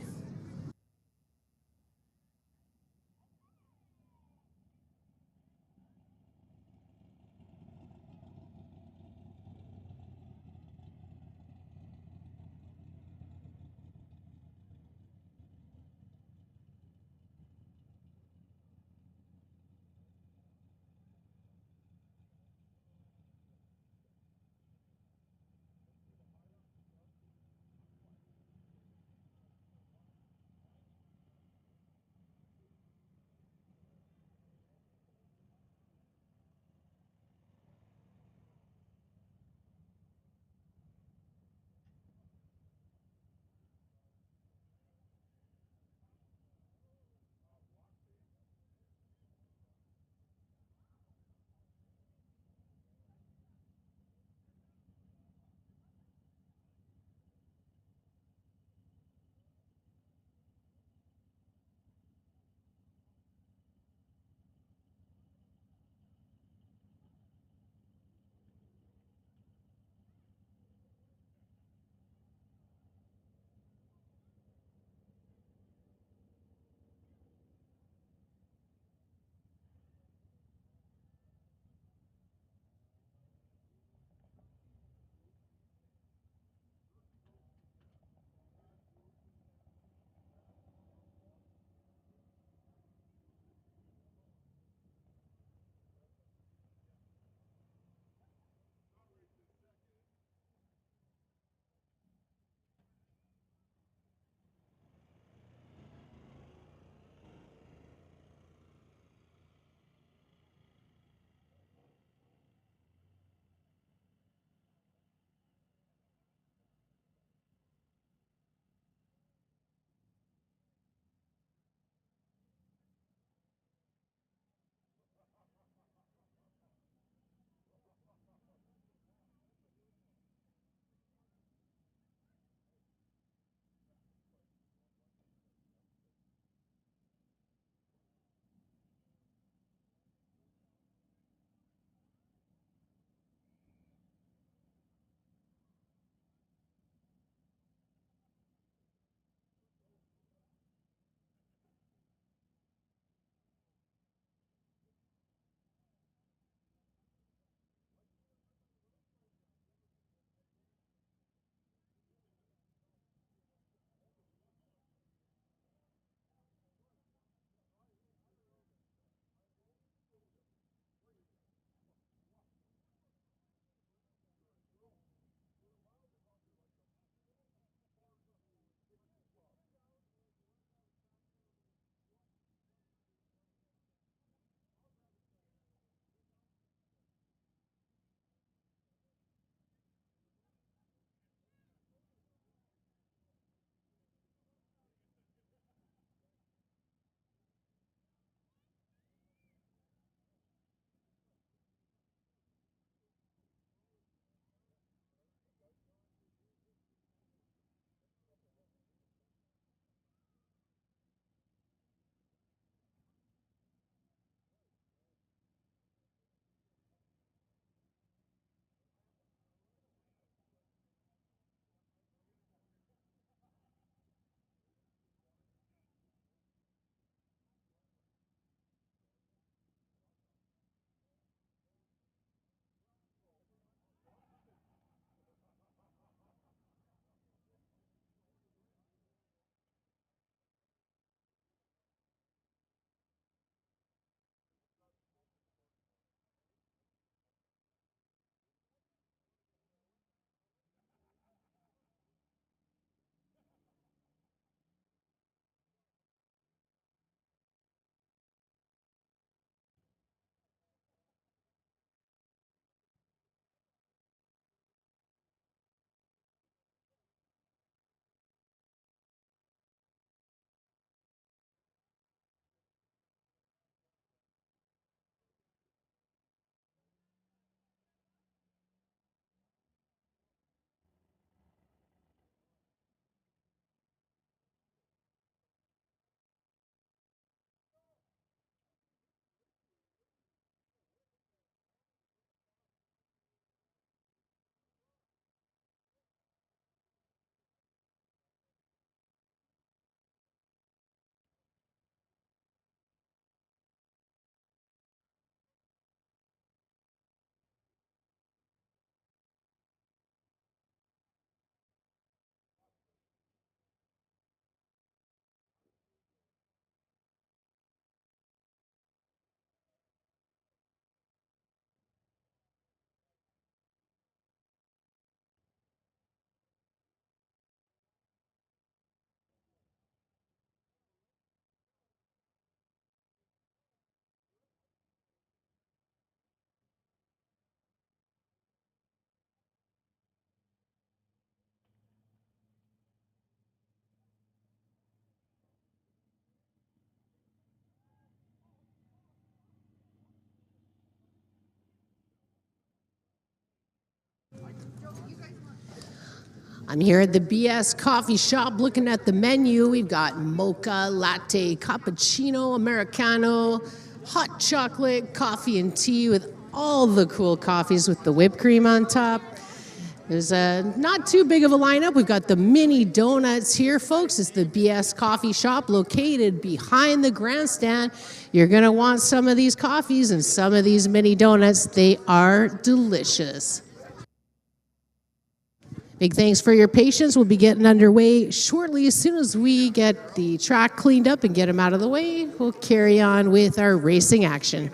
I'm here at the BS Coffee Shop looking at the menu. We've got mocha, latte, cappuccino, Americano, hot chocolate, coffee and tea with all the cool coffees with the whipped cream on top. There's not too big of a lineup. We've got the mini donuts here, folks. It's the BS Coffee Shop located behind the grandstand. You're going to want some of these coffees and some of these mini donuts. They are delicious. Big thanks for your patience. We'll be getting underway shortly. As soon as we get the track cleaned up and get them out of the way, we'll carry on with our racing action.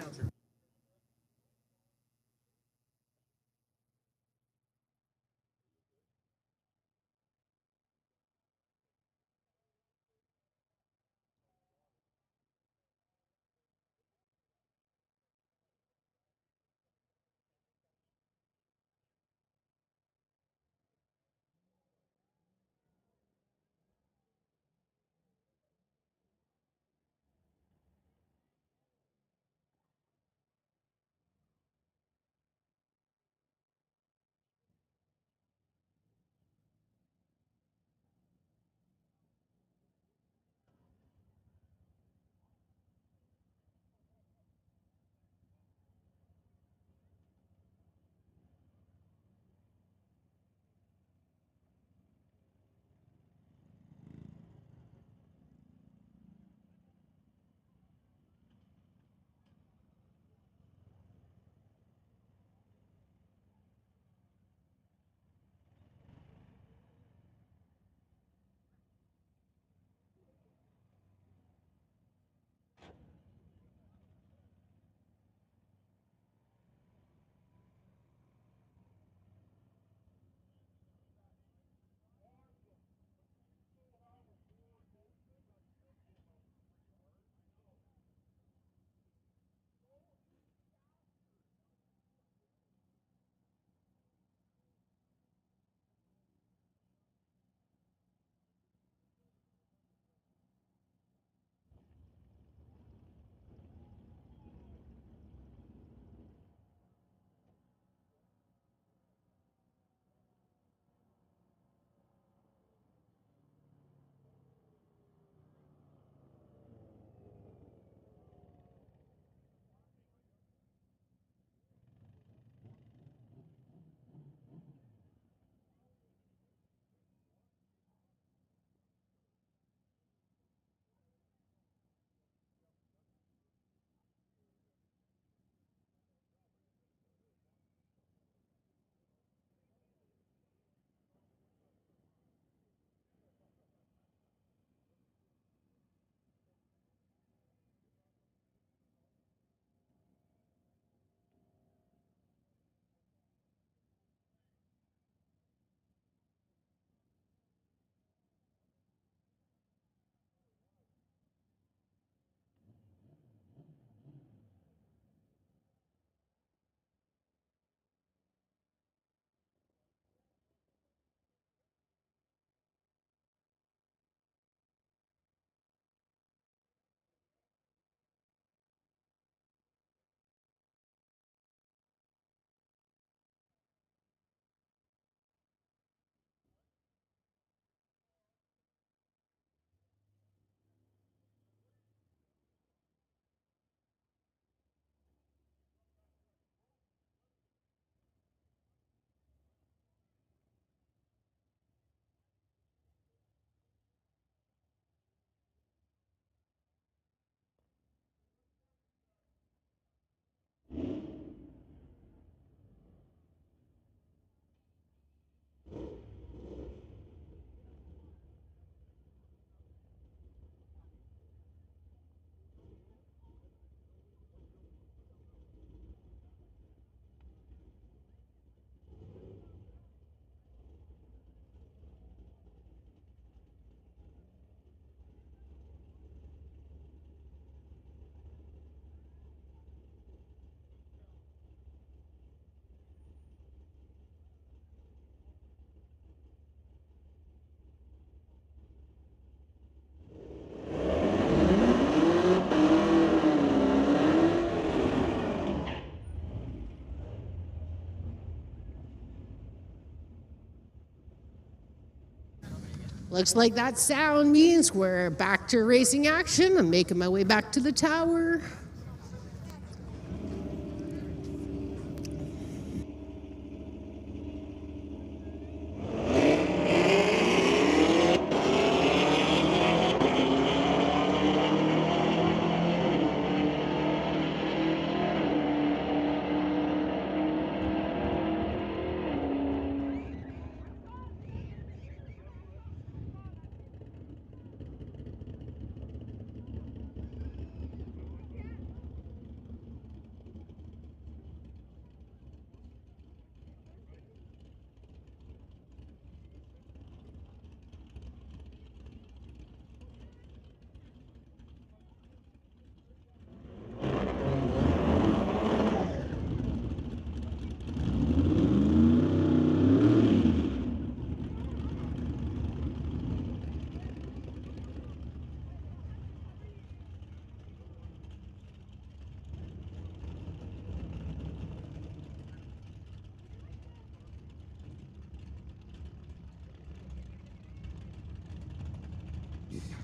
Looks like that sound means we're back to racing action. I'm making my way back to the tower.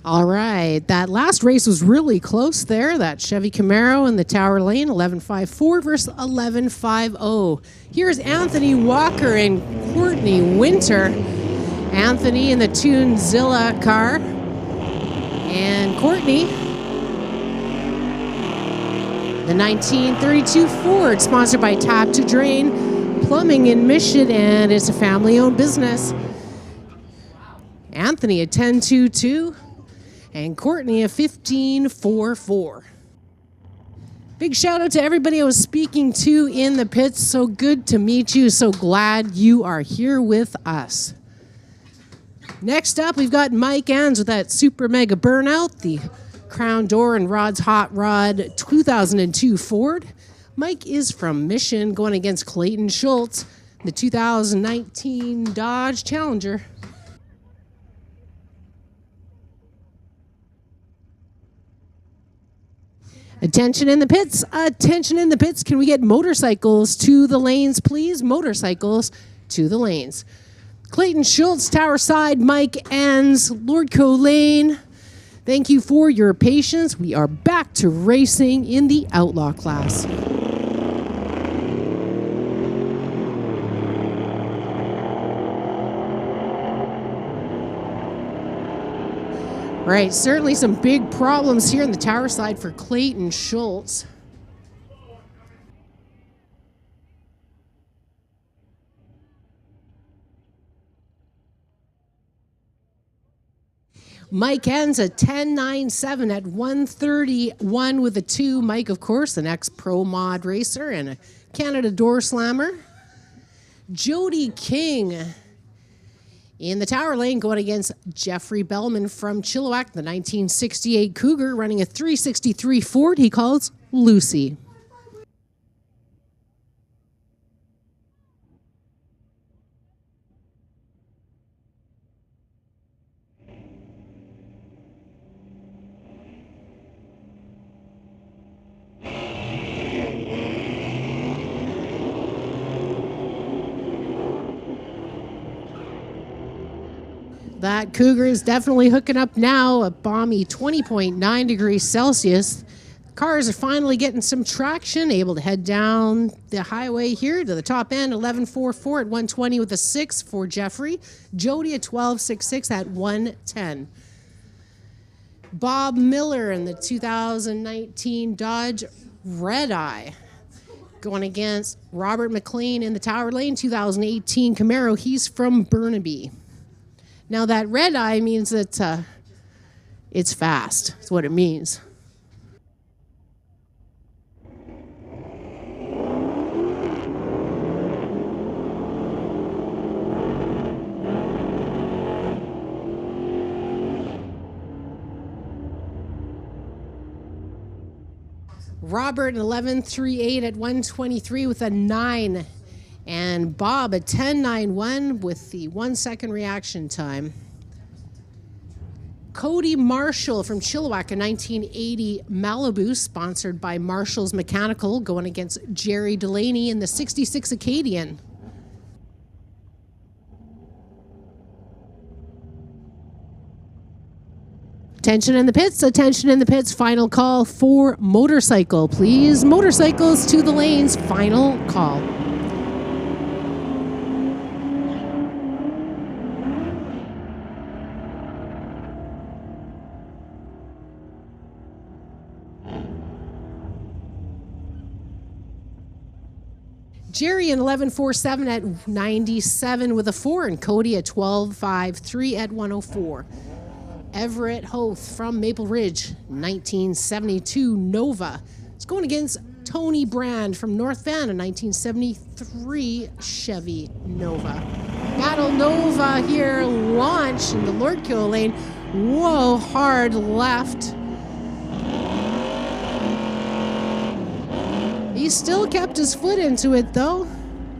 All right, that last race was really close there. That Chevy Camaro in the Tower Lane, 11.54 versus 11.50. Here's Anthony Walker and Courtney Winter. Anthony in the Tunezilla car. And Courtney, the 1932 Ford, sponsored by Tap to Drain Plumbing in Mission, and it's a family-owned business. Anthony a 10.22. And Courtney a 15.44. Big shout out to everybody I was speaking to in the pits. So good to meet you. So glad you are here with us. Next up, we've got Mike Ans with that Super Mega Burnout, the Crown Door and Rod's Hot Rod 2002 Ford. Mike is from Mission, going against Clayton Schultz, the 2019 Dodge Challenger. Attention in the pits. Attention in the pits. Can we get motorcycles to the lanes, please? Motorcycles to the lanes. Clayton Schultz, Tower Side. Mike Ans, Lordco Lane. Thank you for your patience. We are back to racing in the Outlaw class. Right, certainly some big problems here in the Tower Side for Clayton Schultz. Mike Ans a 10.97 at 131 with a 2. Mike, of course, an ex-pro mod racer and a Canada door slammer. Jody King in the Tower Lane, going against Jeffrey Bellman from Chilliwack, the 1968 Cougar, running a 363 Ford he calls Lucy. That Cougar is definitely hooking up now, a balmy 20.9 degrees Celsius. Cars are finally getting some traction, able to head down the highway here to the top end, 11.44 at 120 with a 6 for Jeffrey. Jody at 12.66 at 110. Bob Miller in the 2019 Dodge Red Eye, going against Robert McLean in the Tower Lane 2018 Camaro. He's from Burnaby. Now that red eye means that it's fast. That's what it means. Robert an 11.38 at 123 with a 9. And Bob a 10.91 with the 1 second reaction time. Cody Marshall from Chilliwack, a 1980 Malibu, sponsored by Marshall's Mechanical, going against Jerry Delaney in the 66 Acadian. Attention in the pits, attention in the pits. Final call for motorcycle. Please, motorcycles to the lanes. Final call. Jerry in 11.47 at 97 with a 4, and Cody at 12.53 at 104. Everett Hoth from Maple Ridge, 1972 Nova. It's going against Tony Brand from North Van, a 1973 Chevy Nova. Battle Nova here, launch in the Lordco lane. Whoa, hard left. He still kept his foot into it, though.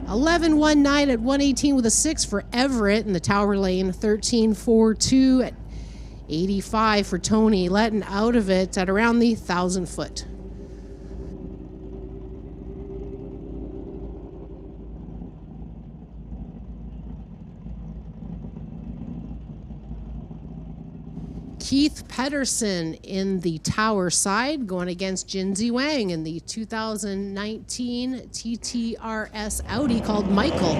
11.19 at 118 with a 6 for Everett in the Tower Lane. 13.42 at 85 for Tony, letting out of it at around the 1,000 foot. Keith Pedersen in the Tower side going against Jinsy Wang in the 2019 TTRS Audi called Michael.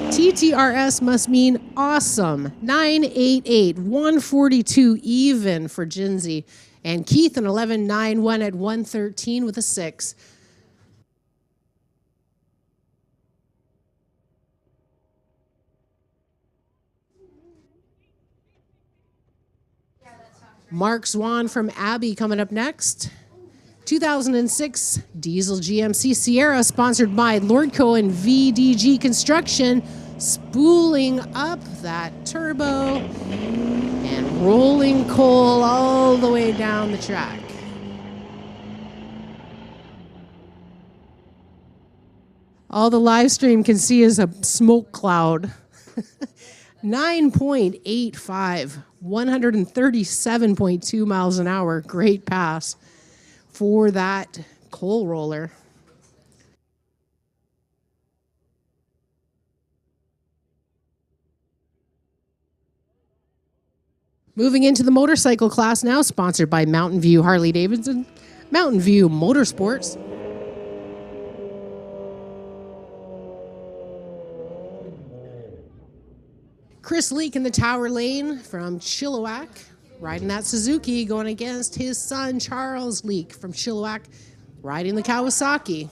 TTRS must mean awesome. 988, 142 even for Jinsy. And Keith an 11.91 at 113 with a 6. Mark Swan from Abbey coming up next. 2006 Diesel GMC Sierra sponsored by Lordco and VDG Construction, spooling up that turbo and rolling coal all the way down the track. All the live stream can see is a smoke cloud. 9.85, 137.2 miles an hour. Great pass for that coal roller. Moving into the motorcycle class now, sponsored by Mountain View Harley Davidson, Mountain View Motorsports. Chris Leake in the Tower Lane from Chilliwack, riding that Suzuki, going against his son Charles Leake from Chilliwack, riding the Kawasaki.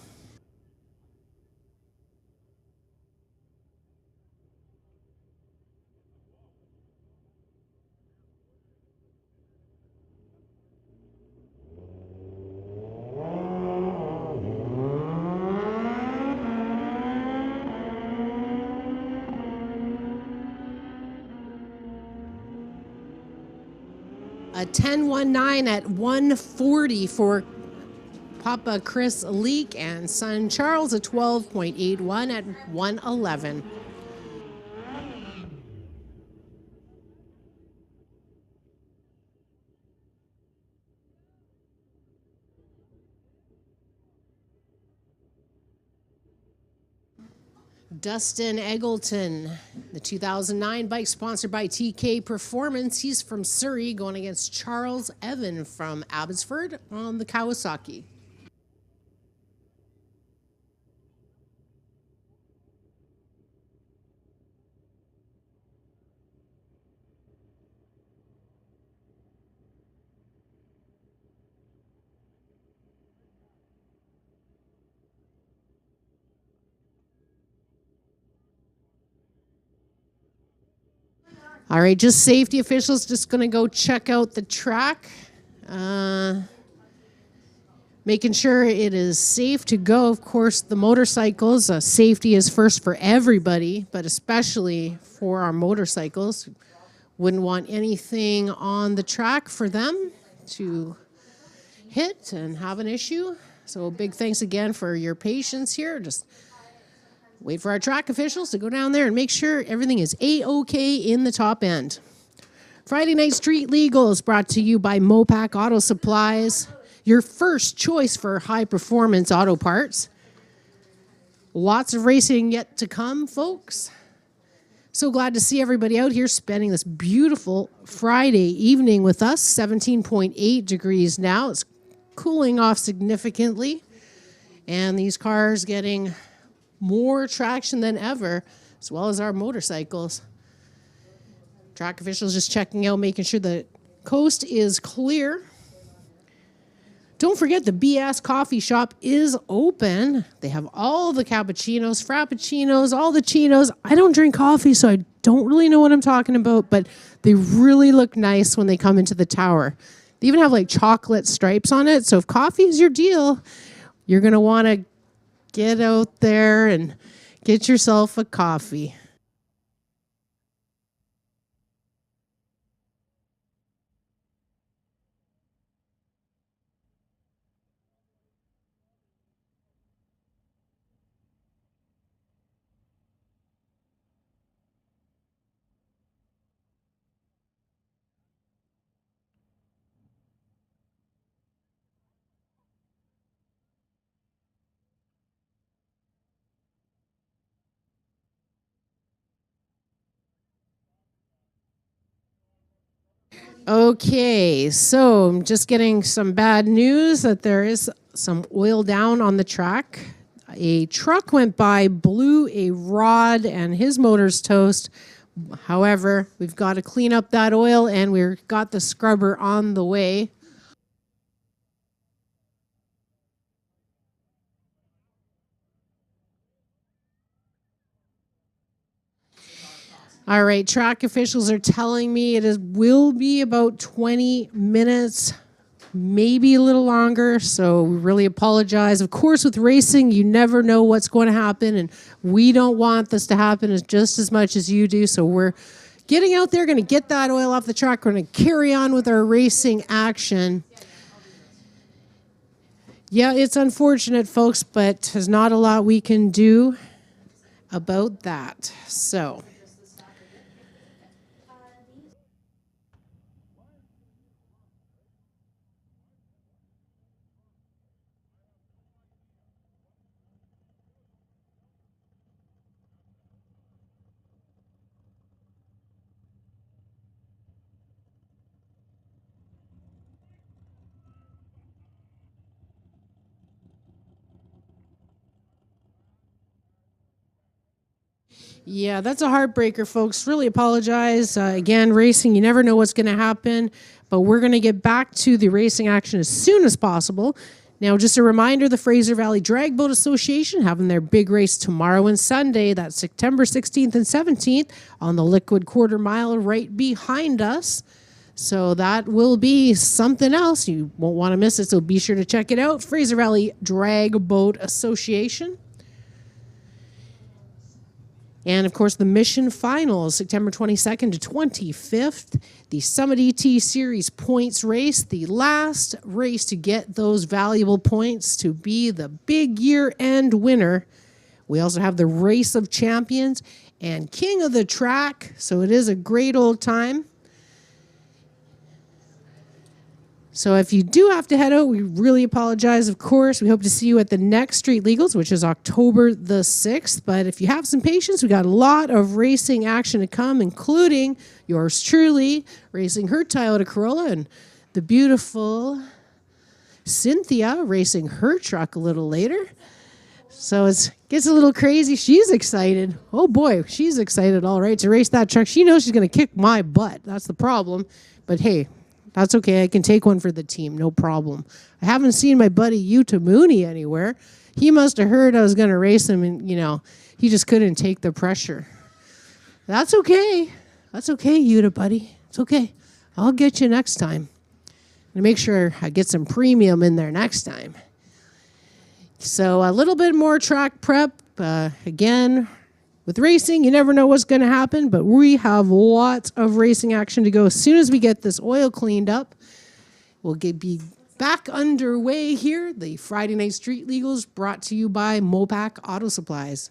A 10.19 at 140 for Papa Chris Leake and son Charles, a 12.81 at 111. Dustin Eggleton, the 2009 bike sponsored by TK Performance. He's from Surrey, going against Charles Evan from Abbotsford on the Kawasaki. All right, just safety officials just going to go check out the track. Making sure it is safe to go. Of course, the motorcycles, safety is first for everybody, but especially for our motorcycles. Wouldn't want anything on the track for them to hit and have an issue. So big thanks again for your patience here. Just wait for our track officials to go down there and make sure everything is A-OK in the top end. Friday Night Street Legal is brought to you by Mopac Auto Supplies. your first choice for high performance auto parts. Lots of racing yet to come, folks. So glad to see everybody out here spending this beautiful Friday evening with us. 17.8 degrees now. It's cooling off significantly. And these cars getting more traction than ever, as well as our motorcycles. Track officials just checking out, making sure the coast is clear. Don't forget the BS Coffee Shop is open. They have all the cappuccinos, frappuccinos, all the chinos. I don't drink coffee, so I don't really know what I'm talking about, but they really look nice when they come into the tower. They even have like chocolate stripes on it, so if coffee is your deal, you're going to want to get out there and get yourself a coffee. Okay, so I'm just getting some bad news that there is some oil down on the track. A truck went by, blew a rod, and his motor's toast. However, we've got to clean up that oil, and we've got the scrubber on the way. All right, track officials are telling me will be about 20 minutes, maybe a little longer, so we really apologize. Of course, with racing, you never know what's going to happen, and we don't want this to happen just as much as you do, so we're getting out there, going to get that oil off the track. We're going to carry on with our racing action. Yeah, it's unfortunate, folks, but there's not a lot we can do about that. So... yeah, that's a heartbreaker, folks. Really apologize. Again, racing, you never know what's going to happen, but we're going to get back to the racing action as soon as possible. Now, just a reminder, the Fraser Valley Drag Boat Association having their big race tomorrow and Sunday. That's September 16th and 17th on the Liquid Quarter Mile right behind us. So that will be something else. You won't want to miss it, so be sure to check it out. Fraser Valley Drag Boat Association. And, of course, the Mission Finals, September 22nd to 25th. The Summit ET Series points race, the last race to get those valuable points to be the big year-end winner. We also have the Race of Champions and King of the Track, so it is a great old time. So if you do have to head out, we really apologize, of course. We hope to see you at the next Street Legals, which is October the 6th. But if you have some patience, we got a lot of racing action to come, including yours truly racing her Toyota Corolla and the beautiful Cynthia racing her truck a little later. So it gets a little crazy. She's excited. Oh, boy, she's excited, all right, to race that truck. She knows she's going to kick my butt. That's the problem. But, hey, that's okay. I can take one for the team. No problem. I haven't seen my buddy Yuta Mooney anywhere. He must have heard I was going to race him, and, he just couldn't take the pressure. That's okay. That's okay, Yuta, buddy. It's okay. I'll get you next time. I'm going to make sure I get some premium in there next time. So a little bit more track prep. Again, with racing, you never know what's going to happen, but we have lots of racing action to go. As soon as we get this oil cleaned up, we'll be back underway here. The Friday Night Street Legals brought to you by Mopac Auto Supplies.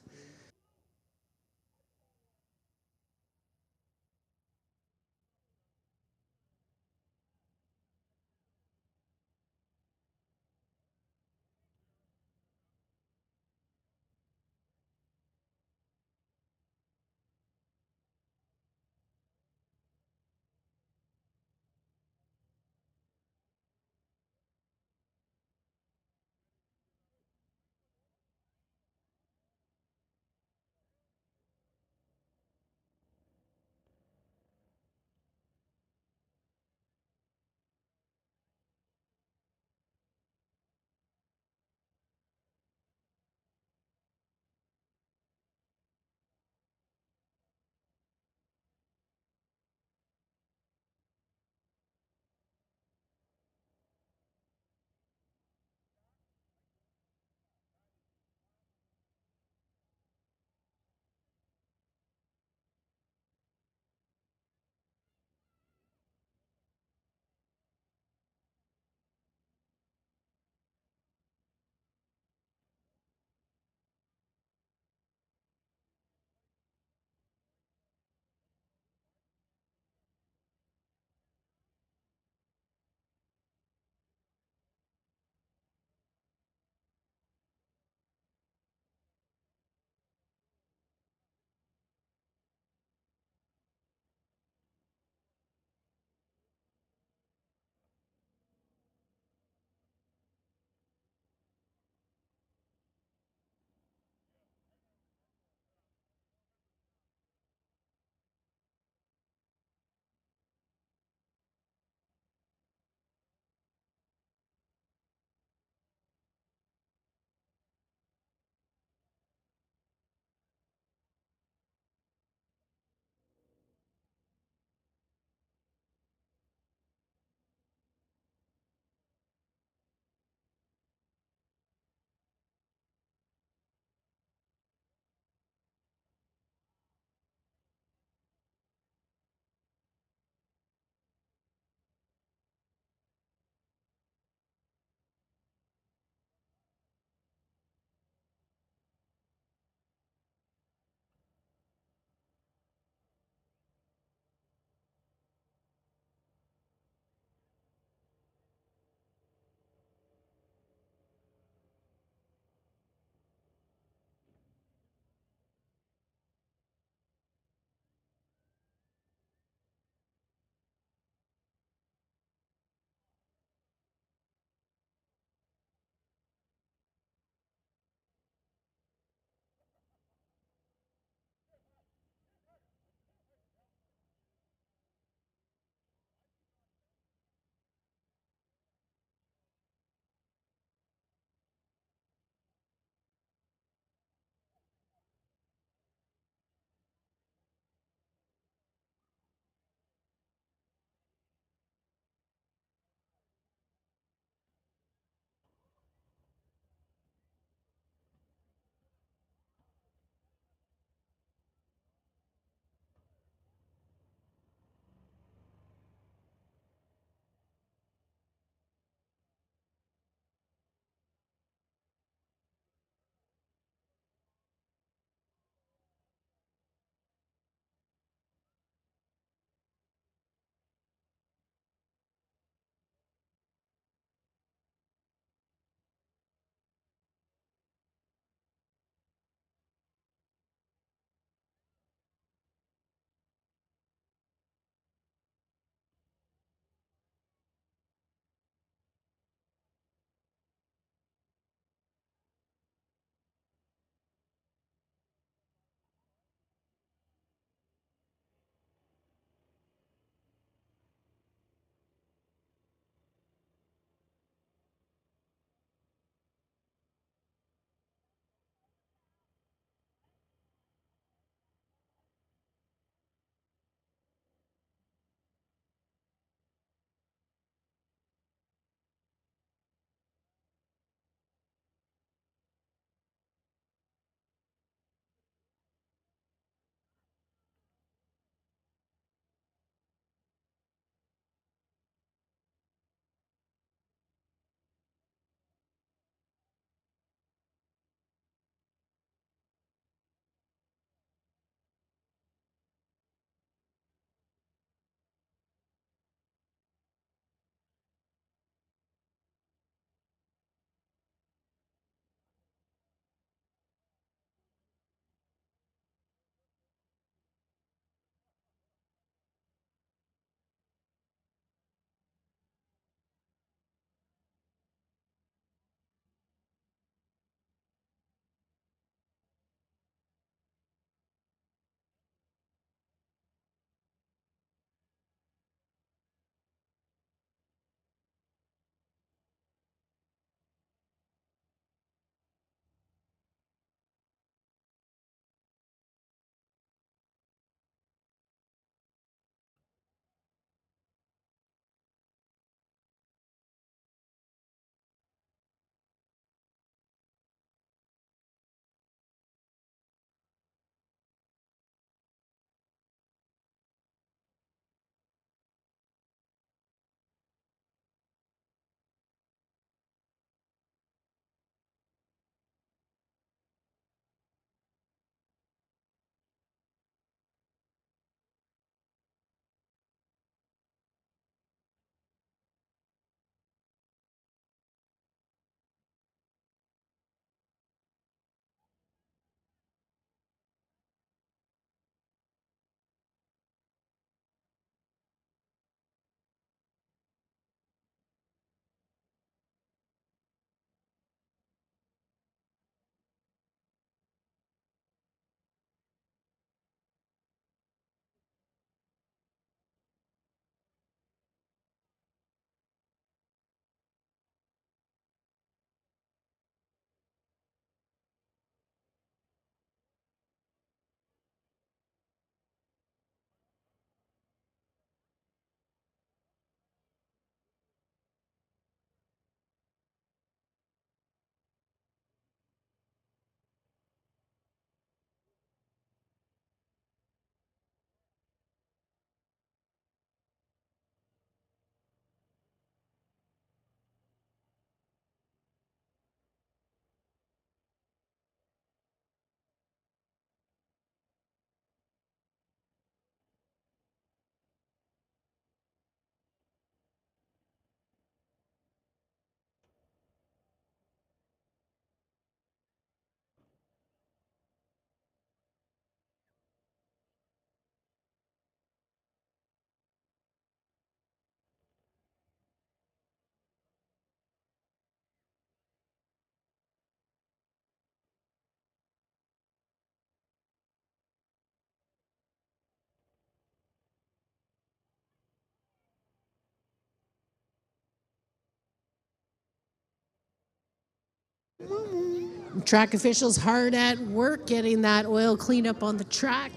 Track officials hard at work getting that oil cleanup on the track.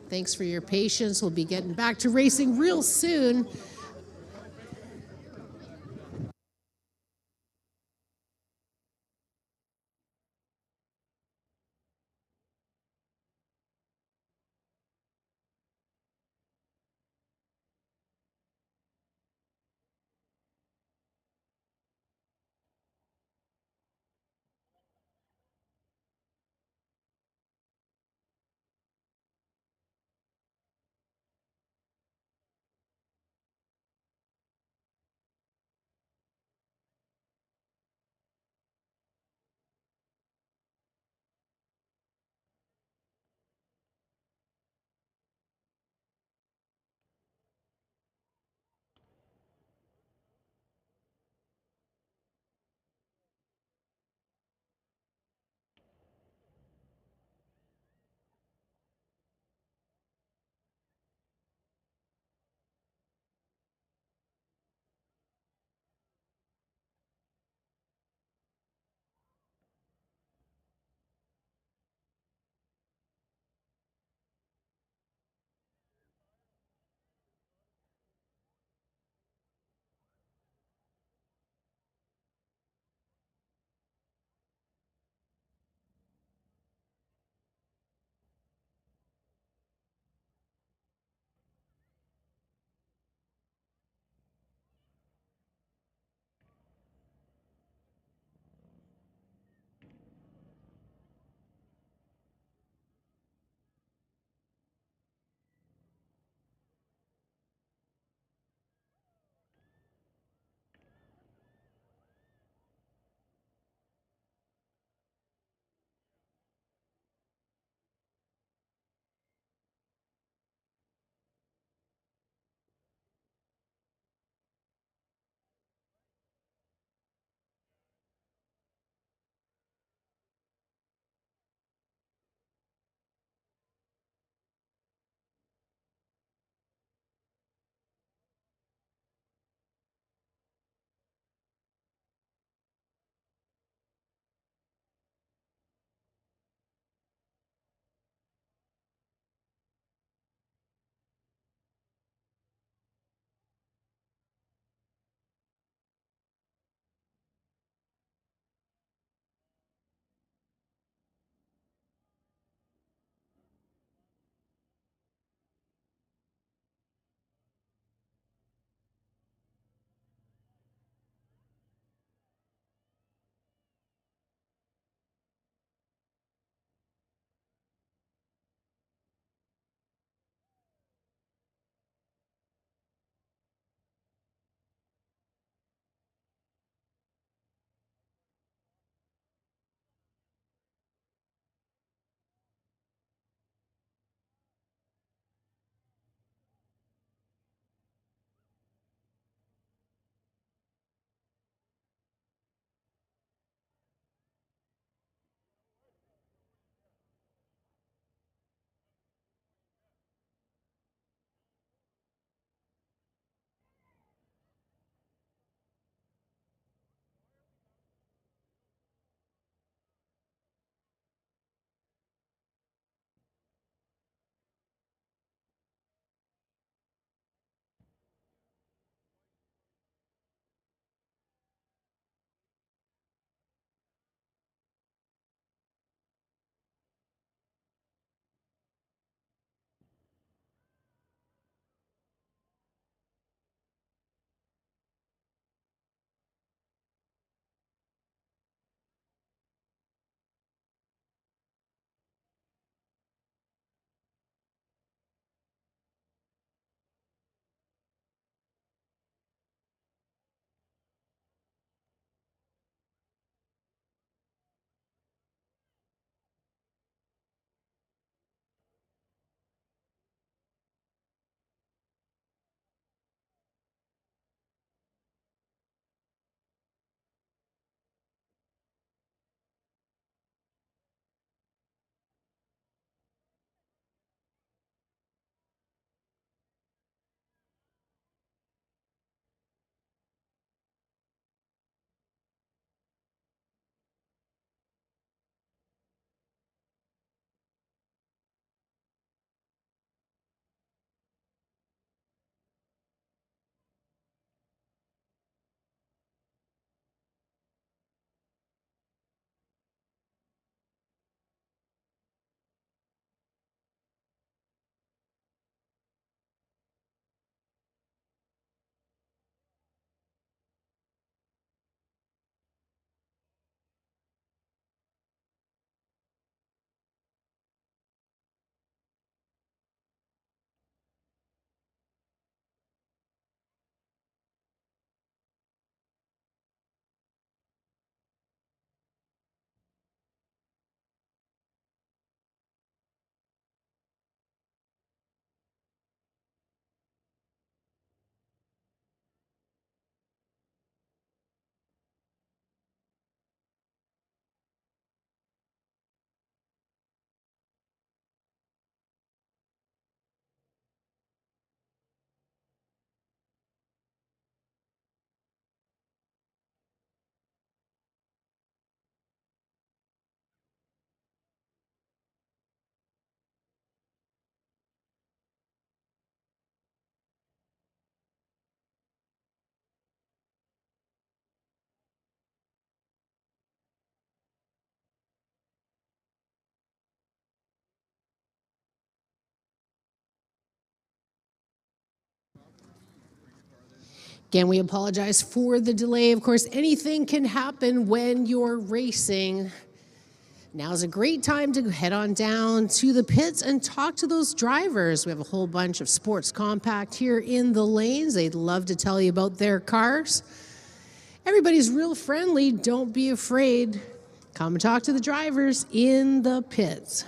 Thanks for your patience. We'll be getting back to racing real soon. Again, we apologize for the delay. Of course, anything can happen when you're racing. Now is a great time to head on down to the pits and talk to those drivers. We have a whole bunch of Sports Compact here in the lanes. They'd love to tell you about their cars. Everybody's real friendly. Don't be afraid. Come and talk to the drivers in the pits.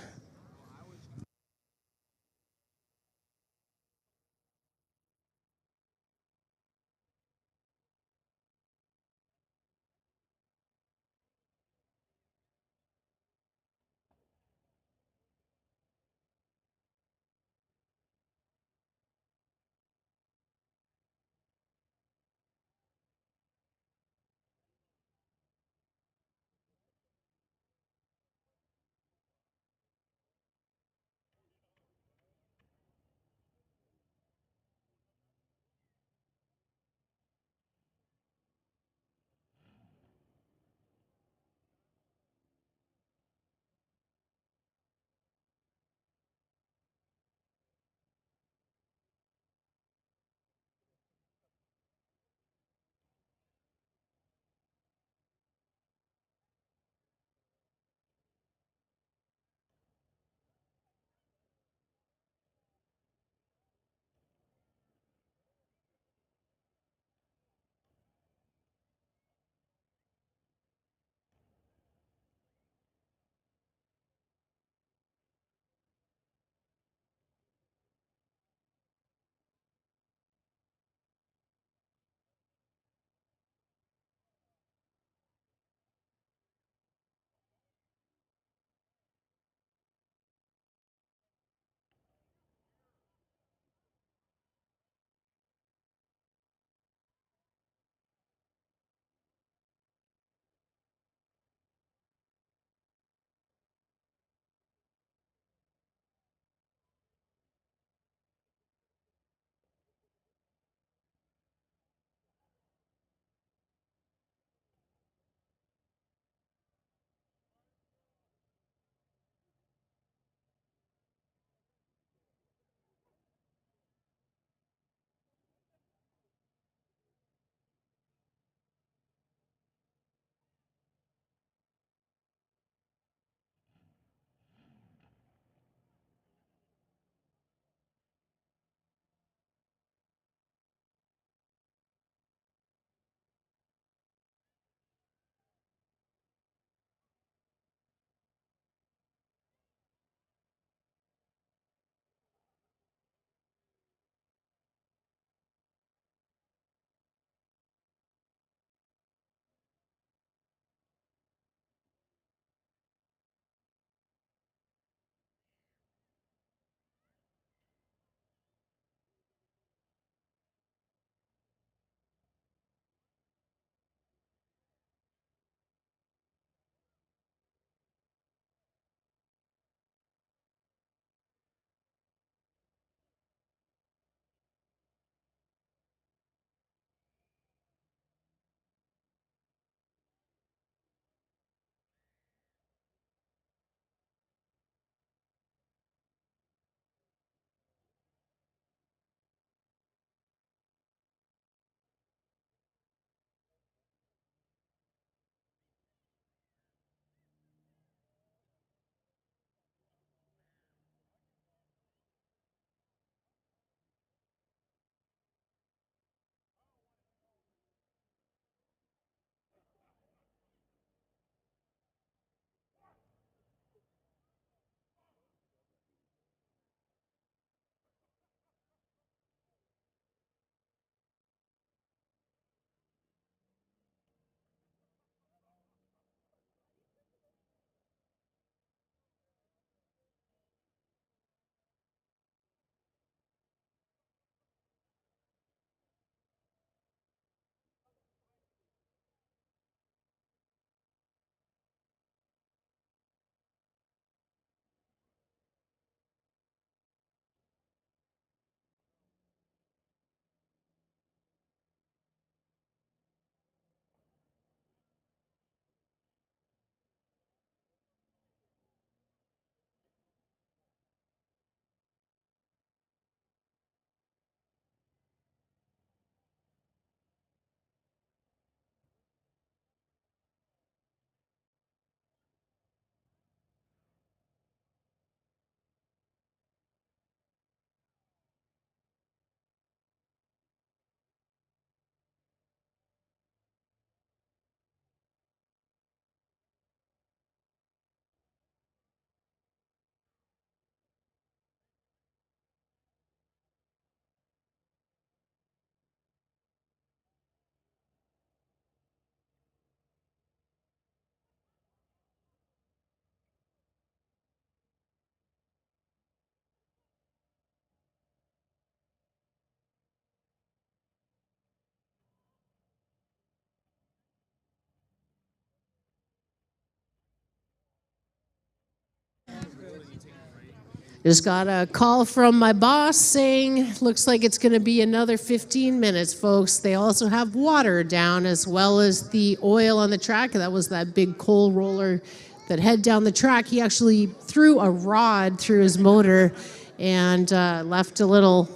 Just got a call from my boss saying, looks like it's going to be another 15 minutes, folks. They also have water down as well as the oil on the track. That was that big coal roller that head down the track. He actually threw a rod through his motor and left a little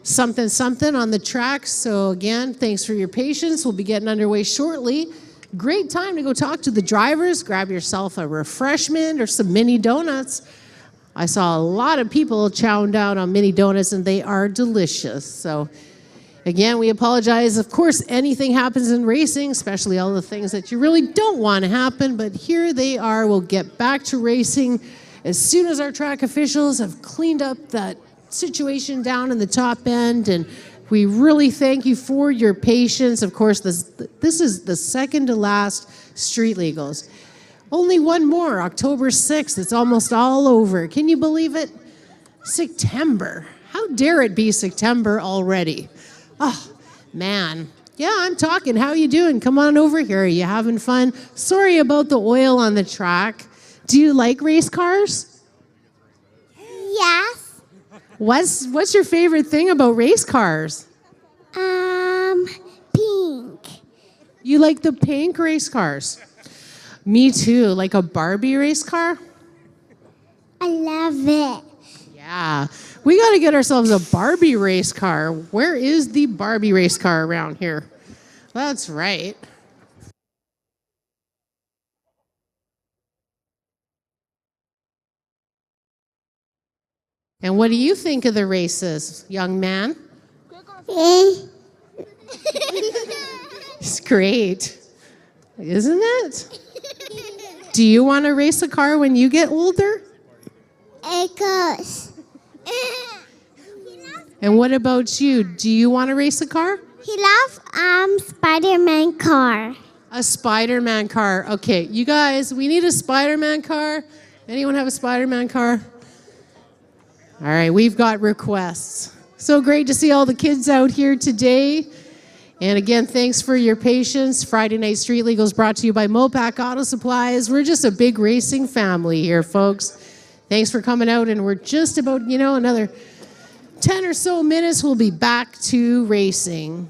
something something on the track. So again, thanks for your patience. We'll be getting underway shortly. Great time to go talk to the drivers. Grab yourself a refreshment or some mini donuts. I saw a lot of people chowing down on mini donuts, and they are delicious. So, again, we apologize. Of course, anything happens in racing, especially all the things that you really don't want to happen, but here they are. We'll get back to racing as soon as our track officials have cleaned up that situation down in the top end, and we really thank you for your patience. Of course, this is the second to last Street Legals. Only one more, October 6th. It's almost all over. Can you believe it? September. How dare it be September already? Oh, man. Yeah, I'm talking. How you doing? Come on over here. Are you having fun? Sorry about the oil on the track. Do you like race cars? Yes. What's your favorite thing about race cars? Pink. You like the pink race cars? Me too. Like a Barbie race car? I love it. Yeah. We got to get ourselves a Barbie race car. Where is the Barbie race car around here? That's right. And what do you think of the races, young man? It's great. Isn't it? Do you want to race a car when you get older? It goes. And what about you? Do you want to race a car? He loves Spider-Man car. A Spider-Man car. Okay, you guys, we need a Spider-Man car. Anyone have a Spider-Man car? All right, we've got requests. So great to see all the kids out here today. And again, thanks for your patience. Friday Night Street Legals brought to you by Mopac Auto Supplies. We're just a big racing family here, folks. Thanks for coming out, and we're just about, another 10 or so minutes, we'll be back to racing.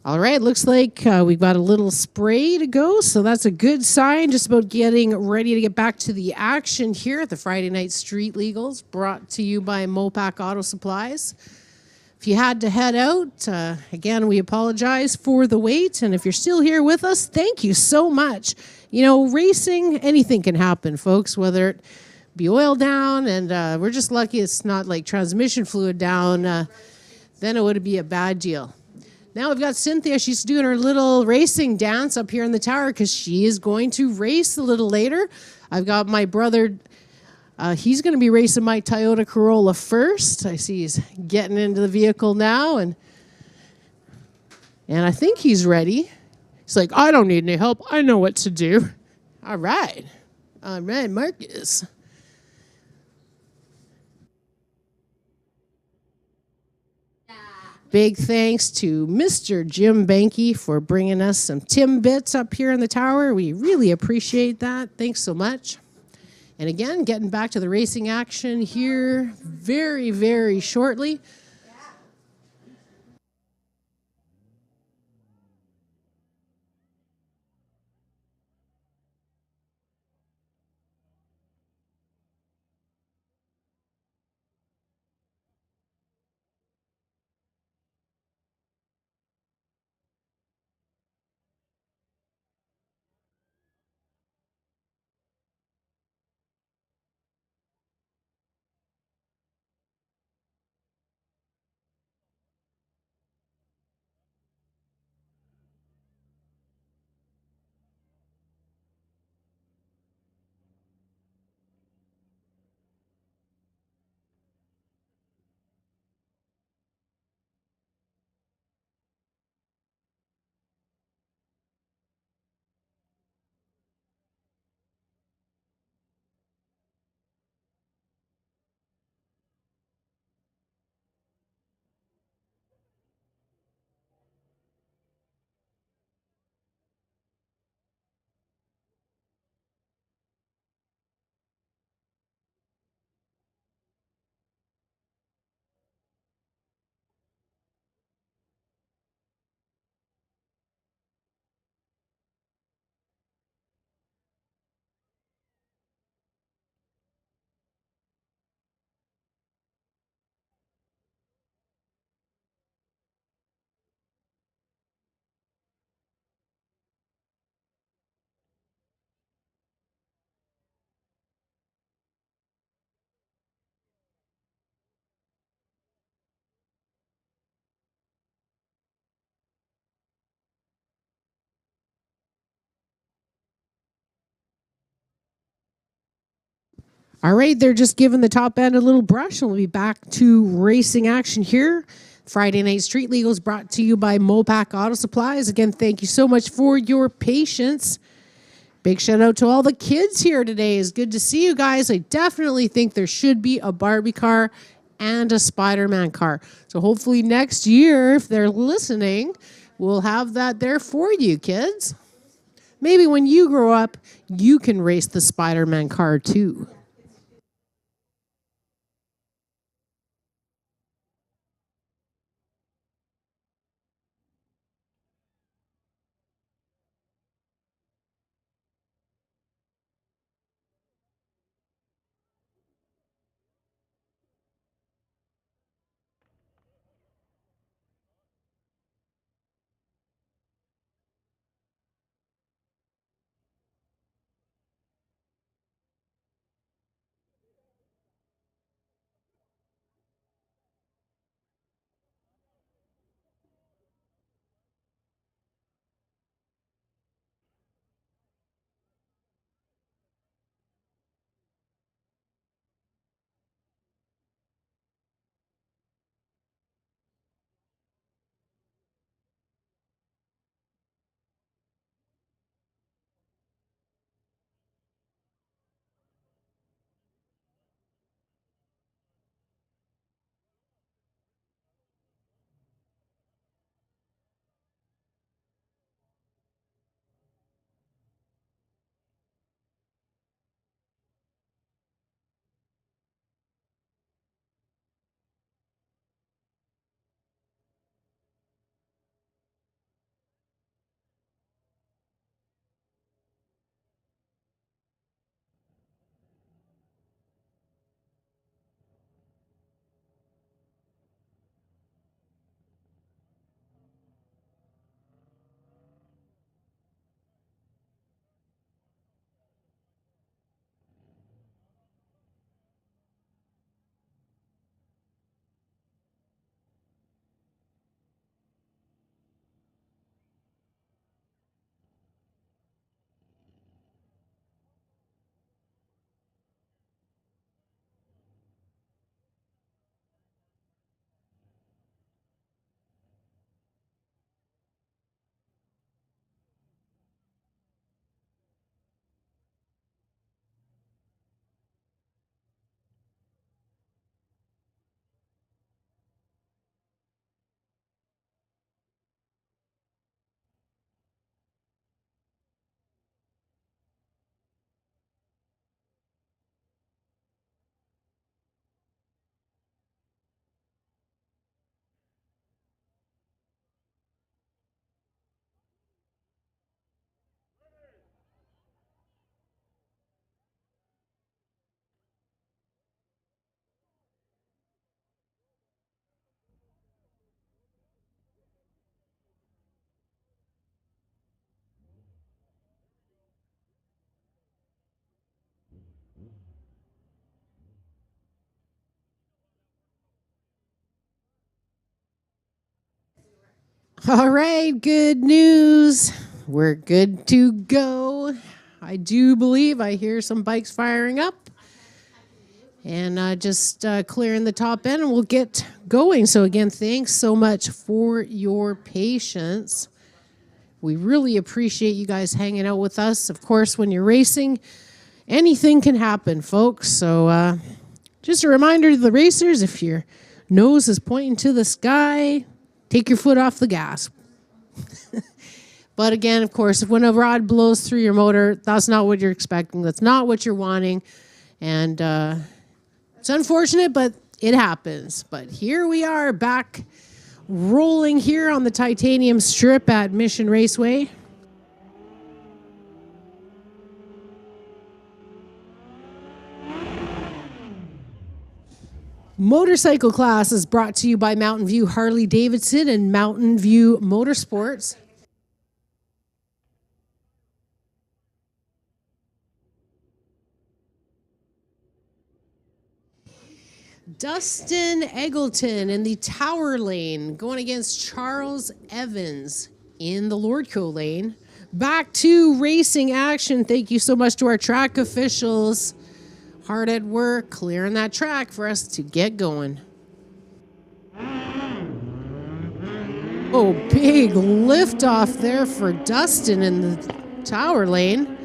All right, looks like we've got a little spray to go, so that's a good sign. Just about getting ready to get back to the action here at the Friday Night Street Legals, brought to you by Mopac Auto Supplies. If you had to head out, again, we apologize for the wait, and if you're still here with us, thank you so much. You know, racing, anything can happen, folks, whether it be oil down, and we're just lucky it's not like transmission fluid down, then it would be a bad deal. Now we've got Cynthia. She's doing her little racing dance up here in the tower because she is going to race a little later. I've got my brother. He's going to be racing my Toyota Corolla first. I see he's getting into the vehicle now, and I think he's ready. He's like, I don't need any help. I know what to do. All right, Marcus. Big thanks to Mr. Jim Banky for bringing us some Timbits up here in the tower. We really appreciate that. Thanks so much. And again, getting back to the racing action here very, very shortly. All right, they're just giving the top end a little brush, and we'll be back to racing action here. Friday Night Street Legals brought to you by Mopac Auto Supplies. Again, thank you so much for your patience. Big shout out to all the kids here today. It's good to see you guys. I definitely think there should be a Barbie car and a Spider-Man car. So hopefully next year, if they're listening, we'll have that there for you, kids. Maybe when you grow up, you can race the Spider-Man car too. All right, good news. We're good to go. I do believe I hear some bikes firing up. And just clearing the top end, and we'll get going. So again, thanks so much for your patience. We really appreciate you guys hanging out with us. Of course, when you're racing, anything can happen, folks. So just a reminder to the racers, if your nose is pointing to the sky, take your foot off the gas. But again, of course, when a rod blows through your motor, that's not what you're expecting. That's not what you're wanting. And it's unfortunate, but it happens. But here we are back rolling here on the titanium strip at Mission Raceway. Motorcycle class is brought to you by Mountain View Harley Davidson and Mountain View Motorsports. Dustin Eggleton in the Tower lane going against Charles Evans in the Lordco lane. Back to racing action. Thank you so much to our track officials. Hard at work clearing that track for us to get going. Oh, big liftoff there for Dustin in the Tower lane.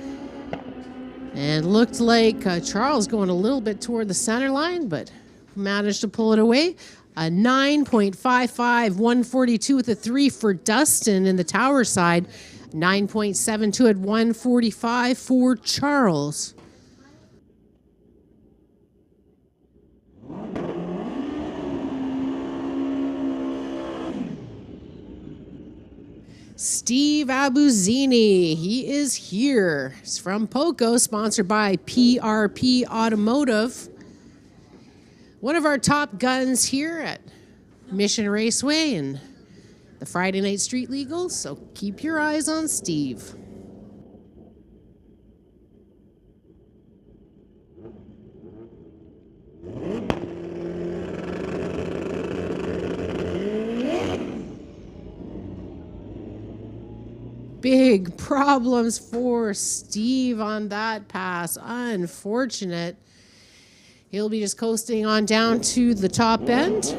And looked like Charles going a little bit toward the center line, but managed to pull it away. A 9.55, 142 with a 3 for Dustin in the Tower side. 9.72 at 145 for Charles. Steve Abuzini, he is here. He's from Poco, sponsored by PRP Automotive. One of our top guns here at Mission Raceway and the Friday Night Street Legals, so keep your eyes on Steve. Big problems for Steve on that pass. Unfortunate. He'll be just coasting on down to the top end.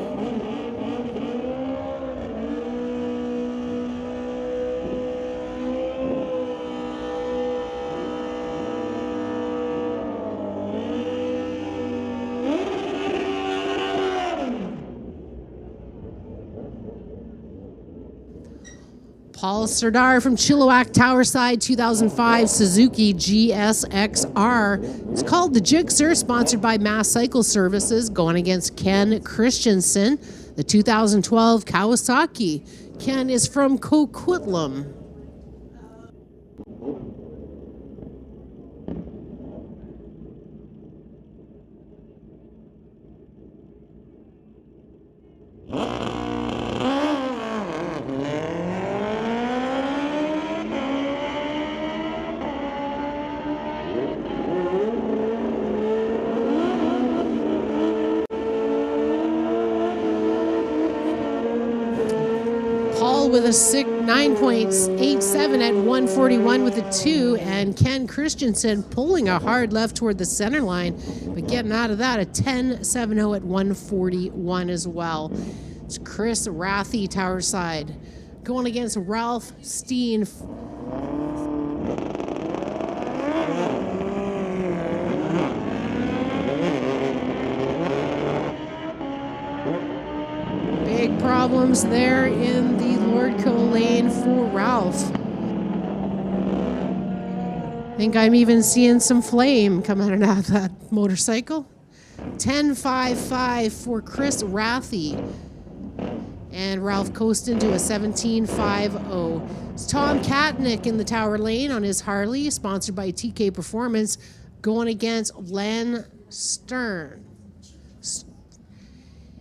Paul Serdar from Chilliwack Towerside 2005 Suzuki GSXR. It's called the Gixxer, sponsored by Mass Cycle Services, going against Ken Christensen, the 2012 Kawasaki. Ken is from Coquitlam. With a 9.87 at 141 with a 2, and Ken Christensen pulling a hard left toward the center line, but getting out of that, a 10.70 at 141 as well. It's Chris Rathy, Tower side, going against Ralph Steen. Big problems there in the Lordco lane for Ralph. I think I'm even seeing some flame coming out of that motorcycle. 10.55 for Chris Rathy. And Ralph coast into a 17.50. It's Tom Katnick in the Tower lane on his Harley, sponsored by TK Performance, going against Len Stern.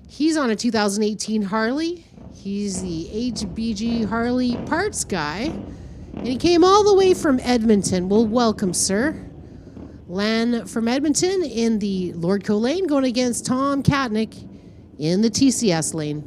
He's on a 2018 Harley. He's the HBG Harley parts guy. And he came all the way from Edmonton. Well, welcome, sir. Len from Edmonton in the Lordco lane, going against Tom Katnick in the TCS lane.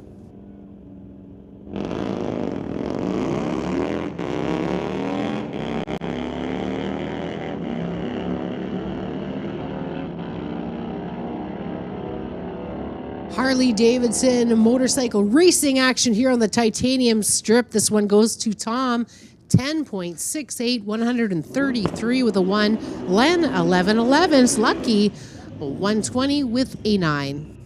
Harley Davidson motorcycle racing action here on the titanium strip. This one goes to Tom. 10.68, 133 with a 1. Len, 11.11. Lucky, 120 with a 9.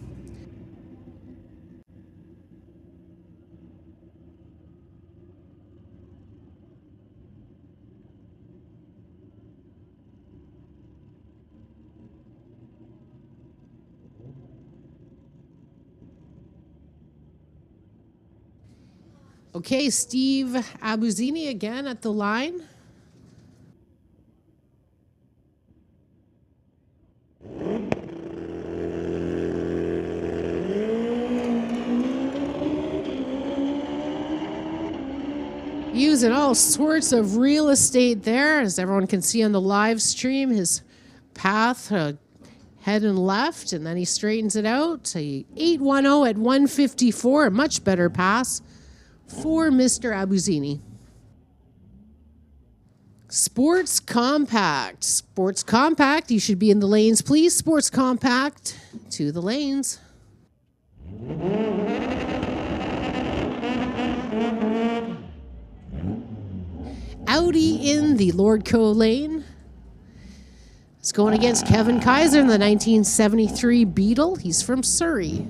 Okay, Steve Abuzini again at the line. Using all sorts of real estate there, as everyone can see on the live stream. His path, head and left, and then he straightens it out. 810 at 154, a much better pass for Mr. Abuzini. Sports Compact. Sports Compact, you should be in the lanes, please. Sports Compact to the lanes. Audi in the Lordco lane. It's going against Kevin Kaiser in the 1973 Beetle. He's from Surrey.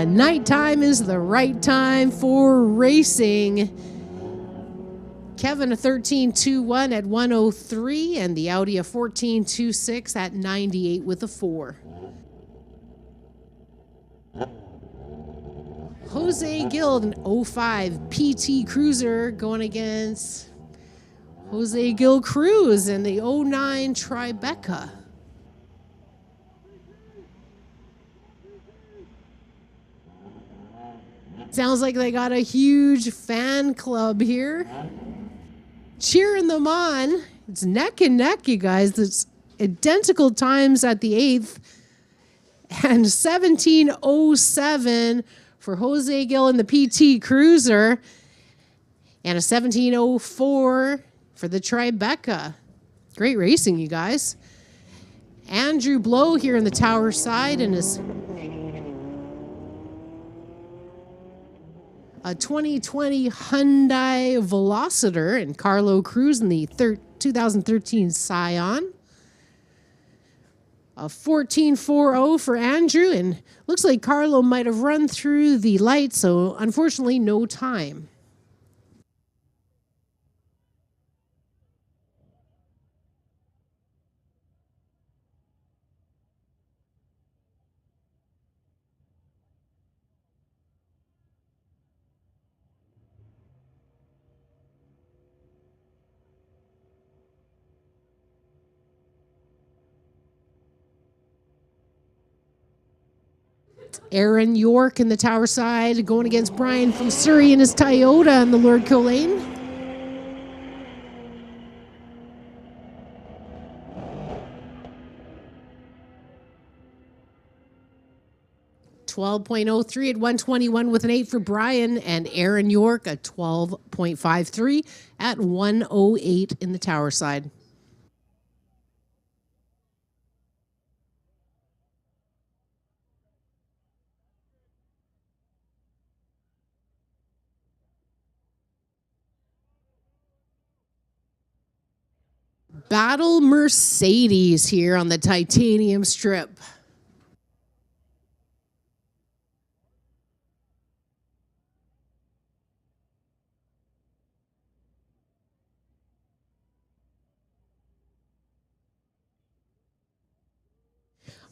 The nighttime is the right time for racing. Kevin a 13.21 at 103 and the Audi a 14.26 at 98 with a 4. Jose Gill, an 05 PT Cruiser going against Jose Gill Cruz and the 09 Tribeca. Sounds like they got a huge fan club here. Cheering them on. It's neck and neck, you guys. It's identical times at the 8th. And 17.07 for Jose Gill in the PT Cruiser. And a 17.04 for the Tribeca. Great racing, you guys. Andrew Blow here in the tower side and his a 2020 Hyundai Velociter, and Carlo Cruz in the 2013 Scion. A 14.40 for Andrew, and looks like Carlo might have run through the lights, so unfortunately no time. Aaron York in the tower side going against Brian from Surrey in his Toyota in the Lordco lane. $12.03 at 121 with an 8 for Brian, and Aaron York a 12.53 at 108 in the tower side. Battle Mercedes here on the titanium strip.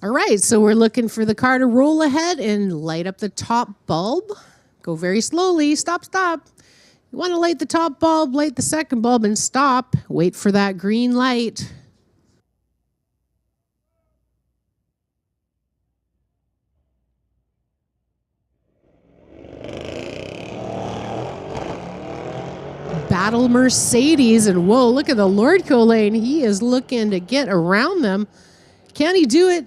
All right, so we're looking for the car to roll ahead and light up the top bulb. Go very slowly. Stop, stop. You want to light the top bulb, light the second bulb, and stop. Wait for that green light. battle Mercedes. And whoa, look at the Lordco lane. He is looking to get around them. Can he do it?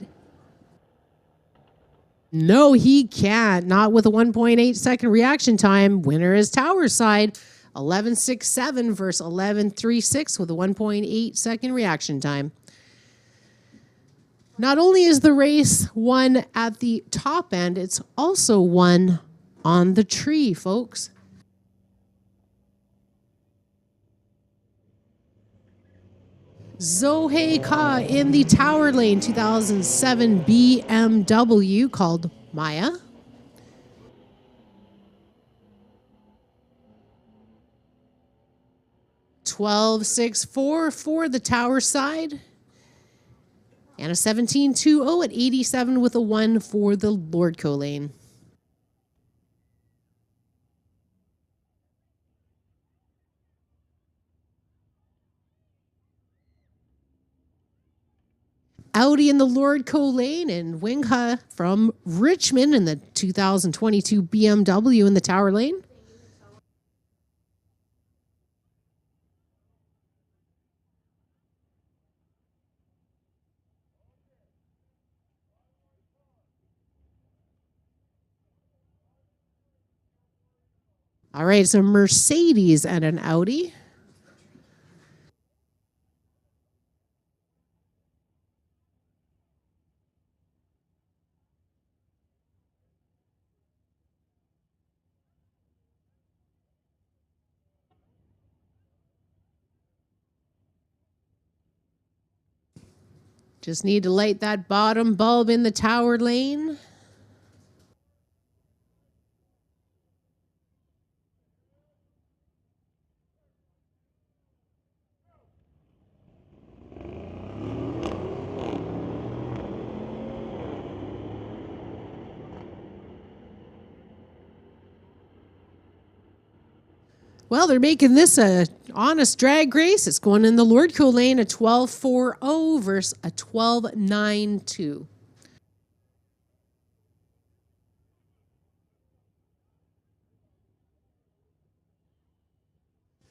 No, he can't. Not with a 1.8 second reaction time. Winner is Tower Side. 11.67 versus 11.36 with a 1.8 second reaction time. Not only is the race won at the top end, it's also won on the tree, folks. Zohei Ka in the Tower Lane 2007 BMW called Maya. $12.64 for the Tower Side. And a 17.20 at 87 with a 1 for the Lordco Lane. Audi in the Lordco Lane and Wingha from Richmond in the 2022 BMW in the Tower Lane. All right, so Mercedes and an Audi. Just need to light that bottom bulb in the Tower Lane. Well, they're making this a honest drag race. It's going in the Lordco Lane, a 12.40 versus a 12.92.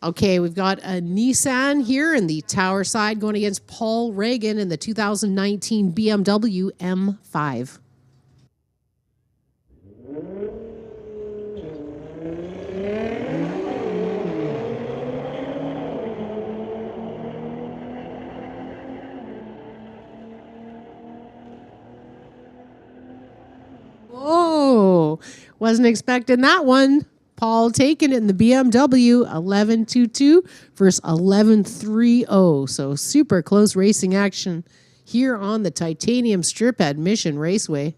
Okay, we've got a Nissan here in the Tower Side going against Paul Reagan in the 2019 BMW M5. Whoa, wasn't expecting that one. Paul taking it in the BMW 11.22 versus 11.30. So super close racing action here on the Titanium Strip at Mission Raceway.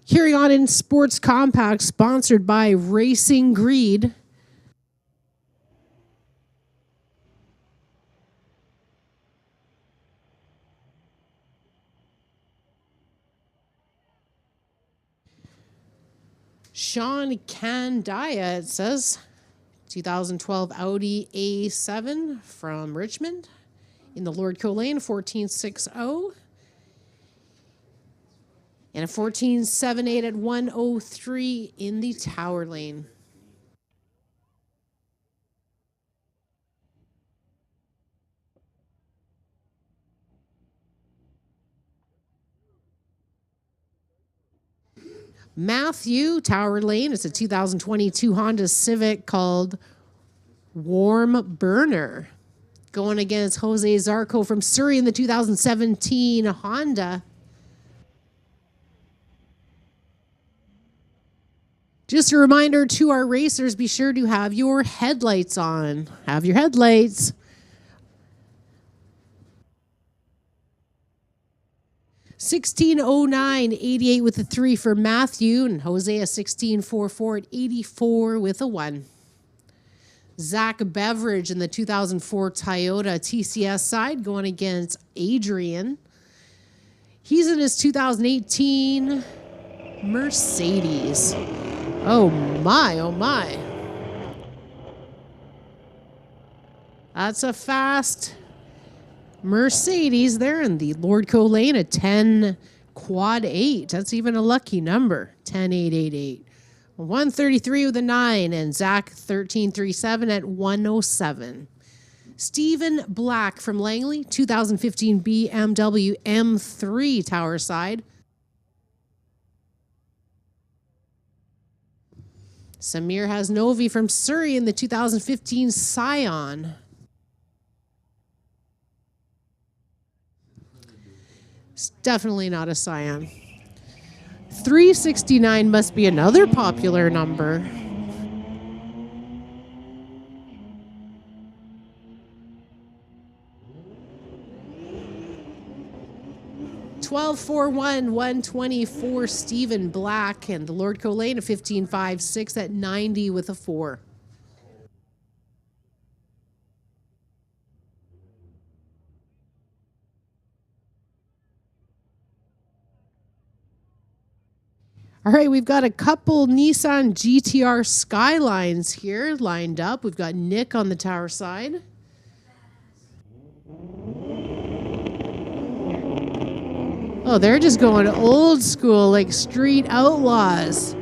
Carrying on in Sports Compact, sponsored by Racing Greed. Sean Candaya, it says, 2012 Audi A7 from Richmond in the Lordco Lane, 14.60. And a 14.78 at 103 in the Tower Lane. Matthew, Tower Lane. It's a 2022 Honda Civic called Warm Burner. Going against Jose Zarco from Surrey in the 2017 Honda. Just a reminder to our racers, be sure to have your headlights on. Have your headlights. 16.09, 88 with a 3 for Matthew, and Jose a 16.44 at 84 with a 1. Zach Beveridge in the 2004 Toyota TCS side going against Adrian. He's in his 2018 Mercedes. Oh my, oh my. That's a fast Mercedes there in the Lordco Lane, a 10 quad 8. That's even a lucky number, 10.888. 133 with a 9, and Zach 1337 at 107. Stephen Black from Langley, 2015 BMW M3 tower side. Samir Hasnovi from Surrey in the 2015 Scion. It's definitely not a Scion. 369 must be another popular number. $12.41, 124 Stephen Black, and the Lordco Lane a 15.56 at 90 with a 4. All right, we've got a couple Nissan GTR Skylines here lined up. We've got Nick on the tower side. Oh, they're just going old school, like street outlaws.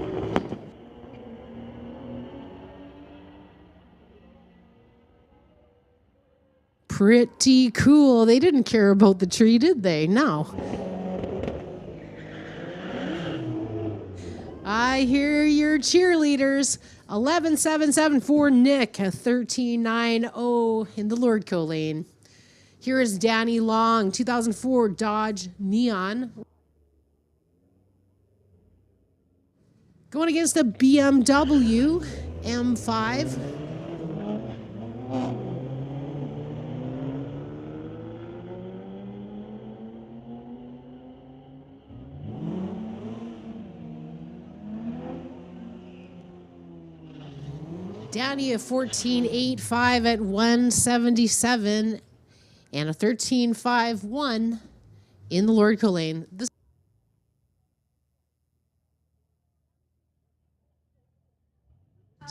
Pretty cool. They didn't care about the tree, did they? No. I hear your cheerleaders. 11.774 Nick, 13.90 in the Lordco Lane. Here is Danny Long, 2004 Dodge Neon. Going against a BMW M5. Danny a 14.85 at 177 and a 13.51 in the Lordco Lane.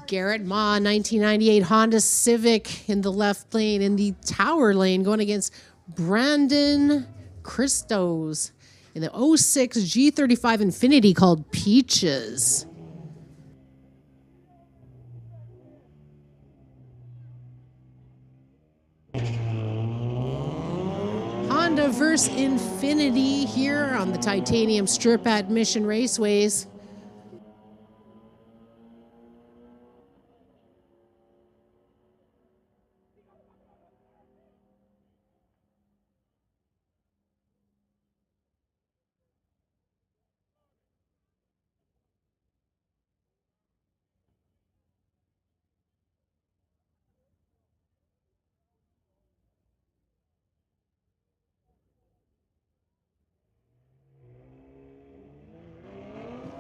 Garrett Ma, 1998 Honda Civic in the left lane, in the tower lane, going against Brandon Christos in the 06 G35 Infinity called Peaches. Honda vs. Infinity here on the titanium strip at Mission Raceways.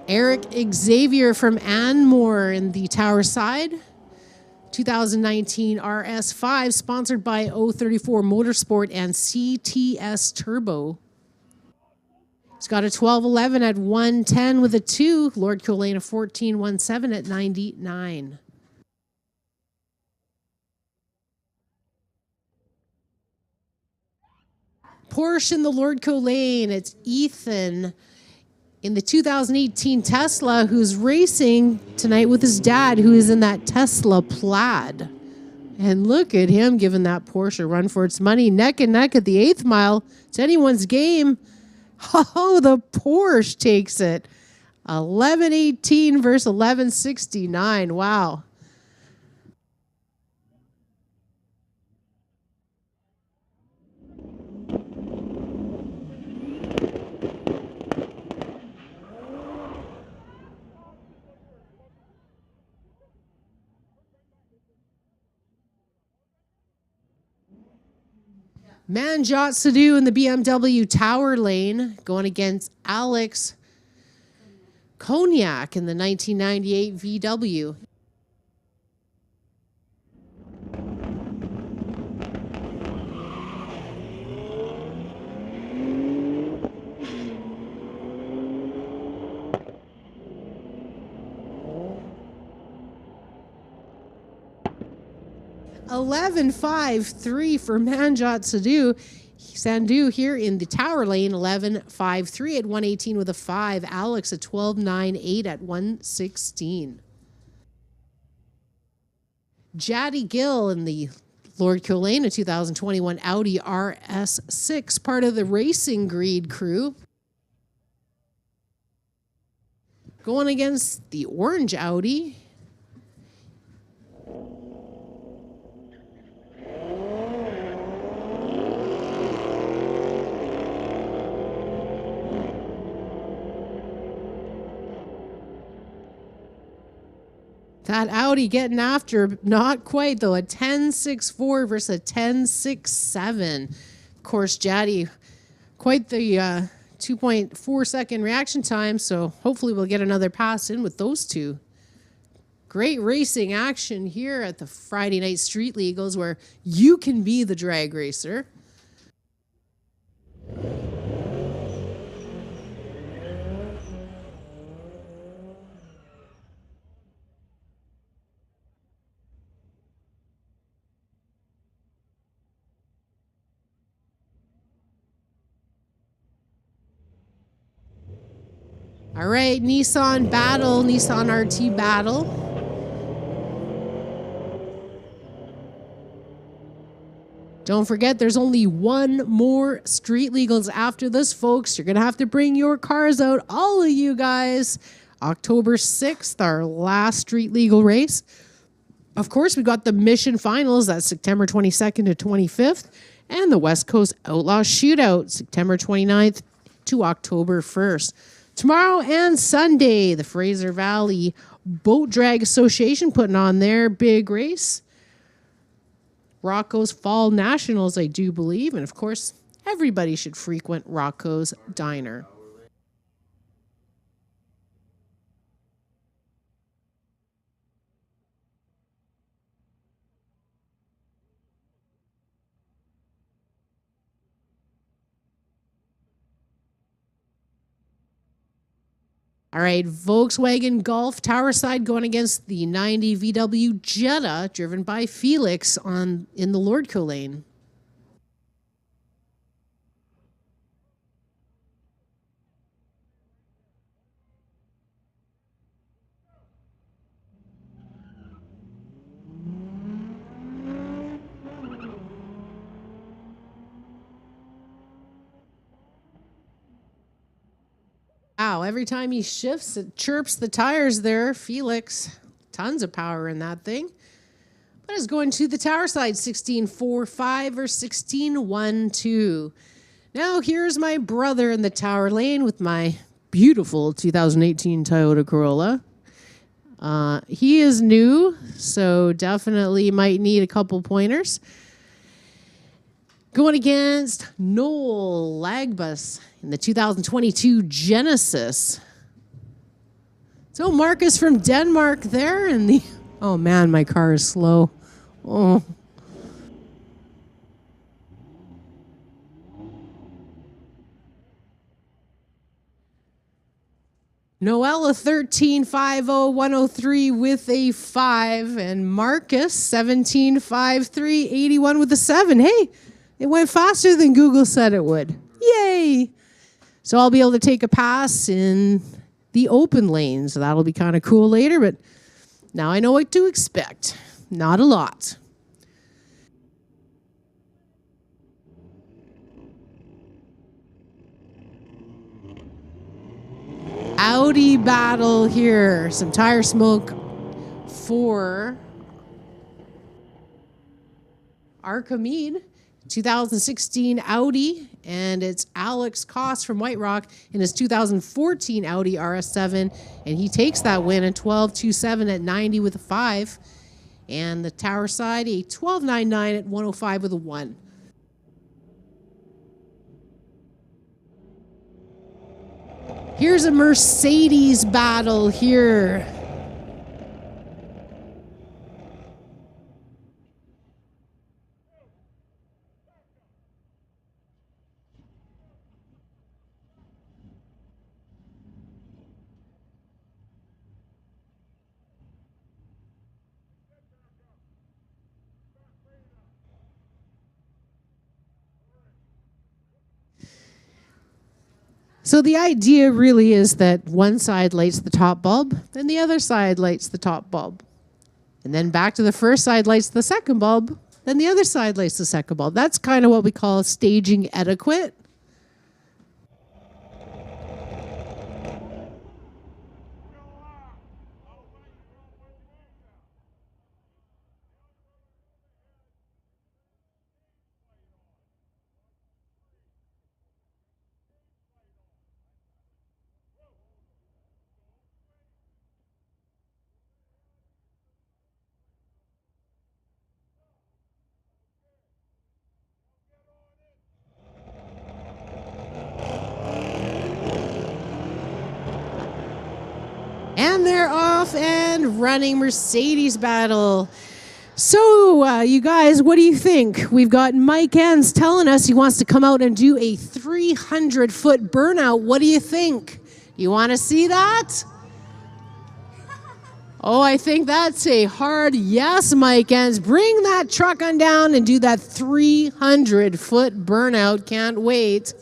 Eric Xavier from Anmore in the tower side. 2019 RS5 sponsored by 034 Motorsport and CTS Turbo. It's got a 12.11 at 110 with a 2. Lordco Lane a 14.17 at 99. Porsche in the Lordco Lane. It's Ethan in the 2018 Tesla, who's racing tonight with his dad, who is in that Tesla Plaid. And look at him giving that Porsche a run for its money. Neck and neck at the 8th mile. It's anyone's game. Oh, the Porsche takes it. 11.18 versus 11.69. Wow. Manjot Sadu in the BMW Tower Lane going against Alex Cognac in the 1998 VW. $11.53 for Manjot Sadu. Sandu here in the Tower Lane, 11.53 at 118 with a 5. Alex at 12.98 at 116. Jaddy Gill in the Lordco Lane, a 2021 Audi RS6, part of the Racing Greed crew. Going against the orange Audi. That Audi getting after, not quite though, a 10.64 versus a 10.67. Of course, Jaddy, quite the 2.4 second reaction time, so hopefully we'll get another pass in with those two. Great racing action here at the Friday Night Street Legals where you can be the drag racer. All right, Nissan battle, Nissan RT battle. Don't forget, there's only one more Street Legals after this, folks. You're going to have to bring your cars out, all of you guys. October 6th, our last Street Legal race. Of course, we got the Mission Finals, that's September 22nd to 25th, and the West Coast Outlaw Shootout, September 29th to October 1st. Tomorrow and Sunday, the Fraser Valley Boat Drag Association putting on their big race. Rocco's Fall Nationals, I do believe. And of course, everybody should frequent Rocco's Diner. All right, Volkswagen Golf Towerside going against the 90 VW Jetta, driven by Felix in the Lordco Lane. Wow, every time he shifts, it chirps the tires there. Felix, tons of power in that thing. But it's going to the tower side, 16.45 or 16.12. Now here's my brother in the tower lane with my beautiful 2018 Toyota Corolla. He is new, so definitely might need a couple pointers. Going against Noel Lagbus in the 2022 Genesis. So Marcus from Denmark there in the... Oh man, my car is slow. Oh. Noel a 13.50, 103 with a 5, and Marcus 17.53, 81 with a 7. Hey, it went faster than Google said it would. Yay! So I'll be able to take a pass in the open lane, so that'll be kind of cool later, but now I know what to expect. Not a lot. Audi battle here. Some tire smoke for Archimede. 2016 Audi, and it's Alex Koss from White Rock in his 2014 Audi RS7, and he takes that win at 12.27 at 90 with a 5, and the tower side a 12.99 at 105 with a 1. Here's a Mercedes battle here. So the idea really is that one side lights the top bulb, then the other side lights the top bulb. And then back to the first side lights the second bulb, then the other side lights the second bulb. That's kind of what we call staging etiquette. And they're off and running. Mercedes battle. So, you guys, what do you think? We've got Mike Enns telling us he wants to come out and do a 300-foot burnout. What do you think? You want to see that? Oh, I think that's a hard yes, Mike Enns. Bring that truck on down and do that 300-foot burnout. Can't wait.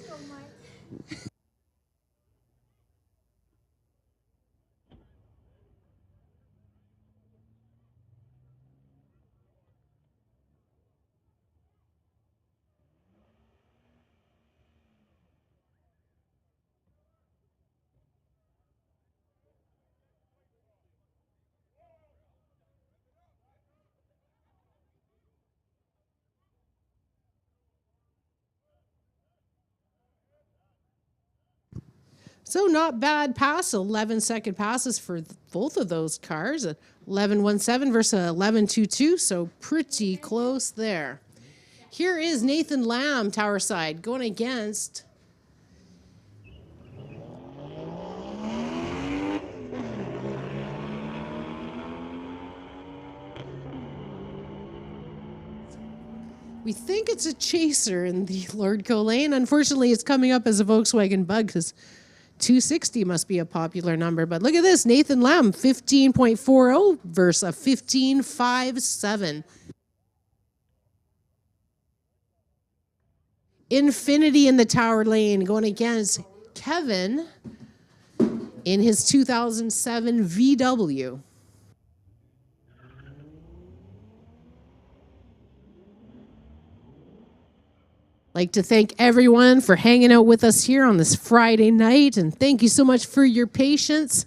So not bad pass, 11-second passes for both of those cars. 11.17 versus 11.22, so pretty close there. Here is Nathan Lamb, tower side, going against we think it's a chaser in the Lordco lane. Unfortunately, it's coming up as a Volkswagen Bug because 260 must be a popular number. But look at this, Nathan Lamb, 15.40 versus a 15.57. Infinity in the tower lane going against Kevin in his 2007 VW. Like to thank everyone for hanging out with us here on this Friday night, and thank you so much for your patience.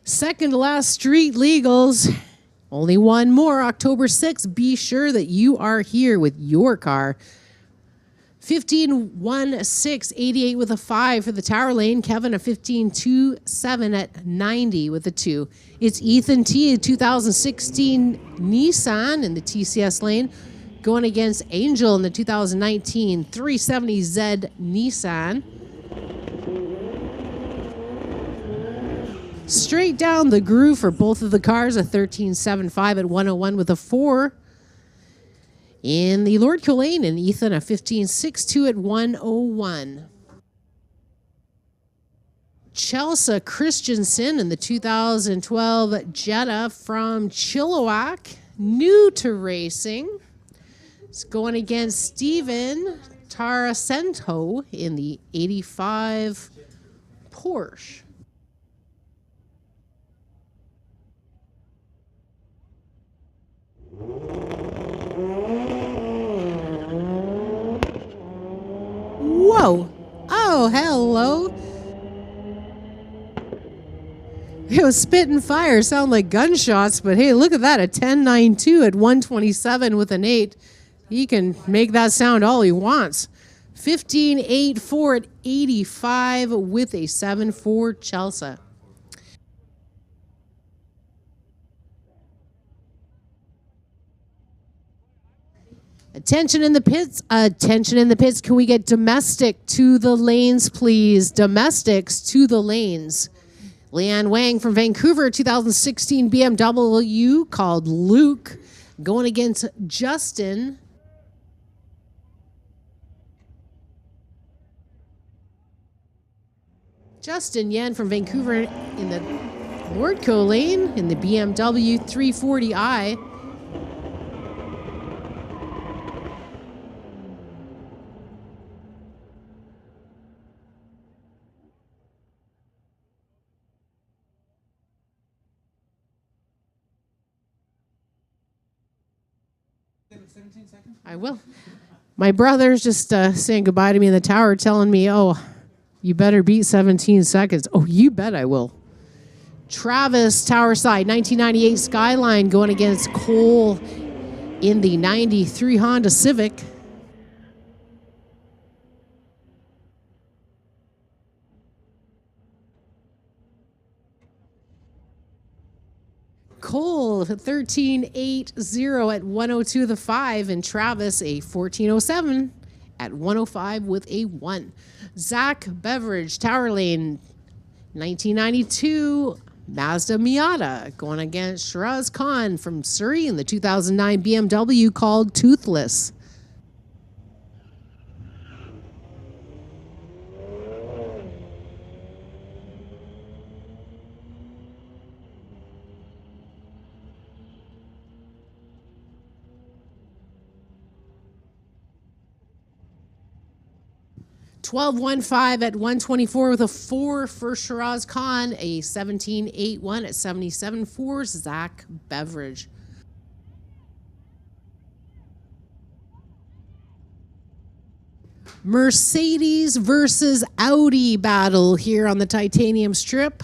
Second to last Street Legals. Only one more, October 6th. Be sure that you are here with your car. 15.16, 88 with a 5 for the tower lane. Kevin, a 15.27 at 90 with a 2. It's Ethan T, a 2016 Nissan in the TCS lane, going against Angel in the 2019 370Z Nissan. Straight down the groove for both of the cars, a 13.75 at 101 with a 4. In the Lordco lane, and Ethan, a 15.62 at 101. Chelsea Christensen in the 2012 Jetta from Chilliwack, new to racing. It's going against Steven Taracento in the 85 Porsche. Whoa! Oh, hello! It was spit and fire, sound like gunshots, but hey, look at that, a 10.92 at 127 with an 8. He can make that sound all he wants. 15.84 at 85 with a 7.4 Chelsea. Attention in the pits. Attention in the pits. Can we get domestic to the lanes, please? Domestics to the lanes. Leanne Wang from Vancouver, 2016 BMW called Luke, going against Justin. Justin Yen from Vancouver in the Lordco lane in the BMW 340i. I will. My brother's just saying goodbye to me in the tower, telling me, oh, you better beat 17 seconds. Oh, you bet I will. Travis, tower side, 1998 Skyline going against Cole in the 93 Honda Civic. Cole, 13.80 at 102 the 5, and Travis, a 14.07 at 105 with a 1. Zach Beveridge, Tower Lane, 1992 Mazda Miata, going against Shiraz Khan from Surrey in the 2009 BMW called Toothless. $12.15 at 124 with a 4 for Shiraz Khan, a 17.81 at 77 for Zach Beveridge. Mercedes versus Audi battle here on the titanium strip.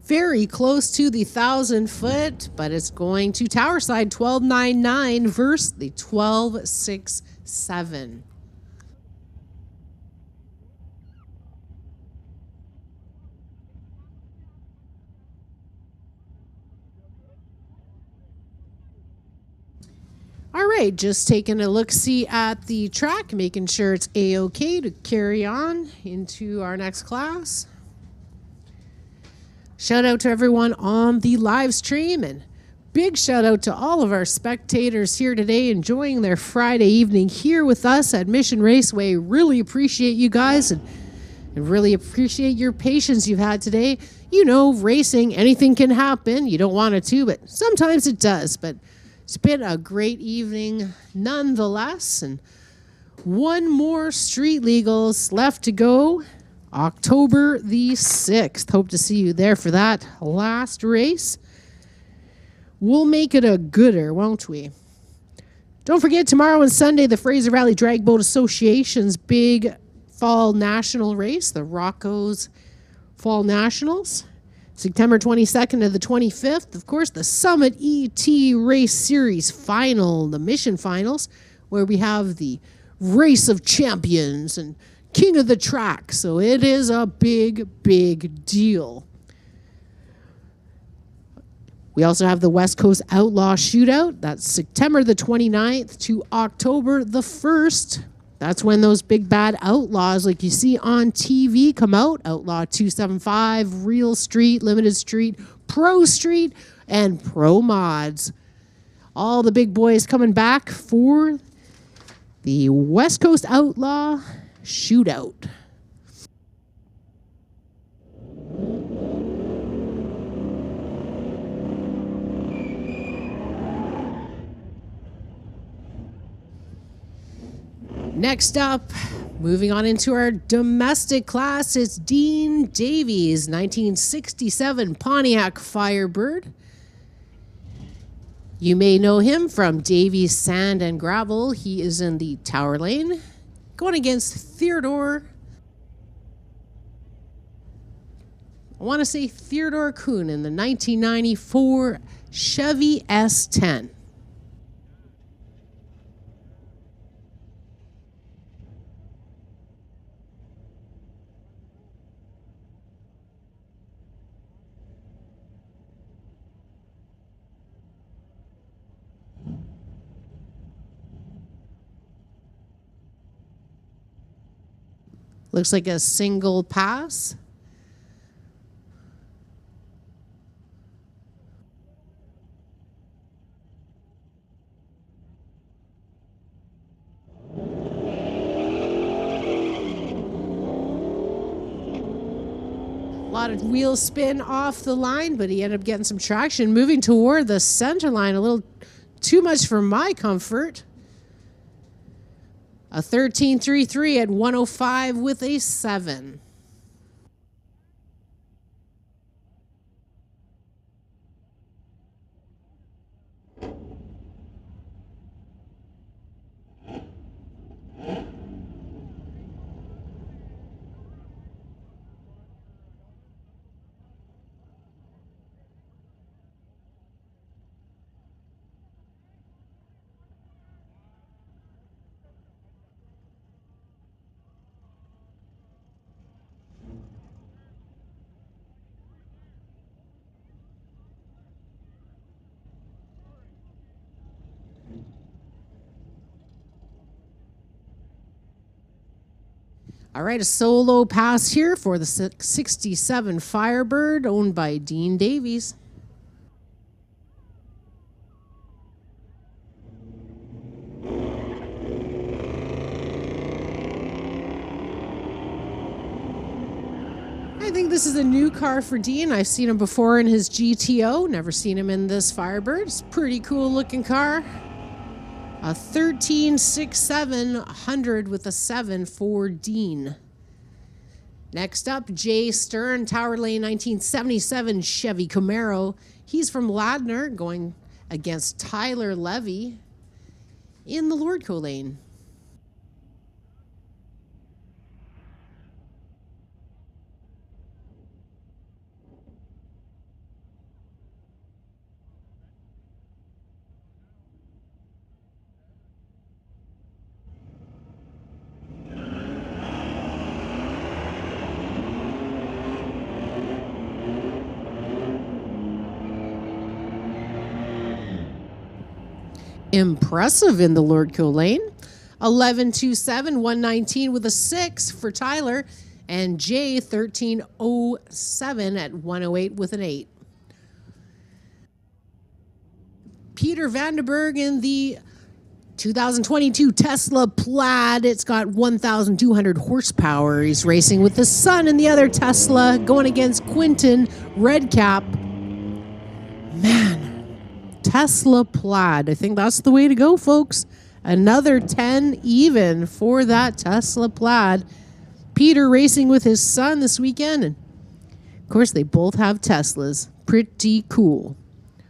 Very close to the 1,000 foot, but it's going to tower side 12.99 versus the 12.67. All right, just taking a look-see at the track, making sure it's A-OK to carry on into our next class. Shout out to everyone on the live stream, and big shout out to all of our spectators here today enjoying their Friday evening here with us at Mission Raceway. Really appreciate you guys and really appreciate your patience you've had today. You know, racing, anything can happen. You don't want it to, but sometimes it does. But it's been a great evening nonetheless, and one more Street Legals left to go. October the 6th. Hope to see you there for that last race. We'll make it a gooder, won't we? Don't forget, tomorrow and Sunday, the Fraser Valley Drag Boat Association's big fall national race, the Rocco's Fall Nationals. September 22nd to the 25th. Of course, the Summit ET Race Series final, the Mission Finals, where we have the Race of Champions and King of the Track. So it is a big, big deal. We also have the West Coast Outlaw Shootout. That's September the 29th to October the 1st. That's when those big bad outlaws like you see on TV come out. Outlaw 275, Real Street, Limited Street, Pro Street, and Pro Mods. All the big boys coming back for the West Coast Outlaw Shootout. Next up, moving on into our domestic class, it's Dean Davies, 1967 Pontiac Firebird. You may know him from Davies Sand and Gravel. He is in the Tower Lane, going against Theodore. I want to say Theodore Kuhn in the 1994 Chevy S10. Looks like a single pass. lot of wheel spin off the line, but he ended up getting some traction, moving toward the center line. A little too much for my comfort. A 13.33 at 105 with a 7. All right, a solo pass here for the 67 Firebird, owned by Dean Davies. I think this is a new car for Dean. I've seen him before in his GTO. Never seen him in this Firebird. It's a pretty cool looking car. A 13.67 with a 7 for Dean. Next up, Jay Stern, Tower Lane 1977 Chevy Camaro. He's from Ladner, going against Tyler Levy in the Lordco lane. Impressive in the Lordco lane. 11.27, 119 with a 6 for Tyler. And Jay 13.07 at 108 with an 8. Peter Vandenberg in the 2022 Tesla Plaid. It's got 1,200 horsepower. He's racing with the Sun and the other Tesla, going against Quinton Redcap. Man. Tesla Plaid. I think that's the way to go, folks. Another 10 even for that Tesla Plaid. Peter racing with his son this weekend. And of course, they both have Teslas. Pretty cool.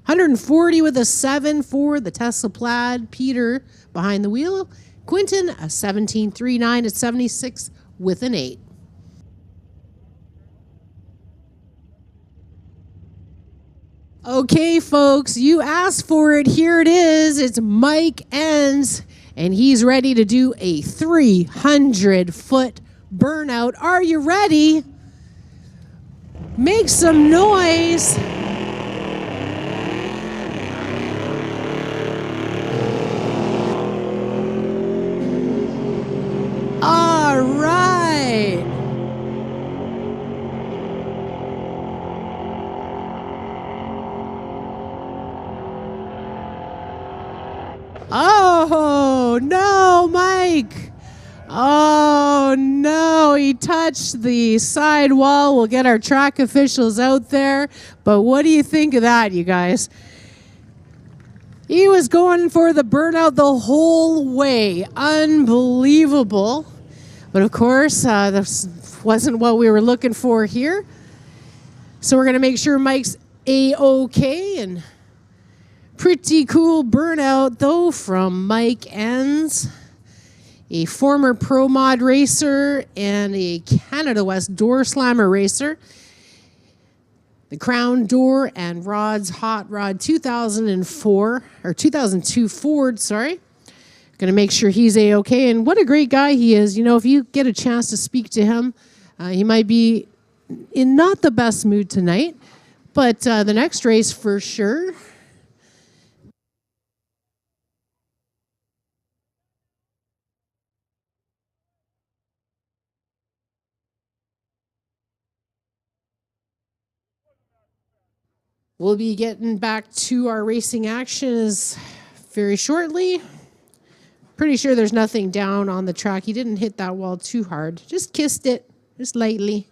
140 with a 7 for the Tesla Plaid. Peter behind the wheel. Quinton, a 17.39 at 76 with an 8. Okay, folks, you asked for it. Here it is. It's Mike Enns, and he's ready to do a 300-foot burnout. Are you ready? Make some noise. All right. Oh, no, Mike. Oh, no, he touched the sidewall. We'll get our track officials out there. But what do you think of that, you guys? He was going for the burnout the whole way. Unbelievable. But, of course, this wasn't what we were looking for here. So we're going to make sure Mike's A-OK, and pretty cool burnout, though, from Mike Enns, a former Pro Mod racer and a Canada West door slammer racer. The Crown Door and Rod's Hot Rod 2002 Ford, sorry. Going to make sure he's A-OK. And what a great guy he is. You know, if you get a chance to speak to him, he might be in not the best mood tonight, but the next race for sure. We'll be getting back to our racing actions very shortly. Pretty sure there's nothing down on the track. He didn't hit that wall too hard. Just kissed it, just lightly.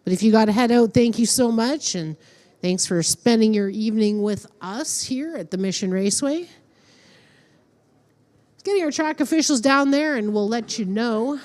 But But if you got to head out, thank you so much. And thanks for spending your evening with us here at the Mission Raceway. Getting our track officials down there, and we'll let you know.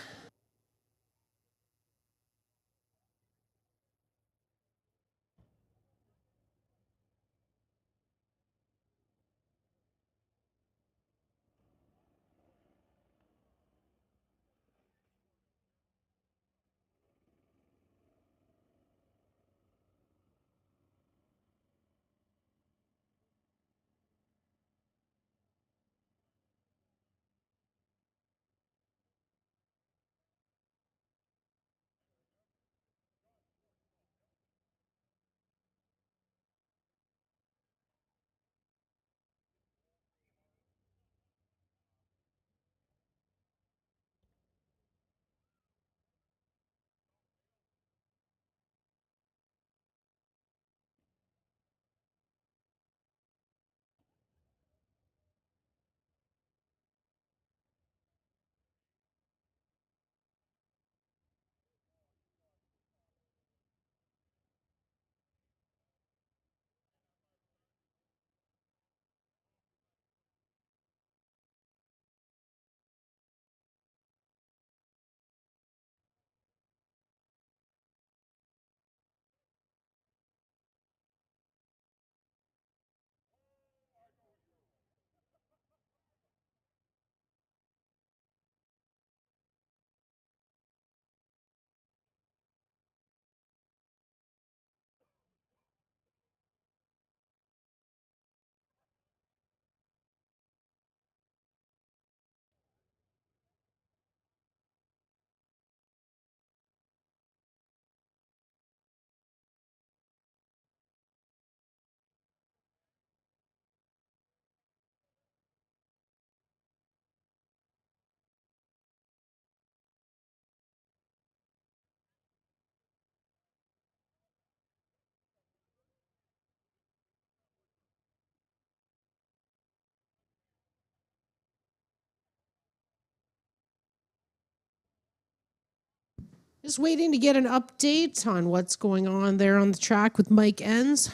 Just waiting to get an update on what's going on there on the track with Mike Enns.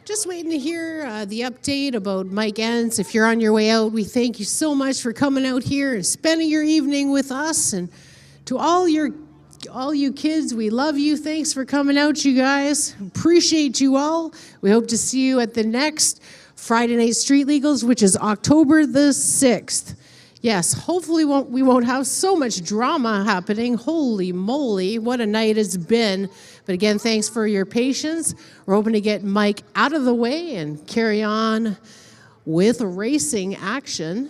Just waiting to hear the update about Mike Enns. If you're on your way out, we thank you so much for coming out here and spending your evening with us. And to all you kids, we love you. Thanks for coming out, you guys. Appreciate you all. We hope to see you at the next Friday Night Street Legals, which is October the 6th. Yes, hopefully we won't have so much drama happening. Holy moly, what a night it's been. But again, thanks for your patience. We're hoping to get Mike out of the way and carry on with racing action.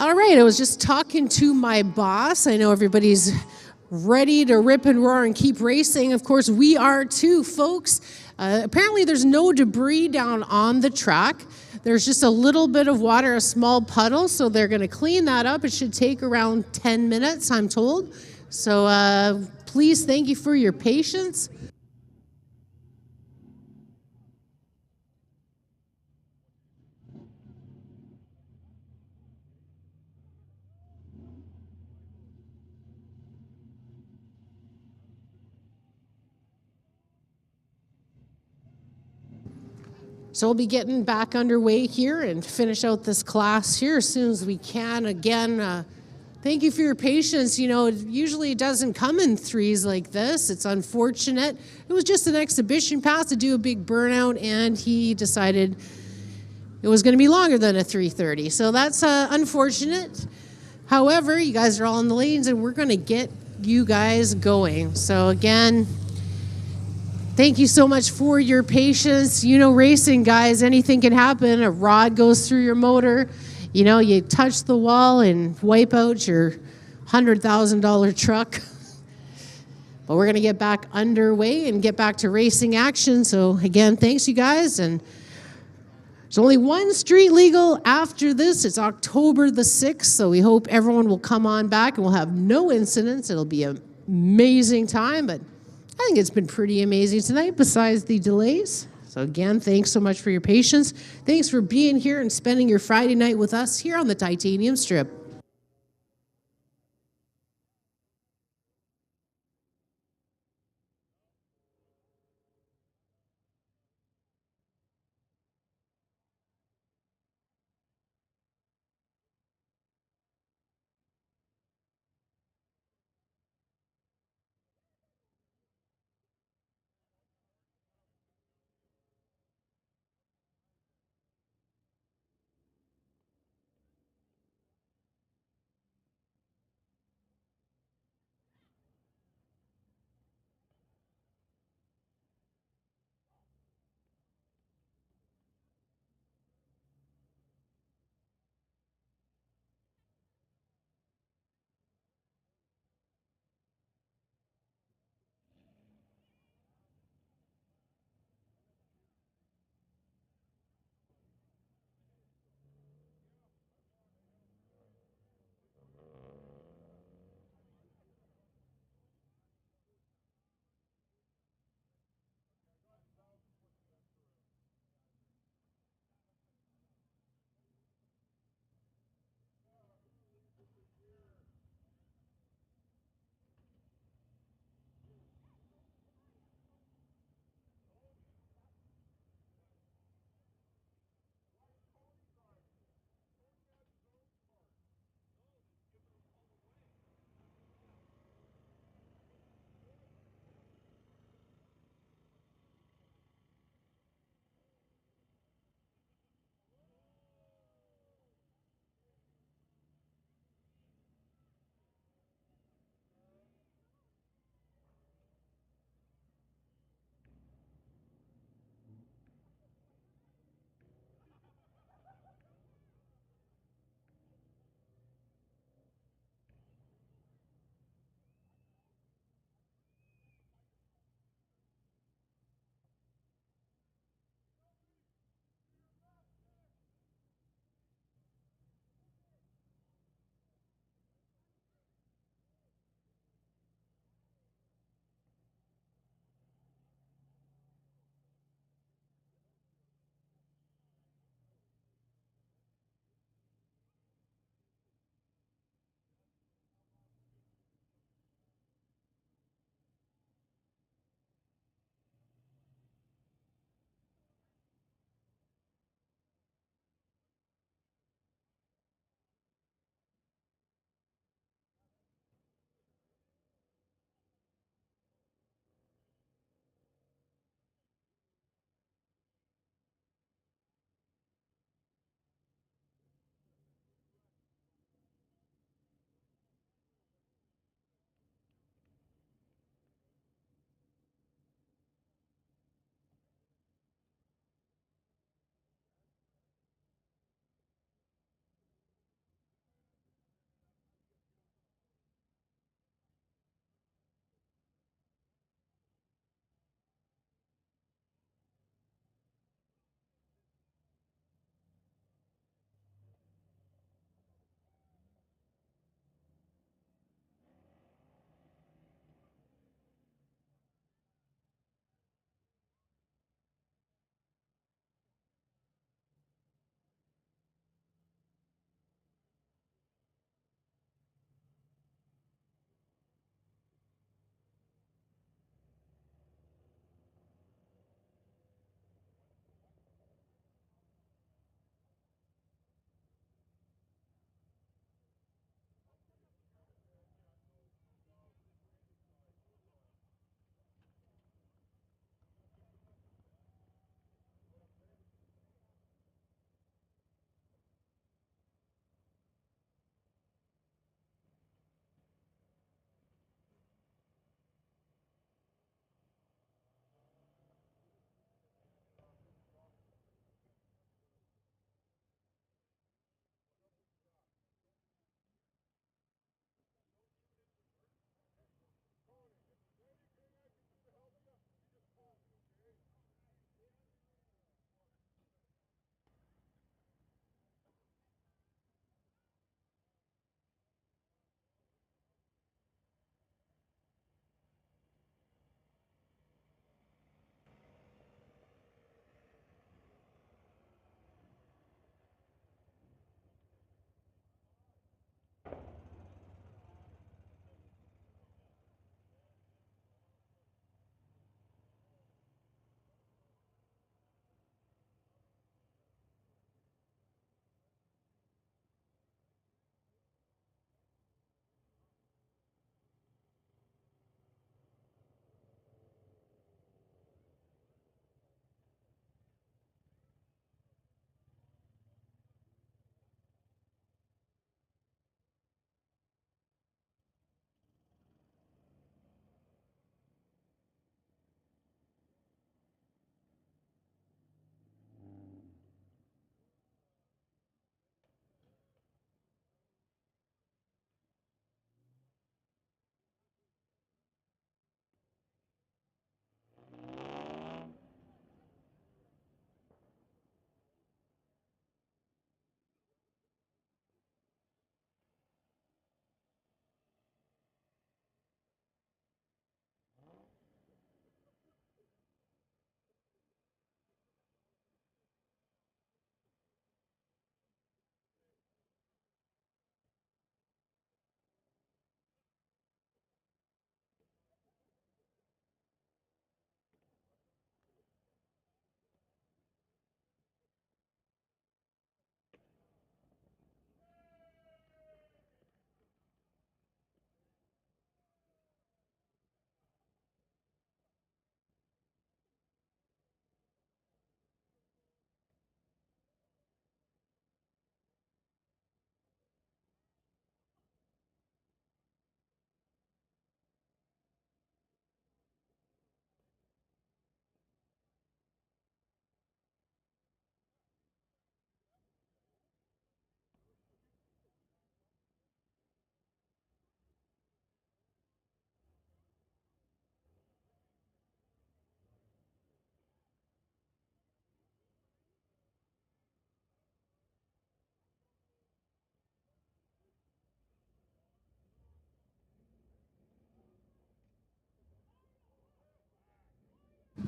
All right, I was just talking to my boss. I know everybody's ready to rip and roar and keep racing. Of course, we are too, folks. Apparently, there's no debris down on the track. There's just a little bit of water, a small puddle, so they're going to clean that up. It should take around 10 minutes, I'm told. So please, thank you for your patience. So we'll be getting back underway here and finish out this class here as soon as we can. Again, thank you for your patience. You know, usually it doesn't come in threes like this. It's unfortunate. It was just an exhibition pass to do a big burnout, and he decided it was going to be longer than a 3:30. So that's unfortunate. However, you guys are all in the lanes, and we're going to get you guys going. So again, thank you so much for your patience. You know, racing, guys, anything can happen. A rod goes through your motor. You know, you touch the wall and wipe out your $100,000 truck. But we're going to get back underway and get back to racing action. So, again, thanks, you guys. And there's only one street legal after this. It's October the 6th. So we hope everyone will come on back and we'll have no incidents. It'll be an amazing time. But I think it's been pretty amazing tonight, besides the delays. So again, thanks so much for your patience. Thanks for being here and spending your Friday night with us here on the Titanium Strip.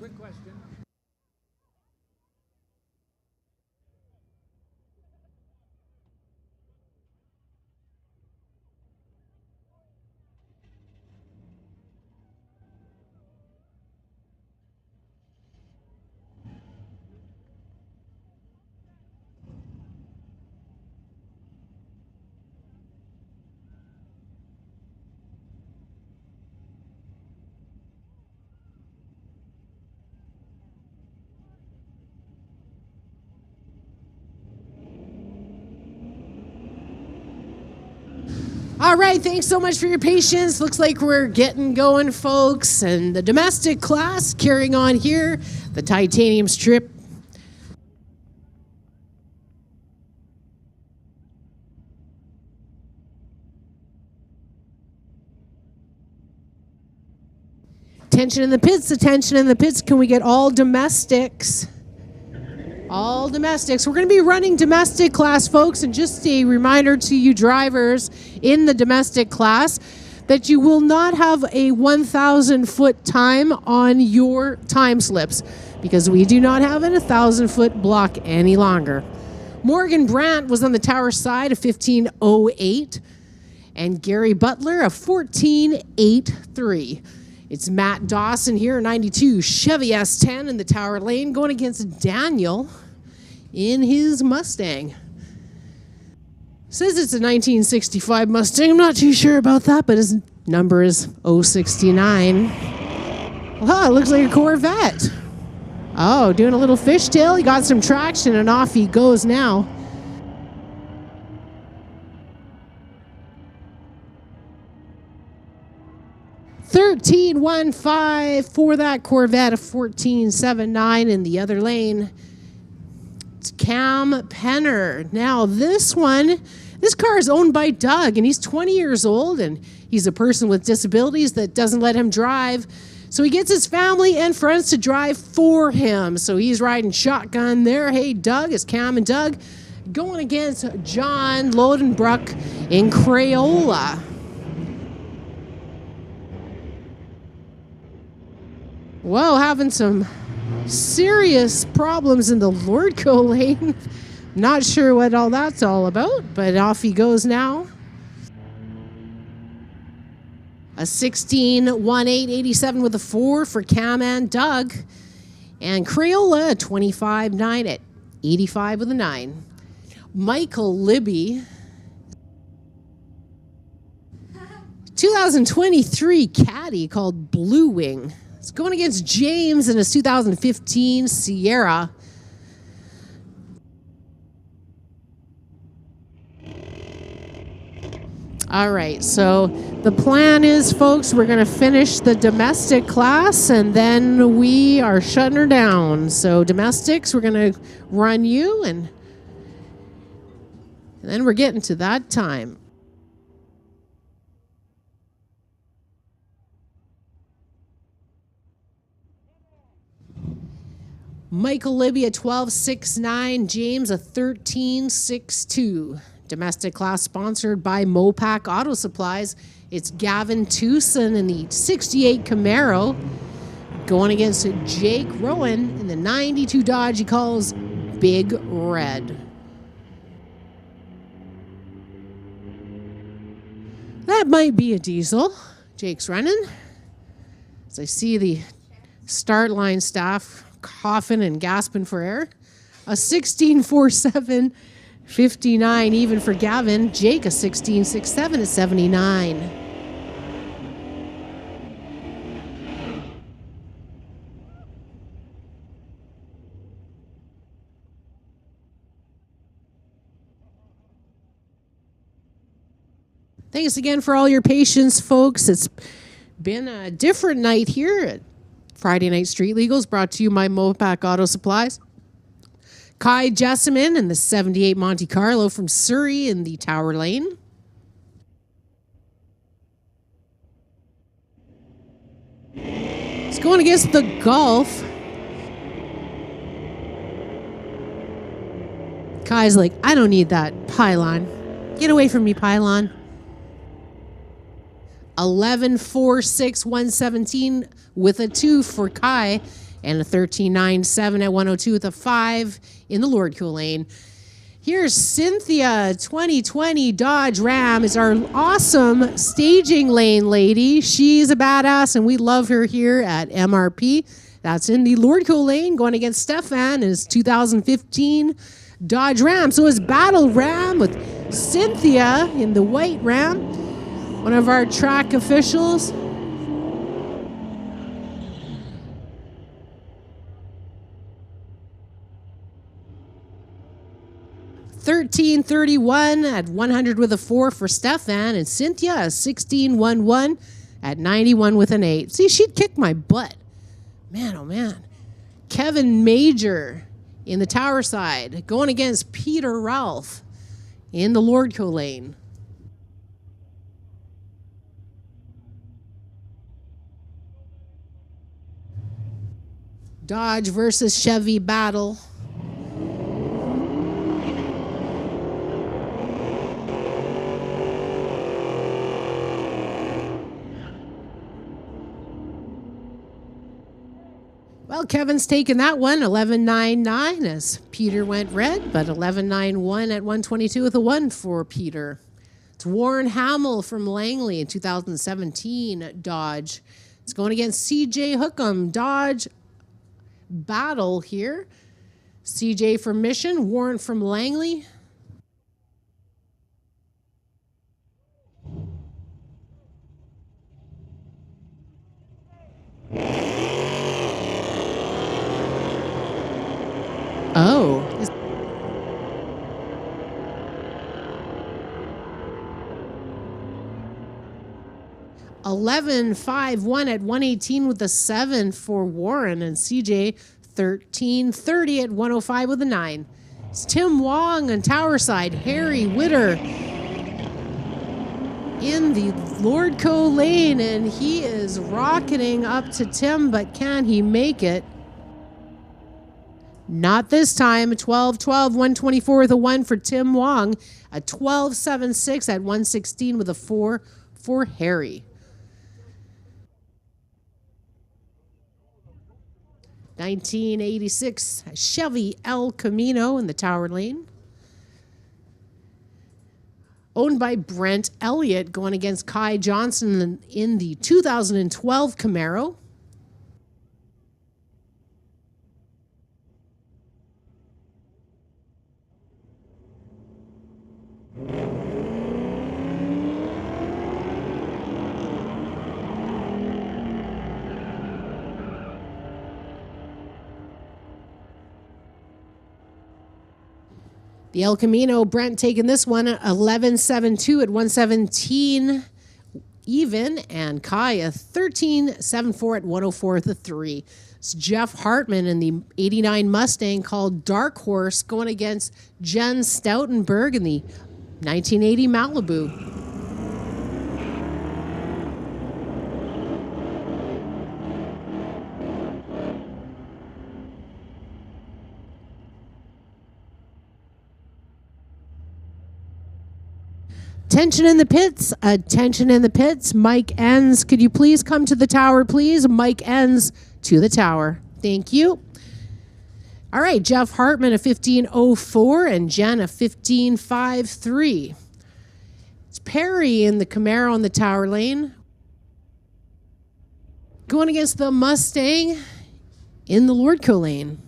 Good question. All right, thanks so much for your patience. Looks like we're getting going, folks. And the domestic class carrying on here, the titanium strip. Attention in the pits, attention in the pits. Can we get all domestics? All domestics. We're going to be running domestic class, folks, and just a reminder to you drivers in the domestic class that you will not have a 1,000-foot time on your time slips because we do not have an 1,000-foot block any longer. Morgan Brandt was on the tower side of 15:08 and Gary Butler of 14:83. It's Matt Dawson here, 92 Chevy S10 in the tower lane, going against Daniel in his Mustang. Says it's a 1965 Mustang. I'm not too sure about that, but his number is 069. Oh, it looks like a Corvette. Oh, doing a little fishtail. He got some traction, and off he goes now. $13.15 for that Corvette, a 14.79 in the other lane. It's Cam Penner. Now this car is owned by Doug, and he's 20 years old, and he's a person with disabilities that doesn't let him drive. So he gets his family and friends to drive for him. So he's riding shotgun there. Hey, Doug, it's Cam and Doug going against John Lodenbruck in Crayola. Whoa, having some serious problems in the Lordco lane. Not sure what all that's all about, but off he goes now. A 16.18.87 with a 4 for Cam and Doug. And Crayola, a 25.9 at 85 with a 9. Michael Libby. 2023 Caddy called Blue Wing. It's going against James in his 2015 Sierra. All right, so the plan is, folks, we're going to finish the domestic class, and then we are shutting her down. So domestics, we're going to run you, and then we're getting to that time. Michael Libby a 12.69, James a 13.62. Domestic class sponsored by Mopac Auto Supplies. It's Gavin Tucson in the 68 Camaro going against Jake Rowan in the 92 Dodge he calls Big Red. That might be a diesel. Jake's running. As I see the start line staff coughing and gasping for air. A 16.47, 59 even for Gavin. Jake a 16.67 at 79. Thanks again for all your patience, folks. It's been a different night here at Friday Night Street Legals, brought to you by Mopac Auto Supplies. Kai Jessamine in the 78 Monte Carlo from Surrey in the Tower Lane. It's going against the Golf. Kai's like, I don't need that pylon. Get away from me, pylon. 11.46, 117 with a 2 for Kai and a 13.97 at 102 with a 5 in the Lordco lane. Here's Cynthia 2020 Dodge Ram is our awesome staging lane lady. She's a badass, and we love her here at MRP. That's in the Lordco lane, going against Stefan, his 2015 Dodge Ram. So it's Battle Ram with Cynthia in the white Ram, one of our track officials. $13.31 at 100 with a 4 for Stefan, and Cynthia a 16.11 at 91 with an 8. See, she'd kick my butt. Man, oh man. Kevin Major in the tower side, going against Peter Ralph in the Lordco lane. Dodge versus Chevy battle. Well, Kevin's taken that one, 11.99 as Peter went red, but 11.91 at 122 with a 1 for Peter. It's Warren Hamill from Langley in 2017 Dodge. It's going against CJ Hookham. Dodge battle here. CJ from Mission, Warren from Langley. Oh. 11.51 at 118 with a 7 for Warren, and CJ 13.30 at 105 with a 9. It's Tim Wong on tower side. Harry Witter in the Lordco lane, and he is rocketing up to Tim, but can he make it? Not this time. 12.12, 124 with a 1 for Tim Wong. A 12.76 at 116 with a 4 for Harry. 1986 Chevy El Camino in the tower lane. Owned by Brent Elliott, going against Kai Johnson in the 2012 Camaro. The El Camino, Brent taking this one, 11.72 at 117 even, and Kai a 13.74 at 104 with a 3. It's Jeff Hartman in the 89 Mustang called Dark Horse, going against Jen Stoutenberg in the 1980 Malibu. Attention in the pits, attention in the pits. Mike Enns, could you please come to the tower, please? Mike Enns to the tower. Thank you. All right, Jeff Hartman, a 15.04, and Jen, a 15.53. It's Perry in the Camaro on the tower lane. Going against the Mustang in the Lordco lane.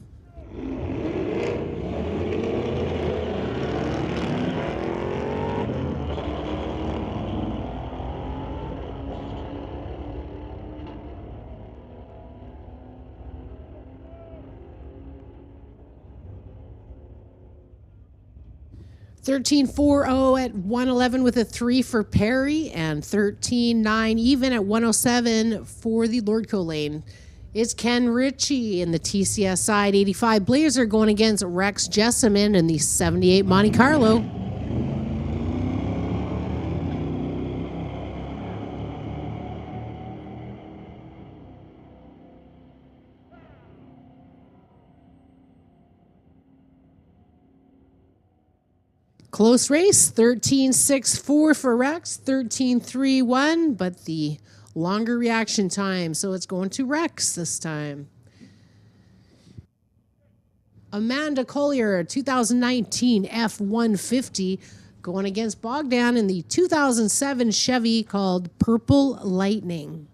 $13.40 at 111 with a 3 for Perry, and $13.9 even at 107 for the Lordco lane. It's Ken Ritchie in the TCS side 85 Blazer, going against Rex Jessamine in the 78 Monte Carlo. Close race, 13.64 for Rex, 13.31, but the longer reaction time, so it's going to Rex this time. Amanda Collier, 2019 F-150, going against Bogdan in the 2007 Chevy called Purple Lightning.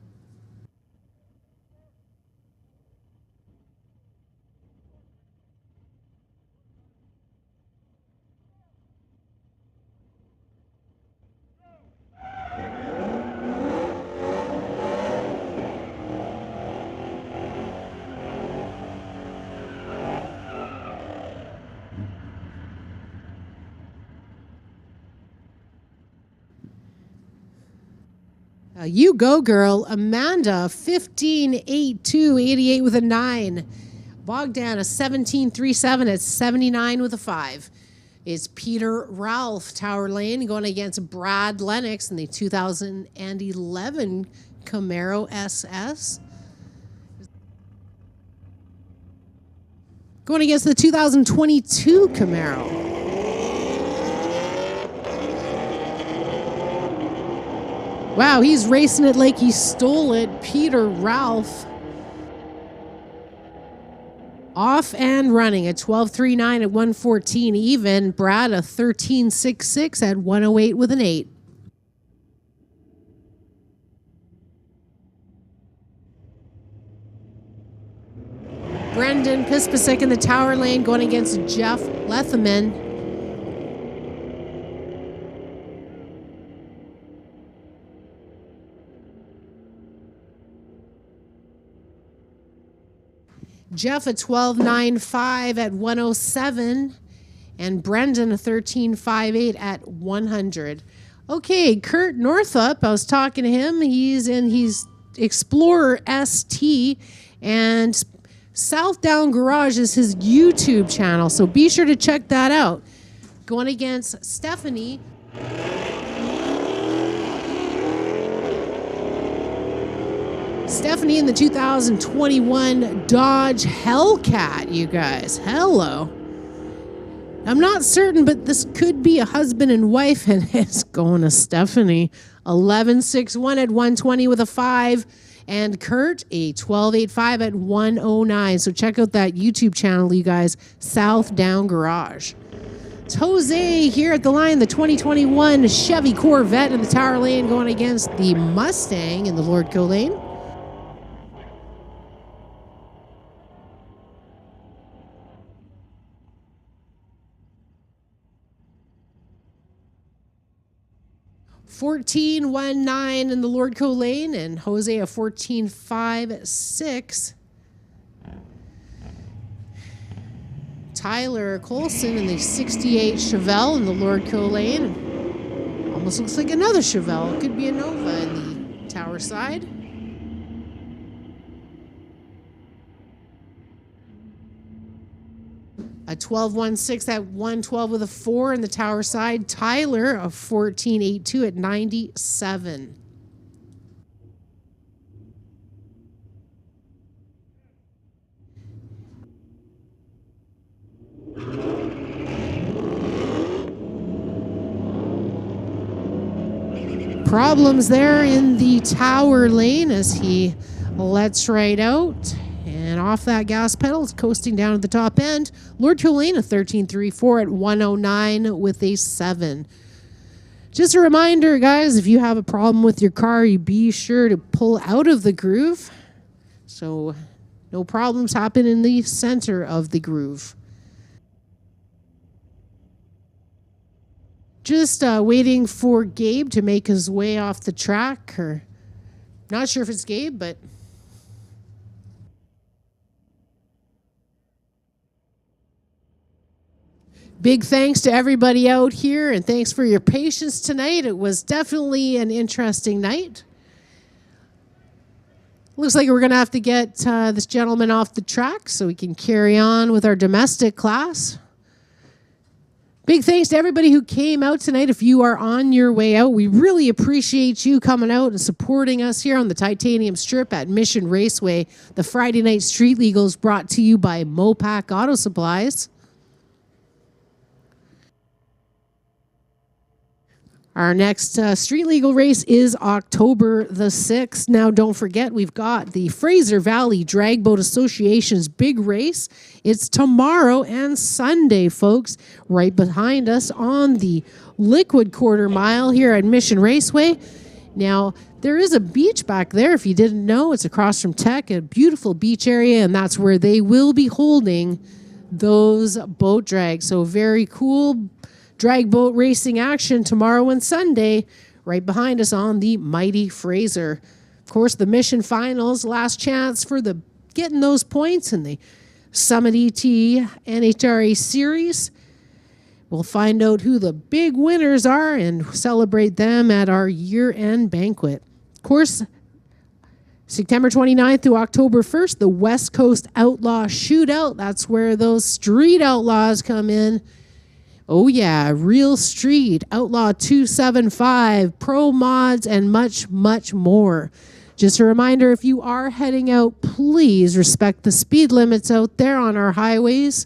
You go, girl. Amanda, 15.82, 88 with a 9. Bogdan, a 17.37 at 79 with a 5. It's Peter Ralph, Tower Lane, going against Brad Lennox in the 2011 Camaro SS. Going against the 2022 Camaro. Wow, he's racing it like he stole it. Peter Ralph. Off and running at 12.39 at 114 even. Brad a 13.66 at 108 with an 8. Brendan Pispasek in the Tower Lane going against Jeff Letheman. Jeff a 12.95 at 107, and Brendan a 13.58 at 100. Okay, Kurt Northup, I was talking to him. He's Explorer ST, and South Down Garage is his YouTube channel, so be sure to check that out. Going against Stephanie. Stephanie in the 2021 Dodge Hellcat, you guys. Hello. I'm not certain, but this could be a husband and wife, and it's going to Stephanie. 11.61 at 120 with a 5. And Kurt, a 12.85 at 109. So check out that YouTube channel, you guys. South Down Garage. It's Jose here at the line, the 2021 Chevy Corvette in the Tower Lane going against the Mustang in the Lordco Lane. $14.19 in the Lordco Lane, and Jose a 14.56. Tyler Colson in the 68 Chevelle in the Lordco Lane. Almost looks like another Chevelle. It could be a Nova in the Tower side. A 12.16 at 112 with a 4 in the Tower side. Tyler, a 14.82 at 97. Problems there in the Tower Lane as he lets right out. And off that gas pedal, it's coasting down to the top end. Lordco Lane, a 13.34 at 109 with a 7. Just a reminder, guys, if you have a problem with your car, you be sure to pull out of the groove so no problems happen in the center of the groove. Just waiting for Gabe to make his way off the track. Or not sure if it's Gabe, but... Big thanks to everybody out here, and thanks for your patience tonight. It was definitely an interesting night. Looks like we're going to have to get this gentleman off the track so we can carry on with our domestic class. Big thanks to everybody who came out tonight. If you are on your way out, we really appreciate you coming out and supporting us here on the Titanium Strip at Mission Raceway. The Friday Night Street Legals brought to you by Mopac Auto Supplies. Our next street legal race is October the 6th. Now, don't forget, we've got the Fraser Valley Drag Boat Association's big race. It's tomorrow and Sunday, folks, right behind us on the Liquid Quarter Mile here at Mission Raceway. Now, there is a beach back there, if you didn't know. It's across from Tech, a beautiful beach area, and that's where they will be holding those boat drags. So very cool drag boat racing action tomorrow and Sunday right behind us on the mighty Fraser. Of course, the Mission Finals, last chance for the getting those points in the Summit ET NHRA Series. We'll find out who the big winners are and celebrate them at our year-end banquet. Of course, September 29th through October 1st, the West Coast Outlaw Shootout. That's where those street outlaws come in. Oh yeah, real street, Outlaw 275, pro mods, and much, much more. Just a reminder, if you are heading out, please respect the speed limits out there on our highways.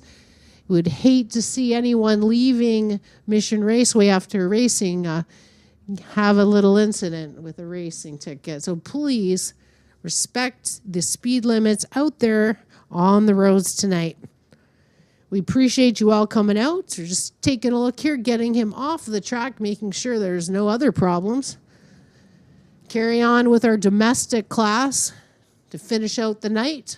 Would hate to see anyone leaving Mission Raceway after racing have a little incident with a racing ticket. So please respect the speed limits out there on the roads tonight. We appreciate you all coming out. We're just taking a look here, getting him off the track, making sure there's no other problems. Carry on with our domestic class to finish out the night.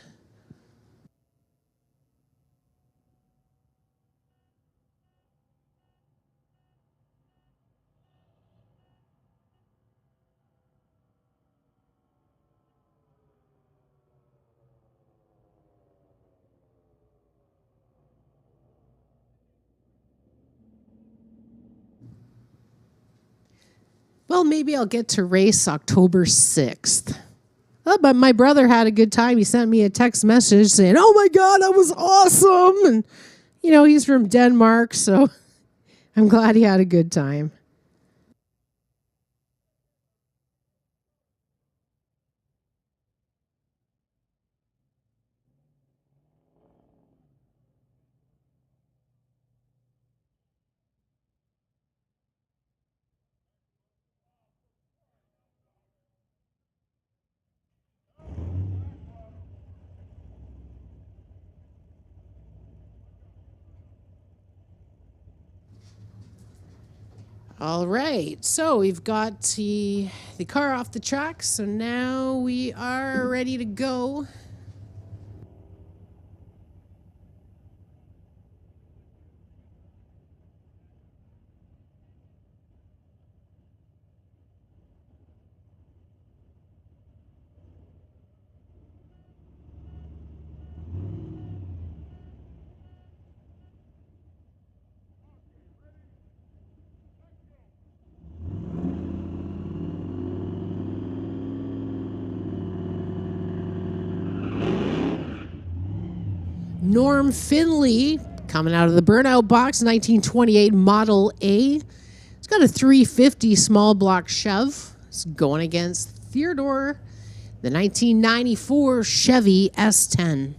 Well, maybe I'll get to race October 6th. Oh, but my brother had a good time. He sent me a text message saying, "Oh my God, that was awesome." And, you know, he's from Denmark, so I'm glad he had a good time. All right, so we've got the car off the track, so now we are ready to go. Norm Finley, coming out of the burnout box, 1928 Model A. It's got a 350 small block Chev. It's going against Theodore, the 1994 Chevy S10.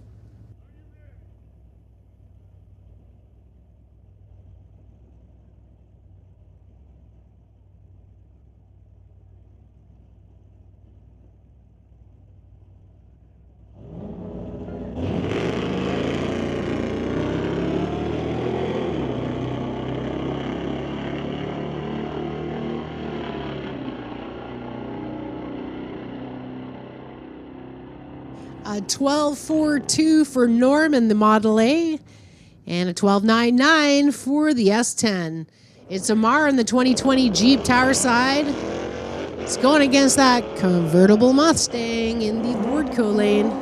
A 12.42 for Norm in the Model A, and a 12.99 for the S10. It's Amar in the 2020 Jeep Tower Side. It's going against that convertible Mustang in the Lordco lane.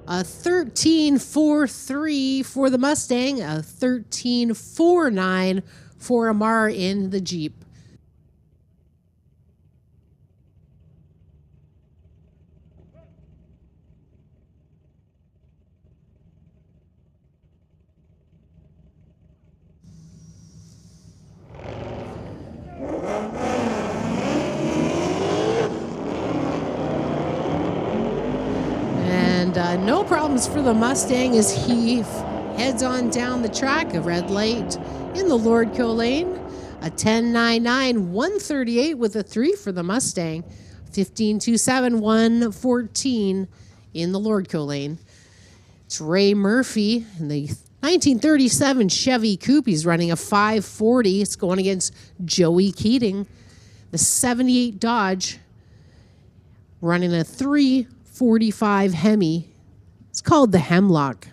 A 13.43 for the Mustang, a 13.49 for Amar in the Jeep. No problems for the Mustang as he heads on down the track. A red light in the Lordco lane. A 10.99, 138 with a 3 for the Mustang. 15.27, 114 in the Lordco lane. It's Ray Murphy in the 1937 Chevy Coupe. He's running a 540. It's going against Joey Keating. The 78 Dodge running a 345 Hemi. It's called the Hemlock.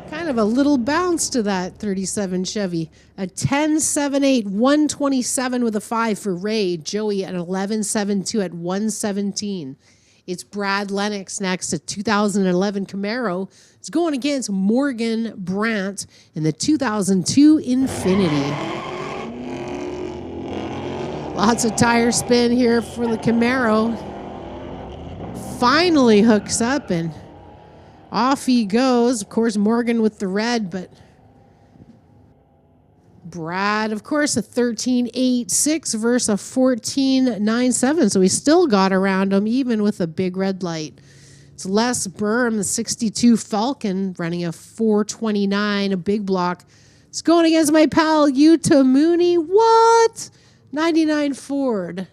Kind of a little bounce to that 37 Chevy. A 10.78, 127 with a 5 for Ray. Joey at 11.72 at 117. It's Brad Lennox next, a 2011 Camaro. It's going against Morgan Brandt in the 2002 Infiniti. Lots of tire spin here for the Camaro. Finally hooks up and off he goes. Of course, Morgan with the red, but Brad, of course, a 13.86 versus a 14.97. So he still got around him, even with a big red light. It's Les Burm, the 62 Falcon, running a 4.29, a big block. It's going against my pal, Utah Mooney. What? 99 Ford.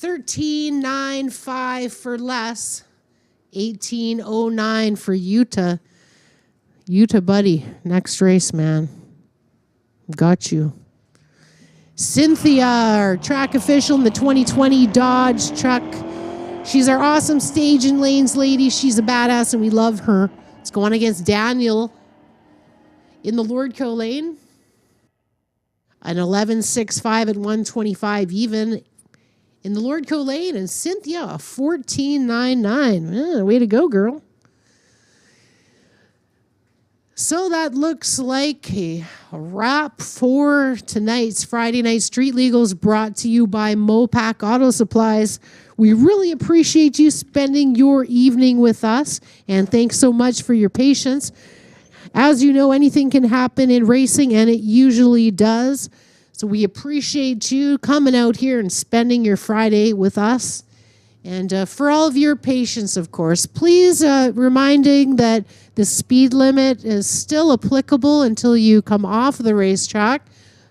$13.95 for Les, $18.09 for Utah. Utah, buddy, next race, man. Got you. Cynthia, our track official in the 2020 Dodge truck. She's our awesome stage and lanes lady. She's a badass and we love her. It's going against Daniel in the Lordco lane. An 11.65 at 125 even in the Lordco lane, and Cynthia a 14.99. Way to go, girl. So that looks like a wrap for tonight's Friday Night Street Legals, brought to you by Mopac Auto Supplies. We really appreciate you spending your evening with us, and thanks so much for your patience. As you know, anything can happen in racing, and it usually does. So we appreciate you coming out here and spending your Friday with us. And for all of your patience, of course, please reminding that the speed limit is still applicable until you come off the racetrack.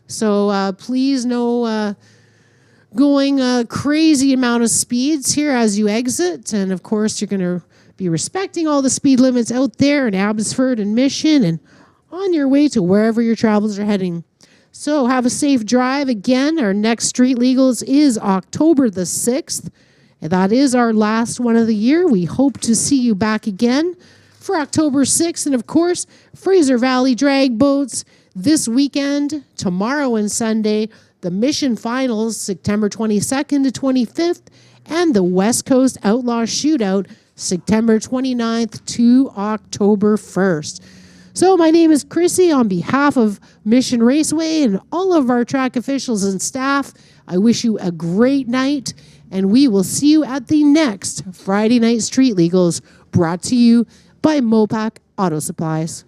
So please no going crazy amount of speeds here as you exit. And of course, you're going to be respecting all the speed limits out there in Abbotsford and Mission and on your way to wherever your travels are heading. So have a safe drive. Again, our next Street Legals is October the 6th. And that is our last one of the year. We hope to see you back again for October 6th. And of course, Fraser Valley Drag Boats this weekend, tomorrow and Sunday, the Mission Finals, September 22nd to 25th, and the West Coast Outlaw Shootout, September 29th to October 1st. So my name is Chrissy. On behalf of Mission Raceway and all of our track officials and staff, I wish you a great night, and we will see you at the next Friday Night Street Legals, brought to you by Mopac Auto Supplies.